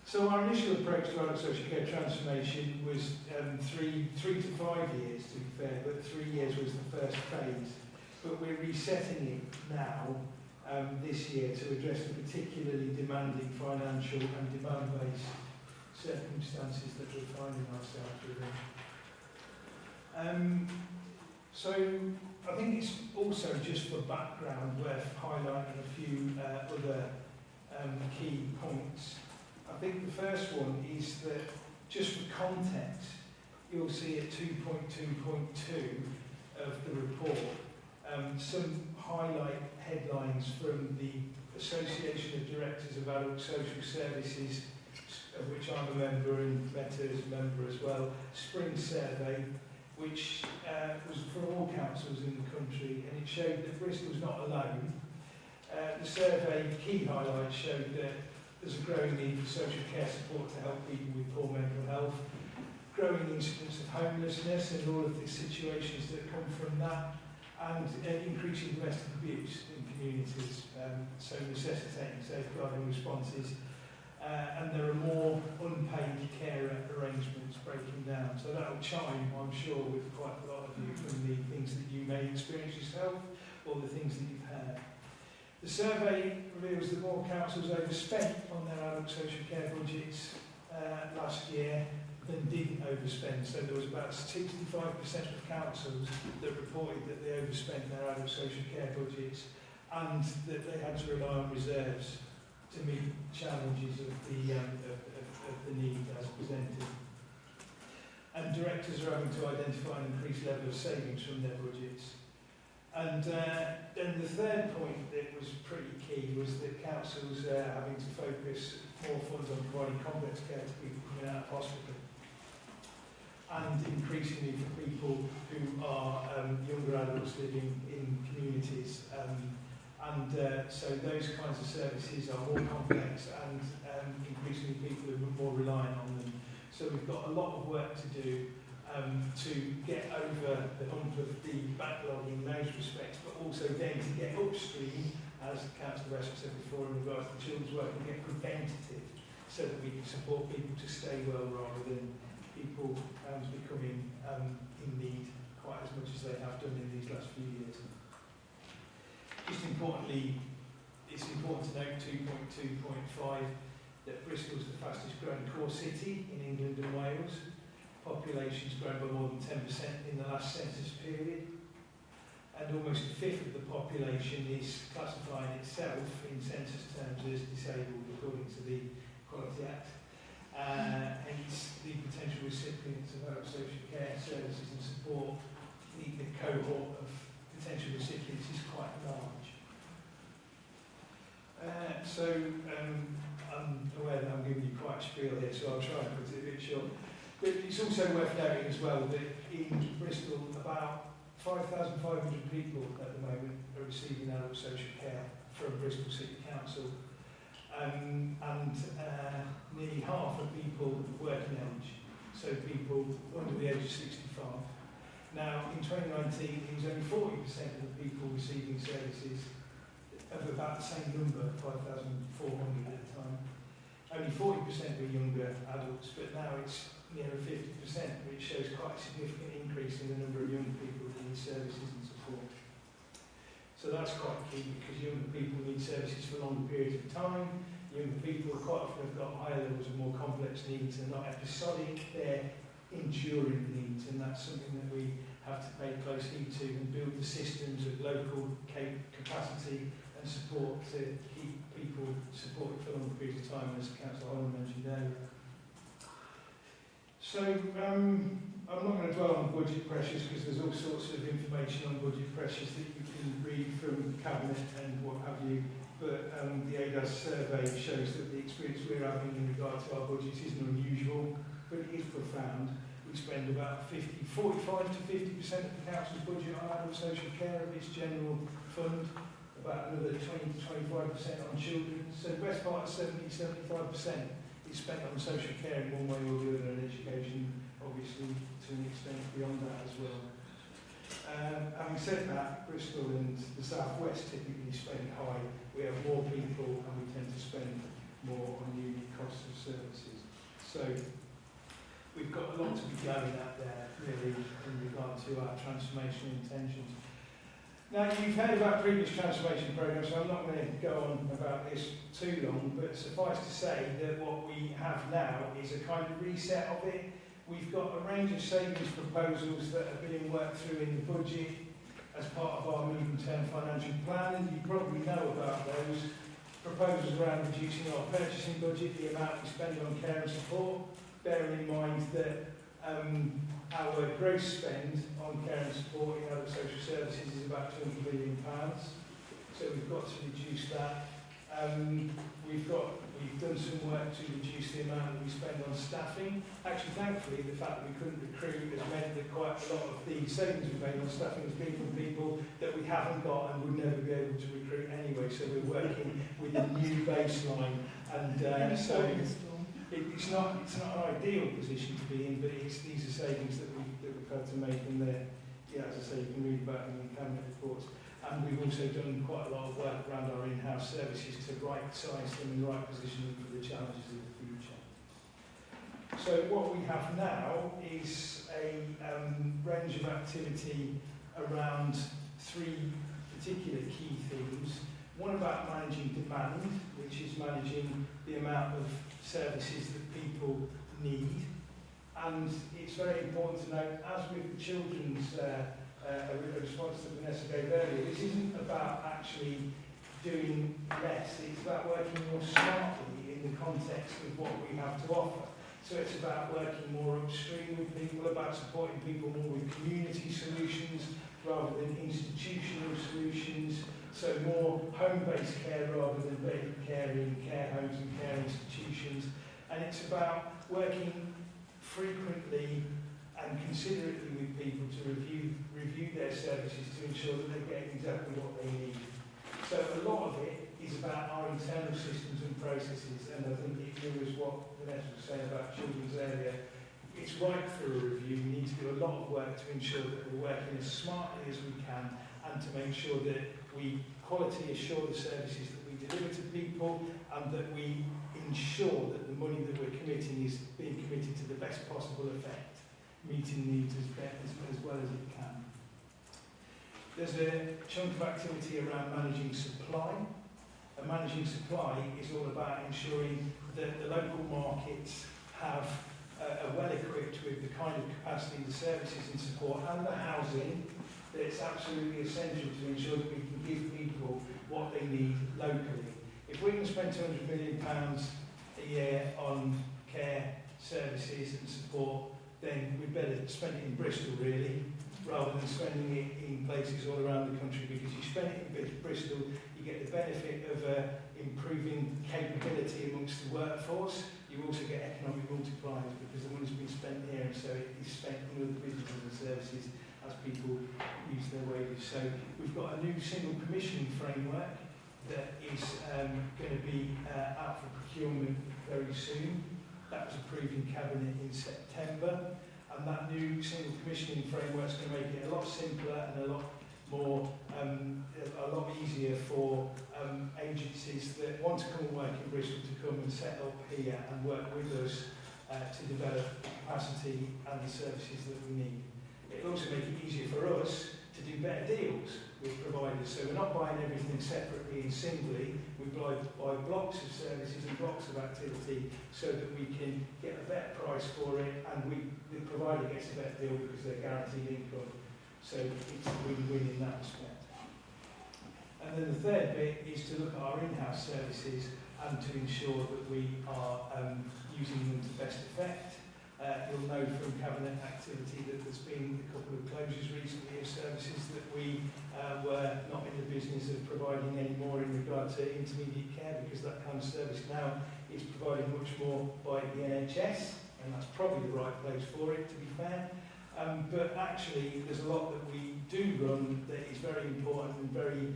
So our initial approach to adult social care transformation was 3 to 5 years, to be fair, but 3 years was the first phase. But we're resetting it now, this year, to address the particularly demanding financial and demand-based circumstances that we're finding ourselves within. So I think it's also, just for background, worth highlighting a few other key points. I think the first one is that, just for context, you'll see at 2.2.2 of the report some highlight headlines from the Association of Directors of Adult Social Services, of which I'm a member and Meta is a member as well, Spring Survey, which was for all councils in the country, and it showed that Bristol's not alone. The survey key highlights showed that there's a growing need for social care support to help people with poor mental health, growing incidence of homelessness and all of the situations that come from that, and increasing domestic abuse in communities, so necessitating safeguarding responses. And there are more unpaid carer arrangements breaking down. So that will chime, I'm sure, with quite a lot of you from the things that you may experience yourself or the things that you've heard. The survey reveals that more councils overspent on their adult social care budgets last year than didn't overspend. So there was about 65% of councils that reported that they overspent their adult social care budgets and that they had to rely on reserves to meet challenges of the need as presented. And directors are having to identify an increased level of savings from their budgets. And then the third point that was pretty key was that councils are having to focus more funds on providing complex care to people coming out of hospital. and increasingly for people who are younger adults living in communities. So those kinds of services are more complex and increasingly people are more reliant on them. So we've got a lot of work to do to get over the hump of the backlog in those respects, but also then to get upstream, as Councillor West said before in regards to children's work, and get preventative so that we can support people to stay well rather than people becoming in need quite as much as they have done in these last few years. Just importantly, it's important to note 2.2.5 that Bristol is the fastest growing core city in England and Wales. Population's grown by more than 10% in the last census period, and almost a fifth of the population is classifying itself in census terms as disabled according to the Equality Act. Hence the potential recipients of adult social care services and support, the cohort of potential recipients is quite large. I'm aware that I'm giving you quite a spiel here, so I'll try and put it a bit short. But it's also worth noting as well that in Bristol about 5,500 people at the moment are receiving adult social care from Bristol City Council, and nearly half are people working age, so people under the age of 65. Now, in 2019, it was only 40% of the people receiving services of about the same number, 5,400 at the time. Only 40% were younger adults, but now it's near 50%, which shows quite a significant increase in the number of young people who need services and support. So that's quite key, because younger people need services for longer periods of time. Younger people quite often have got higher levels of more complex needs and not episodic, they're enduring needs, and that's something that we have to pay close heed to and build the systems of local capacity and support to keep people supported for longer periods of time, as Councillor Holland mentioned earlier. So I'm not going to dwell on budget pressures because there's all sorts of information on budget pressures that you can read from Cabinet and what have you, but the ADAS survey shows that the experience we're having in regard to our budgets isn't unusual, but it is profound. We spend about 45 to 50% of the council's budget on adult social care of its general fund, about another 20 to 25% on children, so the best part of 70-75% is spent on social care in one way or the other, and education, obviously, to an extent beyond that as well. Having said that, Bristol and the South West typically spend high. We have more people and we tend to spend more on unique costs of services. So we've got a lot to be going at there, really, in regard to our transformational intentions. Now, you've heard about previous transformation programmes, so I'm not going to go on about this too long, but suffice to say that what we have now is a kind of reset of it. We've got a range of savings proposals that are being worked through in the budget as part of our medium-term financial plan, and you probably know about those proposals around reducing our purchasing budget, the amount we spend on care and support, bearing in mind that our gross spend on care and support in other social services is about £200 million, so we've got to reduce that. We've done some work to reduce the amount that we spend on staffing. Actually, thankfully, the fact that we couldn't recruit has meant that quite a lot of the savings we've made on staffing has been from people that we haven't got and would never be able to recruit anyway, so we're working with a new baseline, and so it's not an ideal position to be in, but these are savings that we've had to make, and as I say, you can read about them in Cabinet reports. And we've also done quite a lot of work around our in-house services to right-size them and right-position them for the challenges of the future. So what we have now is a range of activity around three particular key themes. One about managing demand, which is managing the amount of services that people need. And it's very important to note, as with the children's a response that Vanessa gave earlier, this isn't about actually doing less, it's about working more smartly in the context of what we have to offer. So it's about working more upstream with people, about supporting people more with community solutions rather than institutional solutions, so more home-based care rather than baby care in care homes and care institutions. And it's about working frequently and considerately with people to review their services to ensure that they're getting exactly what they need. So a lot of it is about our internal systems and processes, and I think it mirrors what Vanessa was saying about children's earlier. It's right for a review. We need to do a lot of work to ensure that we're working as smartly as we can, and to make sure that we quality assure the services that we deliver to people, and that we ensure that the money that we're committing is being committed to the best possible effect, meeting needs as well as it can. There's a chunk of activity around managing supply. And managing supply is all about ensuring that the local markets are well equipped with the kind of capacity, the services and support and the housing that's absolutely essential to ensure that we can give people what they need locally. If we can spend £200 million a year on care, services and support, then we'd better spend it in Bristol really, rather than spending it in places all around the country, because you spend it in Bristol, you get the benefit of improving capability amongst the workforce. You also get economic multipliers because the money's been spent here, and so it is spent on other businesses and services as people use their wages. So we've got a new single commissioning framework that is going to be out for procurement very soon. That was approved in Cabinet in September, and that new single commissioning framework is going to make it a lot simpler and a lot more, a lot easier for agencies that want to come and work in Bristol to come and set up here and work with us to develop capacity and the services that we need. It'll also make it easier for us to do better deals with providers. So we're not buying everything separately and singly. We buy blocks of services and blocks of activity so that we can get a better price for it, and the provider gets a better deal because they're guaranteed income. So it's a win-win in that respect. And then the third bit is to look at our in-house services and to ensure that we are using them to best effect. You'll know from Cabinet activity that there's been a couple of closures recently of services that we were not in the business of providing anymore in regard to intermediate care, because that kind of service now is provided much more by the NHS, and that's probably the right place for it, to be fair. But actually, there's a lot that we do run that is very important and very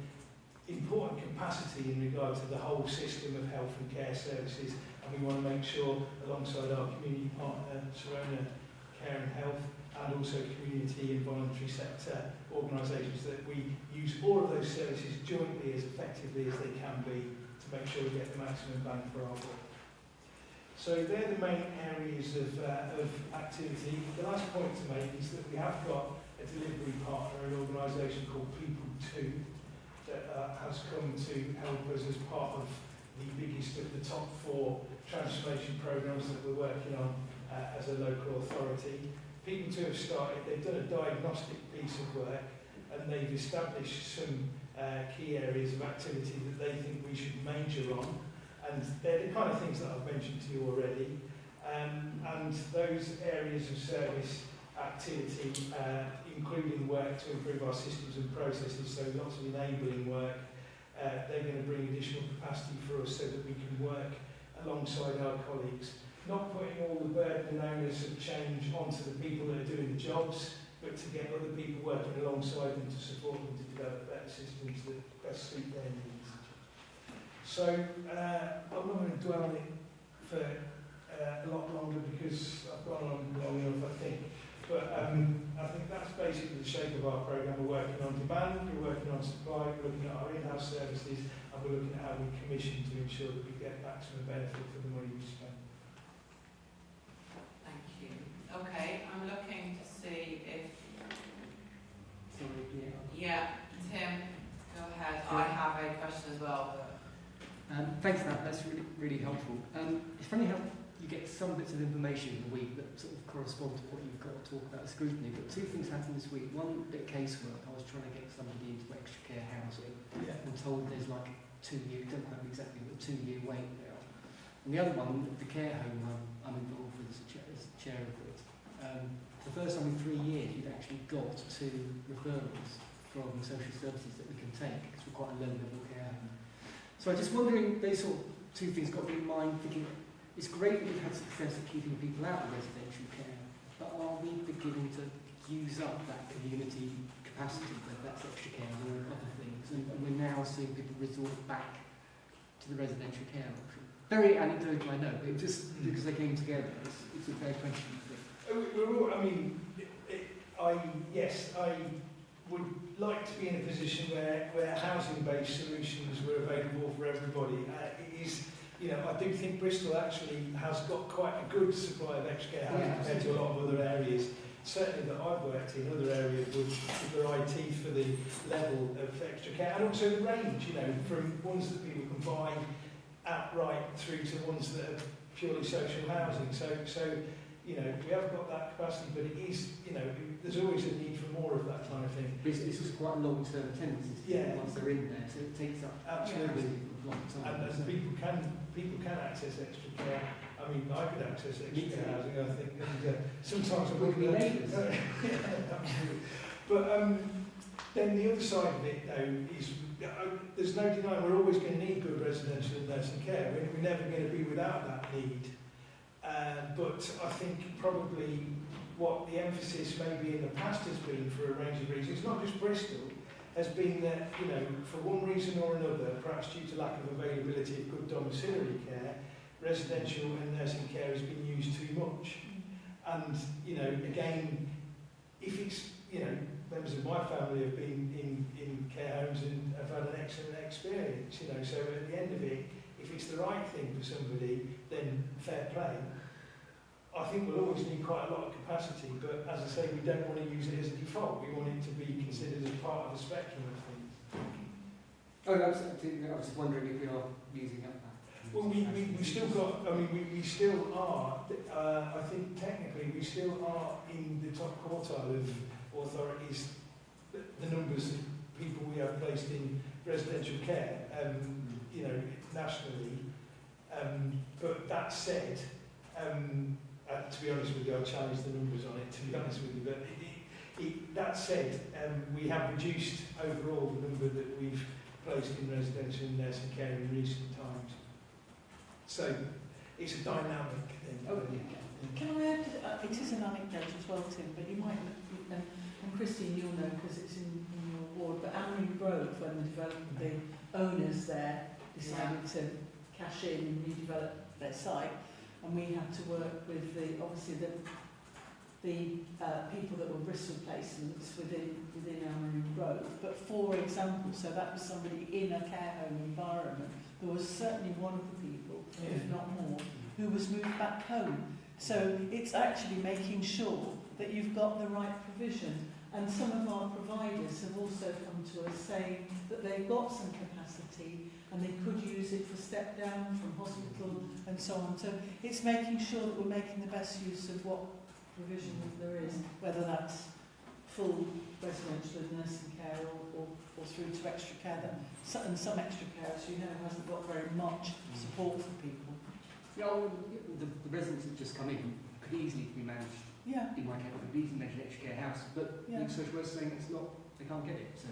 important capacity in regard to the whole system of health and care services, and we want to make sure, alongside our community partner, Serona Care and Health, and also community and voluntary sector organisations, that we use all of those services jointly as effectively as they can be to make sure we get the maximum bang for our buck. So they're the main areas of activity. The last point to make is that we have got a delivery partner, an organisation called People2, that has come to help us as part of the biggest of the top 4 transformation programmes that we're working on as a local authority. People2 have started, they've done a diagnostic piece of work, and they've established some key areas of activity that they think we should major on. And they're the kind of things that I've mentioned to you already. And those areas of service activity, including work to improve our systems and processes, so lots of enabling work, they're going to bring additional capacity for us so that we can work alongside our colleagues. Not putting all the burden and onus of change onto the people that are doing the jobs, but to get other people working alongside them to support them to develop better systems that best suit their needs. So I'm not going to dwell on it for a lot longer because I've gone on long enough, I think. But I think that's basically the shape of our programme. We're working on demand, we're working on supply, we're looking at our in-house services, and we're looking at how we commission to ensure that we get maximum benefit for the money we spend. Thank you. Okay, I'm looking to see if... Sorry, Yeah, Tim, go ahead. I have a question as well. Thanks for that, that's really helpful. It's funny how you get some bits of information in the week that sort of correspond to what you've got to talk about scrutiny, but 2 things happened this week. One bit of casework, I was trying to get somebody into extra care housing, and told there's like 2 year, don't know exactly, but a 2-year wait now. And the other one, the care home I'm involved with as chair of it, for the first time in 3 years you've actually got 2 referrals from social services that we can take, because we're quite a low level care home. So I'm just wondering, those sort of 2 things got me in mind, thinking it's great that we've had success at keeping people out of residential care, but are we beginning to use up that community capacity, whether that's extra care or other things, and we're now seeing people resort back to the residential care option? Very anecdotal, I know, but just because they came together, it's a fair question. I mean, yes, I would like to be in a position where housing-based solutions were available for everybody. It is, you know, I do think Bristol actually has got quite a good supply of extra care housing compared to a lot of other areas. Certainly that I've worked in other areas with variety for the level of extra care and also the range, you know, from ones that people can buy outright through to ones that are purely social housing. So you know, we have got that capacity, but it is, you know, there's always a need for more of that kind of thing. This is quite a long-term tendency once they're in there, so it takes up absolutely a long time. And people can access extra care. I mean, I could access extra care housing, I think, and sometimes I wouldn't be neighbours. But then the other side of it, though, is there's no denying we're always going to need good residential and nursing care. We're never going to be without that need. But I think probably what the emphasis maybe in the past has been for a range of reasons, not just Bristol, has been that, you know, for one reason or another, perhaps due to lack of availability of good domiciliary care, residential and nursing care has been used too much. And, you know, again, if it's, you know, members of my family have been in care homes and have had an excellent experience, you know, so at the end of it, if it's the right thing for somebody, then fair play. I think we'll always need quite a lot of capacity, but as I say, we don't want to use it as a default. We want it to be considered as part of the spectrum of things. Oh, absolutely. I was just wondering if we are using up that. Well, we still got, I mean, we still are, I think technically we still are in the top quartile of authorities, the numbers of people we have placed in residential care, you know, nationally. But that said, to be honest with you, I'll challenge the numbers on it, to be honest with you, but that said, we have reduced overall the number that we've placed in residential and nursing care in recent times. So it's a dynamic thing. Oh, yeah. Can I add, it is an anecdote as well, Tim, but you might, and Christine, you'll know because it's in your ward, but Amering Grove, when the owners there decided to cash in and redevelop their site, and we had to work with obviously the people that were Bristol placements within Amering Grove. But for example, so that was somebody in a care home environment. There was certainly one of the people, if not more, who was moved back home. So it's actually making sure that you've got the right provision. And some of our providers have also come to us saying that they've got some capacity and they could use it for step down from hospital and so on. So it's making sure that we're making the best use of what provision there is, whether that's full residential and nursing care or through to extra care. And some extra care, as you know, hasn't got very much support for people. Yeah, well, the residents that just come in could easily be managed. Yeah. In my care, could be easily managed in extra care house, but the social worker saying it's not, they can't get it. So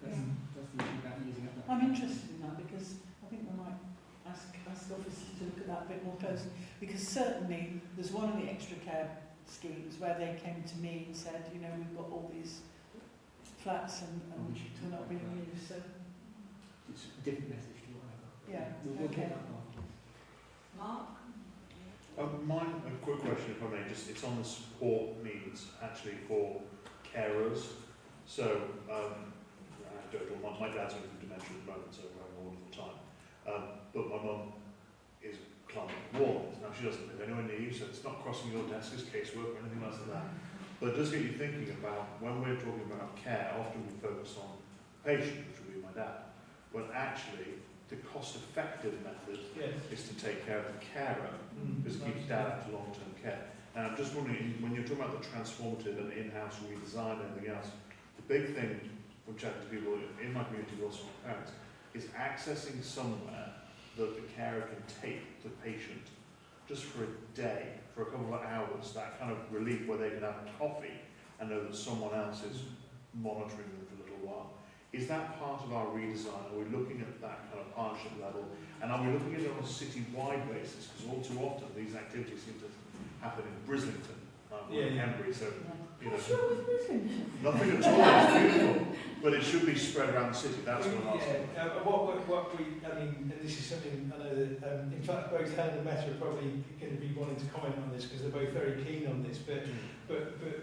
that's the issue about using up that. I'm interested in that because I think we might ask officers to look at that a bit more closely, because certainly there's one of the extra care schemes where they came to me and said, you know, we've got all these flats and we're not being used, so it's a different message to what I got. Yeah. We'll get that one. Mark? Mine, a quick question if I may, just it's on the support needs actually for carers. So, anecdotal, my dad's going through dementia at the moment, so we're having all the time. But my mum is climbing walls. Now she doesn't live anywhere near you, so it's not crossing your desk as casework or anything like that. But it does get you thinking about, when we're talking about care, often we focus on the patient, which would be my dad, when actually the cost-effective method is to take care of the carer, because it keeps dad out of long-term care. And I'm just wondering, when you're talking about the transformative and in-house redesign and everything else, the big thing from chatting to people in my community, but also my parents, is accessing somewhere that the carer can take the patient just for a day, for a couple of hours, that kind of relief where they can have a coffee and know that someone else is monitoring them for a little while. Is that part of our redesign? Are we looking at that kind of partnership level? And are we looking at it on a city-wide basis? Because all too often these activities seem to happen in Brislington, in Henbury, so you know, What's wrong with Islington? nothing at all. It's beautiful, but it should be spread around the city. That's what I'm asking. I mean, and this is something I know that, in fact, both Helen and Meta are probably going to be wanting to comment on this because they're both very keen on this, but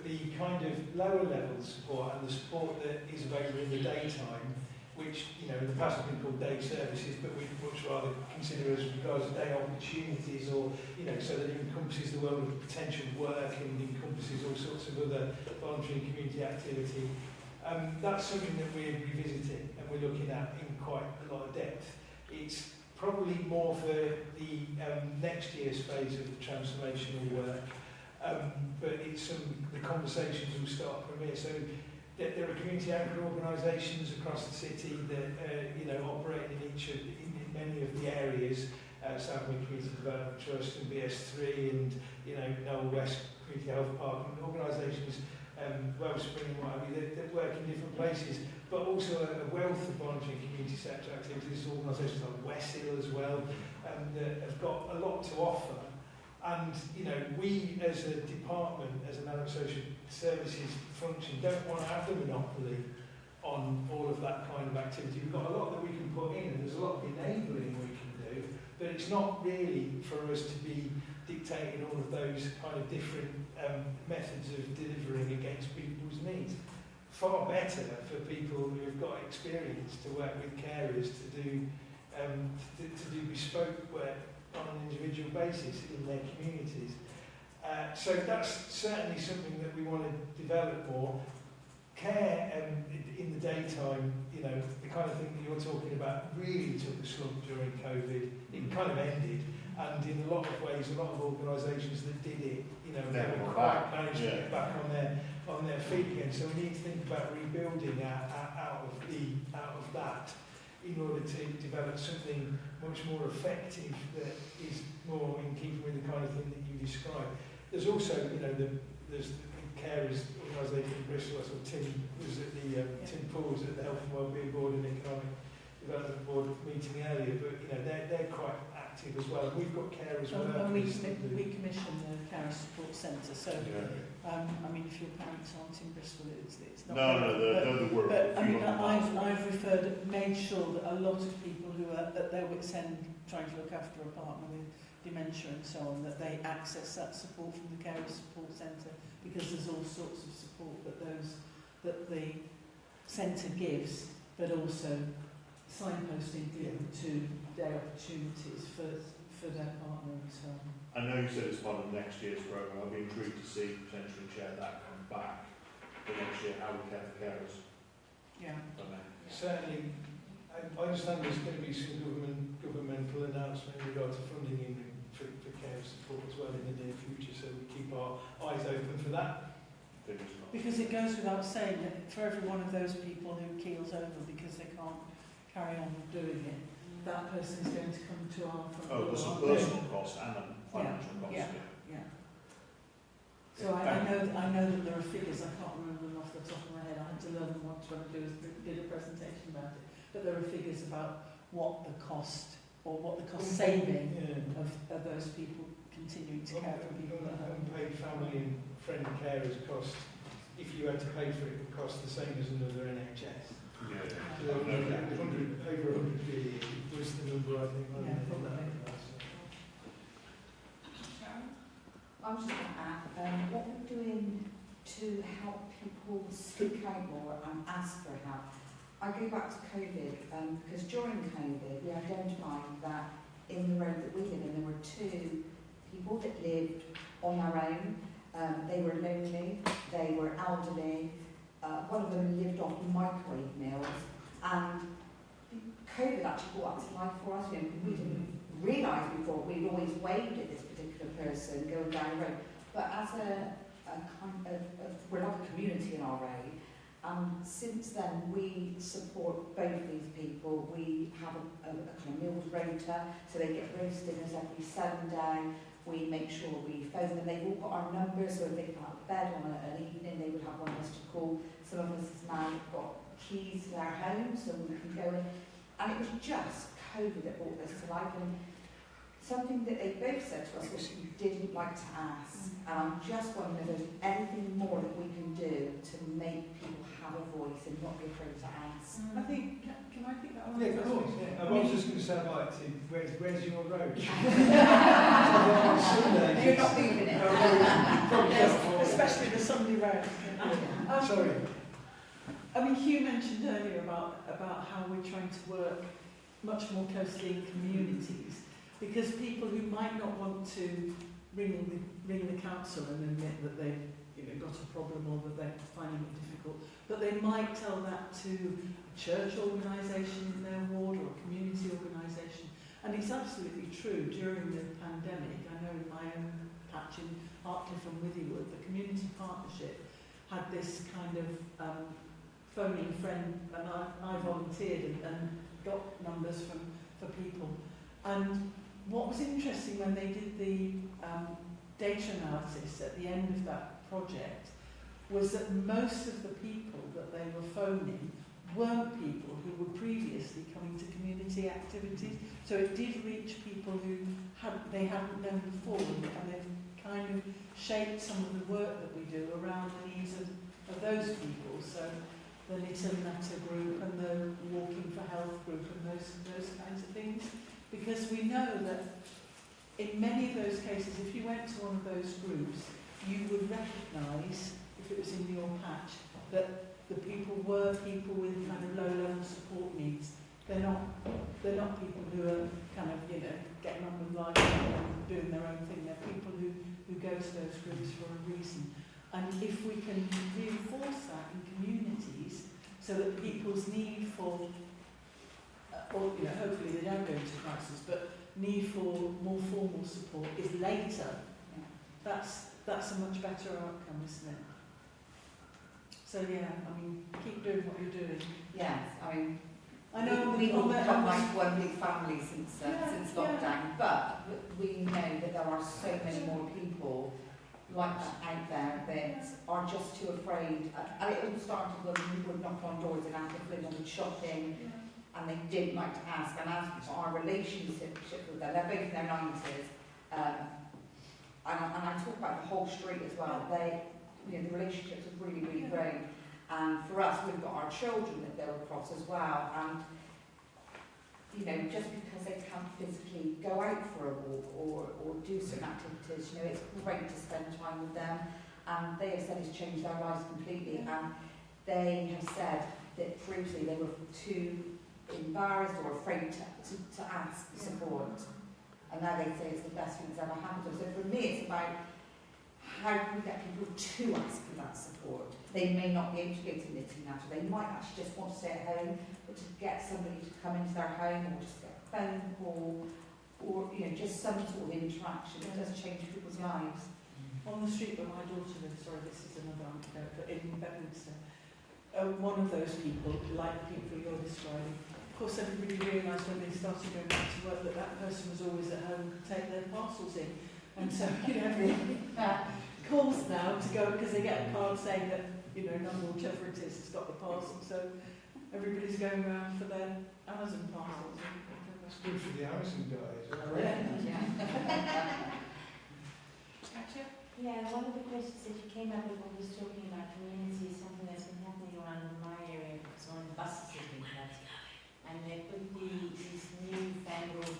the kind of lower level support and the support that is available in the daytime, which, you know, in the past have been called day services, but we much rather consider as regards to day opportunities, or, you know, so that it encompasses the world of potential work and encompasses all sorts of other voluntary and community activity. That's something that we're revisiting and we're looking at in quite a lot of depth. It's probably more for the next year's phase of the transformational work, but it's the conversations will start from here. So there are community anchor organisations across the city that you know, operate in many of the areas. Southern Community Development Trust and BS3 and, you know, Noel West Community Health Park, and organisations, Wellspring and what have you, that work in different places, but also a wealth of voluntary and community sector activities, organisations like Weshill as well, that have got a lot to offer. And, you know, we as a department, as a managed social services function, don't want to have the monopoly on all of that kind of activity. We've got a lot that we can put in, and there's a lot of enabling we can do, but it's not really for us to be dictating all of those kind of different methods of delivering against people's needs. Far better for people who have got experience to work with carers to do bespoke work on an individual basis in their communities. So that's certainly something that we want to develop more. Care in the daytime, you know, the kind of thing that you're talking about really took a slump during COVID. It kind of ended, and in a lot of ways, a lot of organisations that did it, you know, they were quite managed to get back on their feet again. So we need to think about rebuilding out of that in order to develop something much more effective that is more in keeping with the kind of thing that you described. There's also, you know, there's the carers organisation in Bristol. I saw Tim was at the Tim Poole was at the Health and Wellbeing Board and Economic Development Board meeting earlier, but you know they're quite active as well. And we've got carers And we commission the Carer Support Centre, so I mean, if your parents aren't in Bristol, it's not. No, the world. But I mean, I've made sure that a lot of people who are at their wits' end trying to look after a partner with dementia and so on, that they access that support from the Carer Support Centre, because there's all sorts of support that the centre gives, but also signposting people to their opportunities for their partner and so on. I know you said it's part of next year's programme. I'd be intrigued to see potentially Chair that come back for next year, how we care for carers. Yeah. Certainly, I understand there's going to be some governmental announcement in regard to funding for care support as well in the near future, so we keep our eyes open for that. Because it goes without saying that for every one of those people who keels over because they can't carry on doing it, that person is going to come to our front door. Oh, there's a personal cost and a financial cost. Yeah. So I know that there are figures, I can't remember them off the top of my head, I had to learn them once when I did a presentation about it, but there are figures about what the cost, or what the cost saving of those people continuing to care for people at home. Unpaid family and friend carers cost, if you had to pay for it, would cost the same as another NHS. So over 100 billion was the number, I think. I was just going to add, what we're doing to help people speak out more and ask for help. I go back to COVID, because during COVID we identified that in the road that we live in there were two people that lived on their own. They were lonely, they were elderly, one of them lived off microwave meals, and COVID actually brought that to life for us. You know, we didn't realise before, we'd always waved at this particular person going down the road, but as we're like a community in our way, and since then we support both these people. We have a kind of meals rota, so they get roast dinners every Sunday. We make sure we phone them. They've all got our numbers, so if they come out of bed on an evening, they would have one of us to call. Some of us has now got keys to their home, so we can go in. And it was just COVID that brought this to life. And something that they both said to us which we didn't like to ask, and I'm just wondering if there's anything more that we can do to make people have a voice and not be afraid to ask. I think, can I pick that one? Yeah, of course. Yeah. I was just going to say, I'd like to, where's your road? You're not moving it. Yes, especially the Sunday road. Sorry. I mean, Hugh mentioned earlier about how we're trying to work much more closely in communities, because people who might not want to ring the council and admit that they've got a problem or that they're finding it difficult, but they might tell that to a church organisation in their ward or a community organisation. And it's absolutely true. During the pandemic, I know in my own patch in Hartcliffe and Withywood, the community partnership had this kind of phoning friend, and I volunteered and got numbers for people. And what was interesting when they did the data analysis at the end of that project was that most of the people that they were phoning weren't people who were previously coming to community activities. So it did reach people who they hadn't known before, and they've kind of shaped some of the work that we do around the needs of those people. So the Little Natter group and the Walking for Health group and those kinds of things. Because we know that in many of those cases, if you went to one of those groups, you would recognise, if it was in your patch, that the people were people with kind of low-level support needs. They're not people who are kind of, getting on with life and doing their own thing. They're people who go to those groups for a reason. And if we can reinforce that in communities so that people's need for, hopefully they don't go into crisis, but need for more formal support is later, that's a much better outcome, isn't it? So yeah, I mean, keep doing what you're doing. Yes, I mean, I know we've all become like one big family since lockdown, but we know that there are so many more people like that out there that are just too afraid. And it all started when we would knock on doors in Africa and shopping, and they didn't like to ask. And as our relationship with them, they're both in their 90s, and I talk about the whole street as well. The relationships are really, really great. And for us, we've got our children that go across as well. And just because they can't physically go out for a walk or do certain activities, it's great to spend time with them. And they have said it's changed their lives completely. And they have said that previously they were too embarrassed or afraid to ask support. And now they say it's the best thing that's ever happened to them. So for me, it's about how can we get people to ask for that support. They may not be able to go to Knitting Natter. They might actually just want to stay at home, but to get somebody to come into their home or just get a phone call or just some sort of interaction, it does change people's lives. On the street where my daughter lives, sorry, this is another anecdote, but in Bedminster, one of those people, like the people you're describing, of course everybody realised when they started going back to work that that person was always at home to take their parcels in. And so, everybody calls now to go, because they get a card saying that, number whichever it is has got the parcel. So everybody's going around for their Amazon parcels. That's good for the Amazon guys. Yeah, one of the questions that you came up with when we was talking about community is something that's been happening around in my area, so on the buses have been cut. And they put these new fangled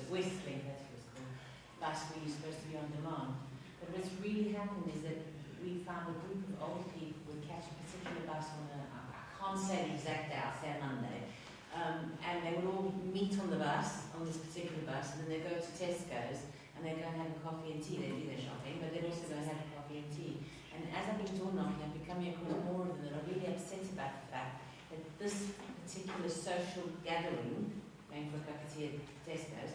Westlink, that's what it's called, bus where you're supposed to be on demand. But what's really happened is that we found a group of old people would catch a particular bus on I can't say the exact day, I'll say a Monday, and they would all meet on the bus, on this particular bus, and then they go to Tesco's, and they go and have a coffee and tea. They do their shopping, but they'd also go and have a coffee and tea. And as I've been door knocking, I've been coming across more of them that are really upset about the fact that this particular social gathering, going for a cup of tea at Tesco's,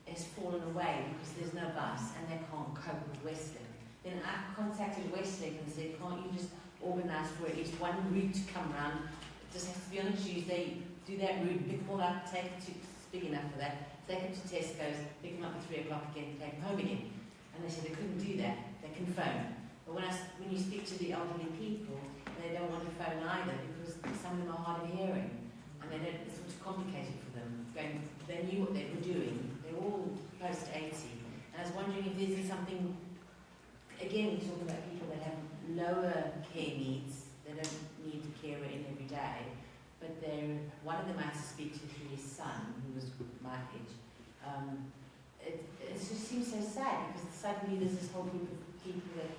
has fallen away because there's no bus and they can't cope with Westlink. Then I contacted Westlink and said, can't you just organise for at least one route to come round? It just has to be on a Tuesday, do that route, pick them all up, take it to, it's big enough for that, take them to Tesco's, pick them up at 3 o'clock again, take them home again. And they said they couldn't do that, they can phone. But when you speak to the elderly people, they don't want to phone either because some of them are hard of hearing and it's too complicated for them. They knew what they were doing, they're all close to 80. And I was wondering if this is something, again, we're talking about people that have lower care needs, they don't need a carer in every day, but one of them I had to speak to through his son, who was my age. It just seems so sad because suddenly there's this whole group of people that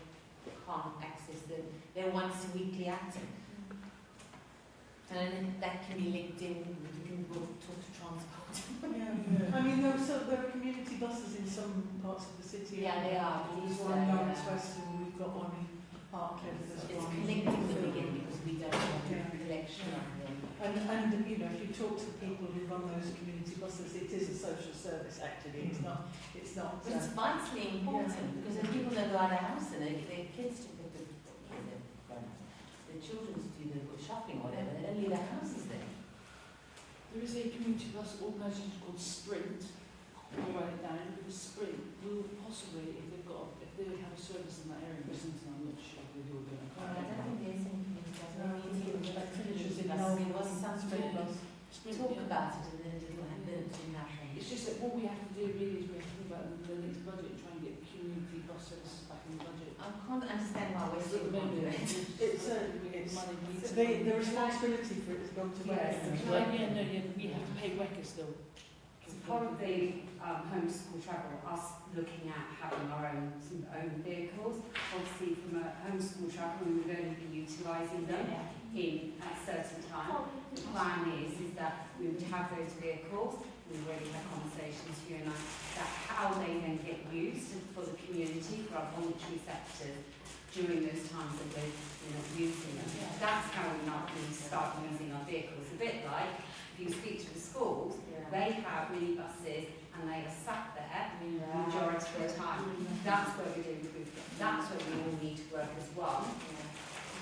can't access their once weekly acting. And that can be linked in, we can talk to transport. I mean, there are community buses in some parts of the city. Yeah, they are. There's one in North-West and we've got one in Parkland as well. It's connecting them again because we don't have a collection of them. And you know, if you talk to people who run those community buses, it is a social service actually. It's not. But it's vitally important because there's people that go out of the house and their kids to put their children to do the shopping or whatever. They don't leave their houses there. There is a community bus organisation called Sprint. I'll write it down because Sprint will possibly, if they have a service in that area, I'm not sure if they're going to. I don't think there's any community bus. There was some Sprint bus. Talk about it and then it didn't happen. It's just that what we have to do really is we have to think about the next budget and try and get community bus services back in the budget. I can't understand why we're still not doing it. The responsibility for it has gone to West. We have to pay WECA still. So part of the homeschool travel, us looking at having our own vehicles, obviously from a homeschool travel we would only be utilising them in at a certain time. The plan is that we would have those vehicles, we've already had conversations, you and I, that how they then get used for the community, for our voluntary sectors during those times that we're not using them. That's how we might start using our vehicles. A bit like if you speak to the schools, they have minibuses and they are sat there the majority of the time. That's where we're doing improvement. That's where we all need to work as one,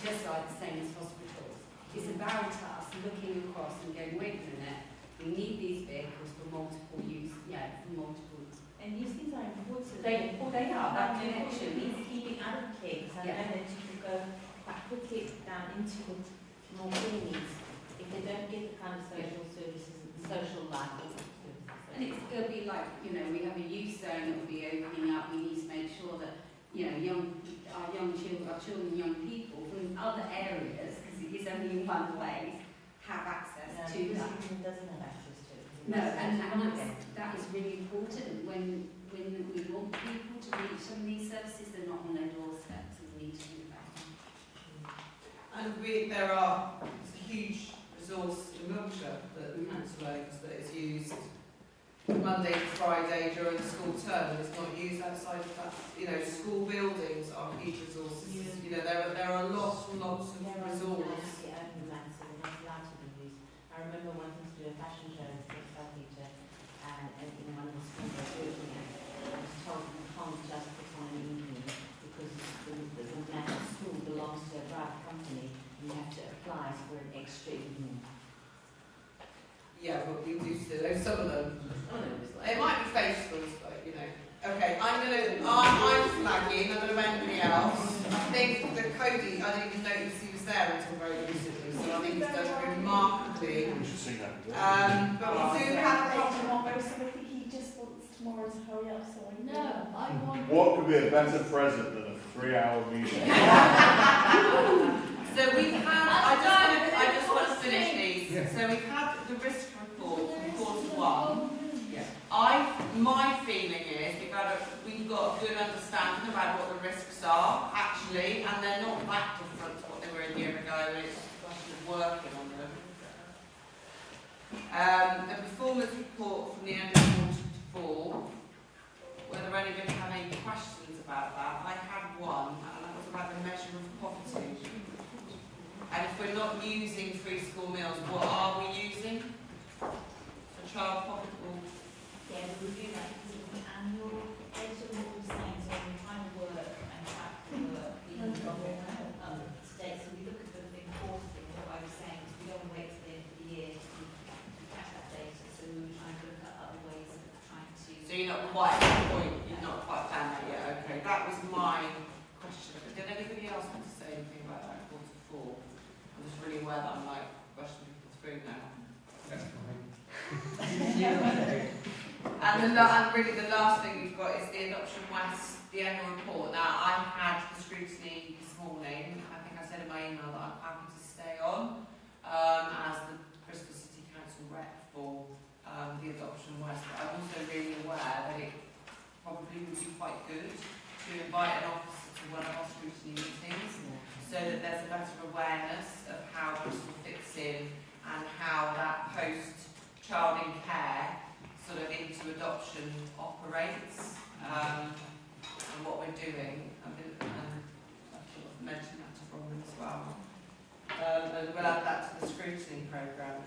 just like the same as hospitals. It's about us looking across and going, wait a minute, we need these vehicles for multiple use, for multiple. And these things are important. They are, that connection. It's keeping out of care, because I know that people go quite quickly down into the more care needs if they don't get the kind of social services and social life. And it'll be like, we have a youth zone that will be opening up. We need to make sure that, our children and young people from other areas, because it is only in one place, have access to that. Doesn't have access to it. No, and that is really important when we want people to reach some of these services, they're not on their doorsteps, and we need to do that. And there are a huge resource in Wiltshire that the council owns that is used Monday to Friday during the school term, and it's not used outside of that. School buildings are huge resources. There are lots and lots of resources. I remember wanting to do a fashion show in South Easter, and in one of the schools I was working at, I was told you can't just put on an evening because the national school belongs to a private company. You have to apply for an extra evening. Yeah, but we do still know some of them. It might be faith schools, but Okay, I'm flagging. I don't know anybody else. I think that Cody, I didn't even notice he was there until very recently, so I think he's done remarkably. We should see that. But we do have tomorrow, so I think he just wants tomorrow to hurry up. So I want. What could be a better present than a 3-hour meeting? So we've had. I just want to finish these. So we've had the risk report from Q1. My feeling is we've got a good understanding about what the risks are, actually, and they're not that different to what they were a year ago, and it's just a question of working on them. A performance report from the end of Q4, whether anybody had any questions about that. I had one, and that was about the measure of poverty. And if we're not using free school meals, what are we using? And really the last thing we've got is the Adoption West, the annual report. Now, I had the scrutiny this morning. I think I said in my email that I'm happy to stay on as the Bristol City Council rep for the Adoption West. But I'm also really aware that it probably would be quite good to invite an officer to one of our scrutiny meetings so that there's a better awareness of how Bristol fits in and how that post-child in care sort of into adoption operates and what we're doing. And I sort of mentioned that to Bronwyn as well. And we'll add that to the scrutiny programme.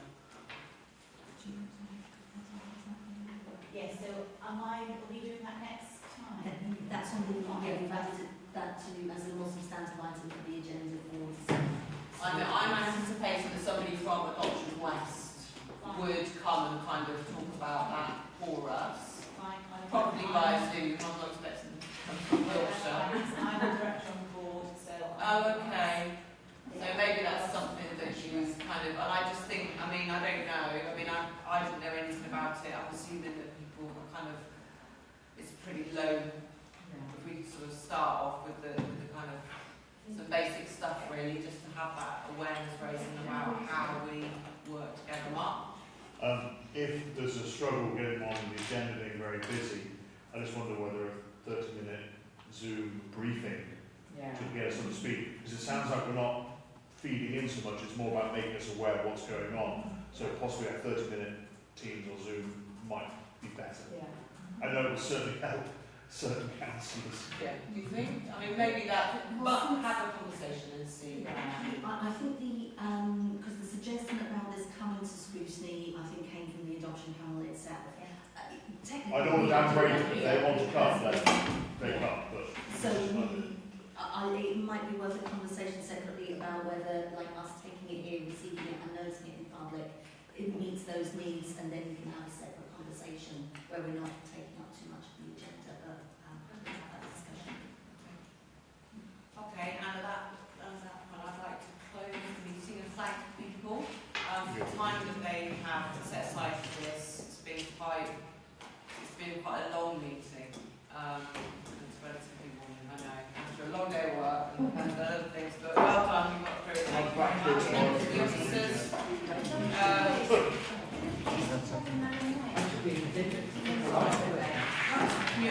Yes, so are we doing that next time? That's on the, yeah, we've added that to as a more substantive item for the agenda for December. I'm anticipating that somebody from Adoption West would come and kind of talk about that for us. Probably by Zoom. I'm not expecting them to come from Wiltshire. I'm the director on the board, so... Oh, okay. So maybe that's something that she was kind of... And I just think, I mean, I don't know. I mean, I didn't know anything about it. I'm assuming that people are kind of... It's pretty low. If we sort of start off with the kind of some basic stuff really, just to have that awareness raising about how we work to get them up. If there's a struggle getting on the agenda being very busy, I just wonder whether a 30-minute Zoom briefing to get us up to speed, because it sounds like we're not feeding in so much, it's more about making us aware of what's going on. So possibly a 30-minute Teams or Zoom might be better. I know it would certainly help certain councillors. Yeah, do you think? I mean, maybe that, but have a conversation and see. I think because the suggestion about this coming to scrutiny, I think came from the adoption panel itself. Technically, I don't want to downgrade it. If they want to come, then they come. But so it might be worth a conversation separately about whether, like us taking it here, receiving it and noting it in public, it meets those needs, and then we can have a separate conversation where we're not taking up too much of the agenda, but have that discussion. Okay, and at that point, I'd like to close the meeting and thank people for the time that they have set aside for this. It's been quite a long meeting. It's relatively morning, I know, after a long day of work and other things, but well done, we got through it. Thank you very much. Thank you, officers.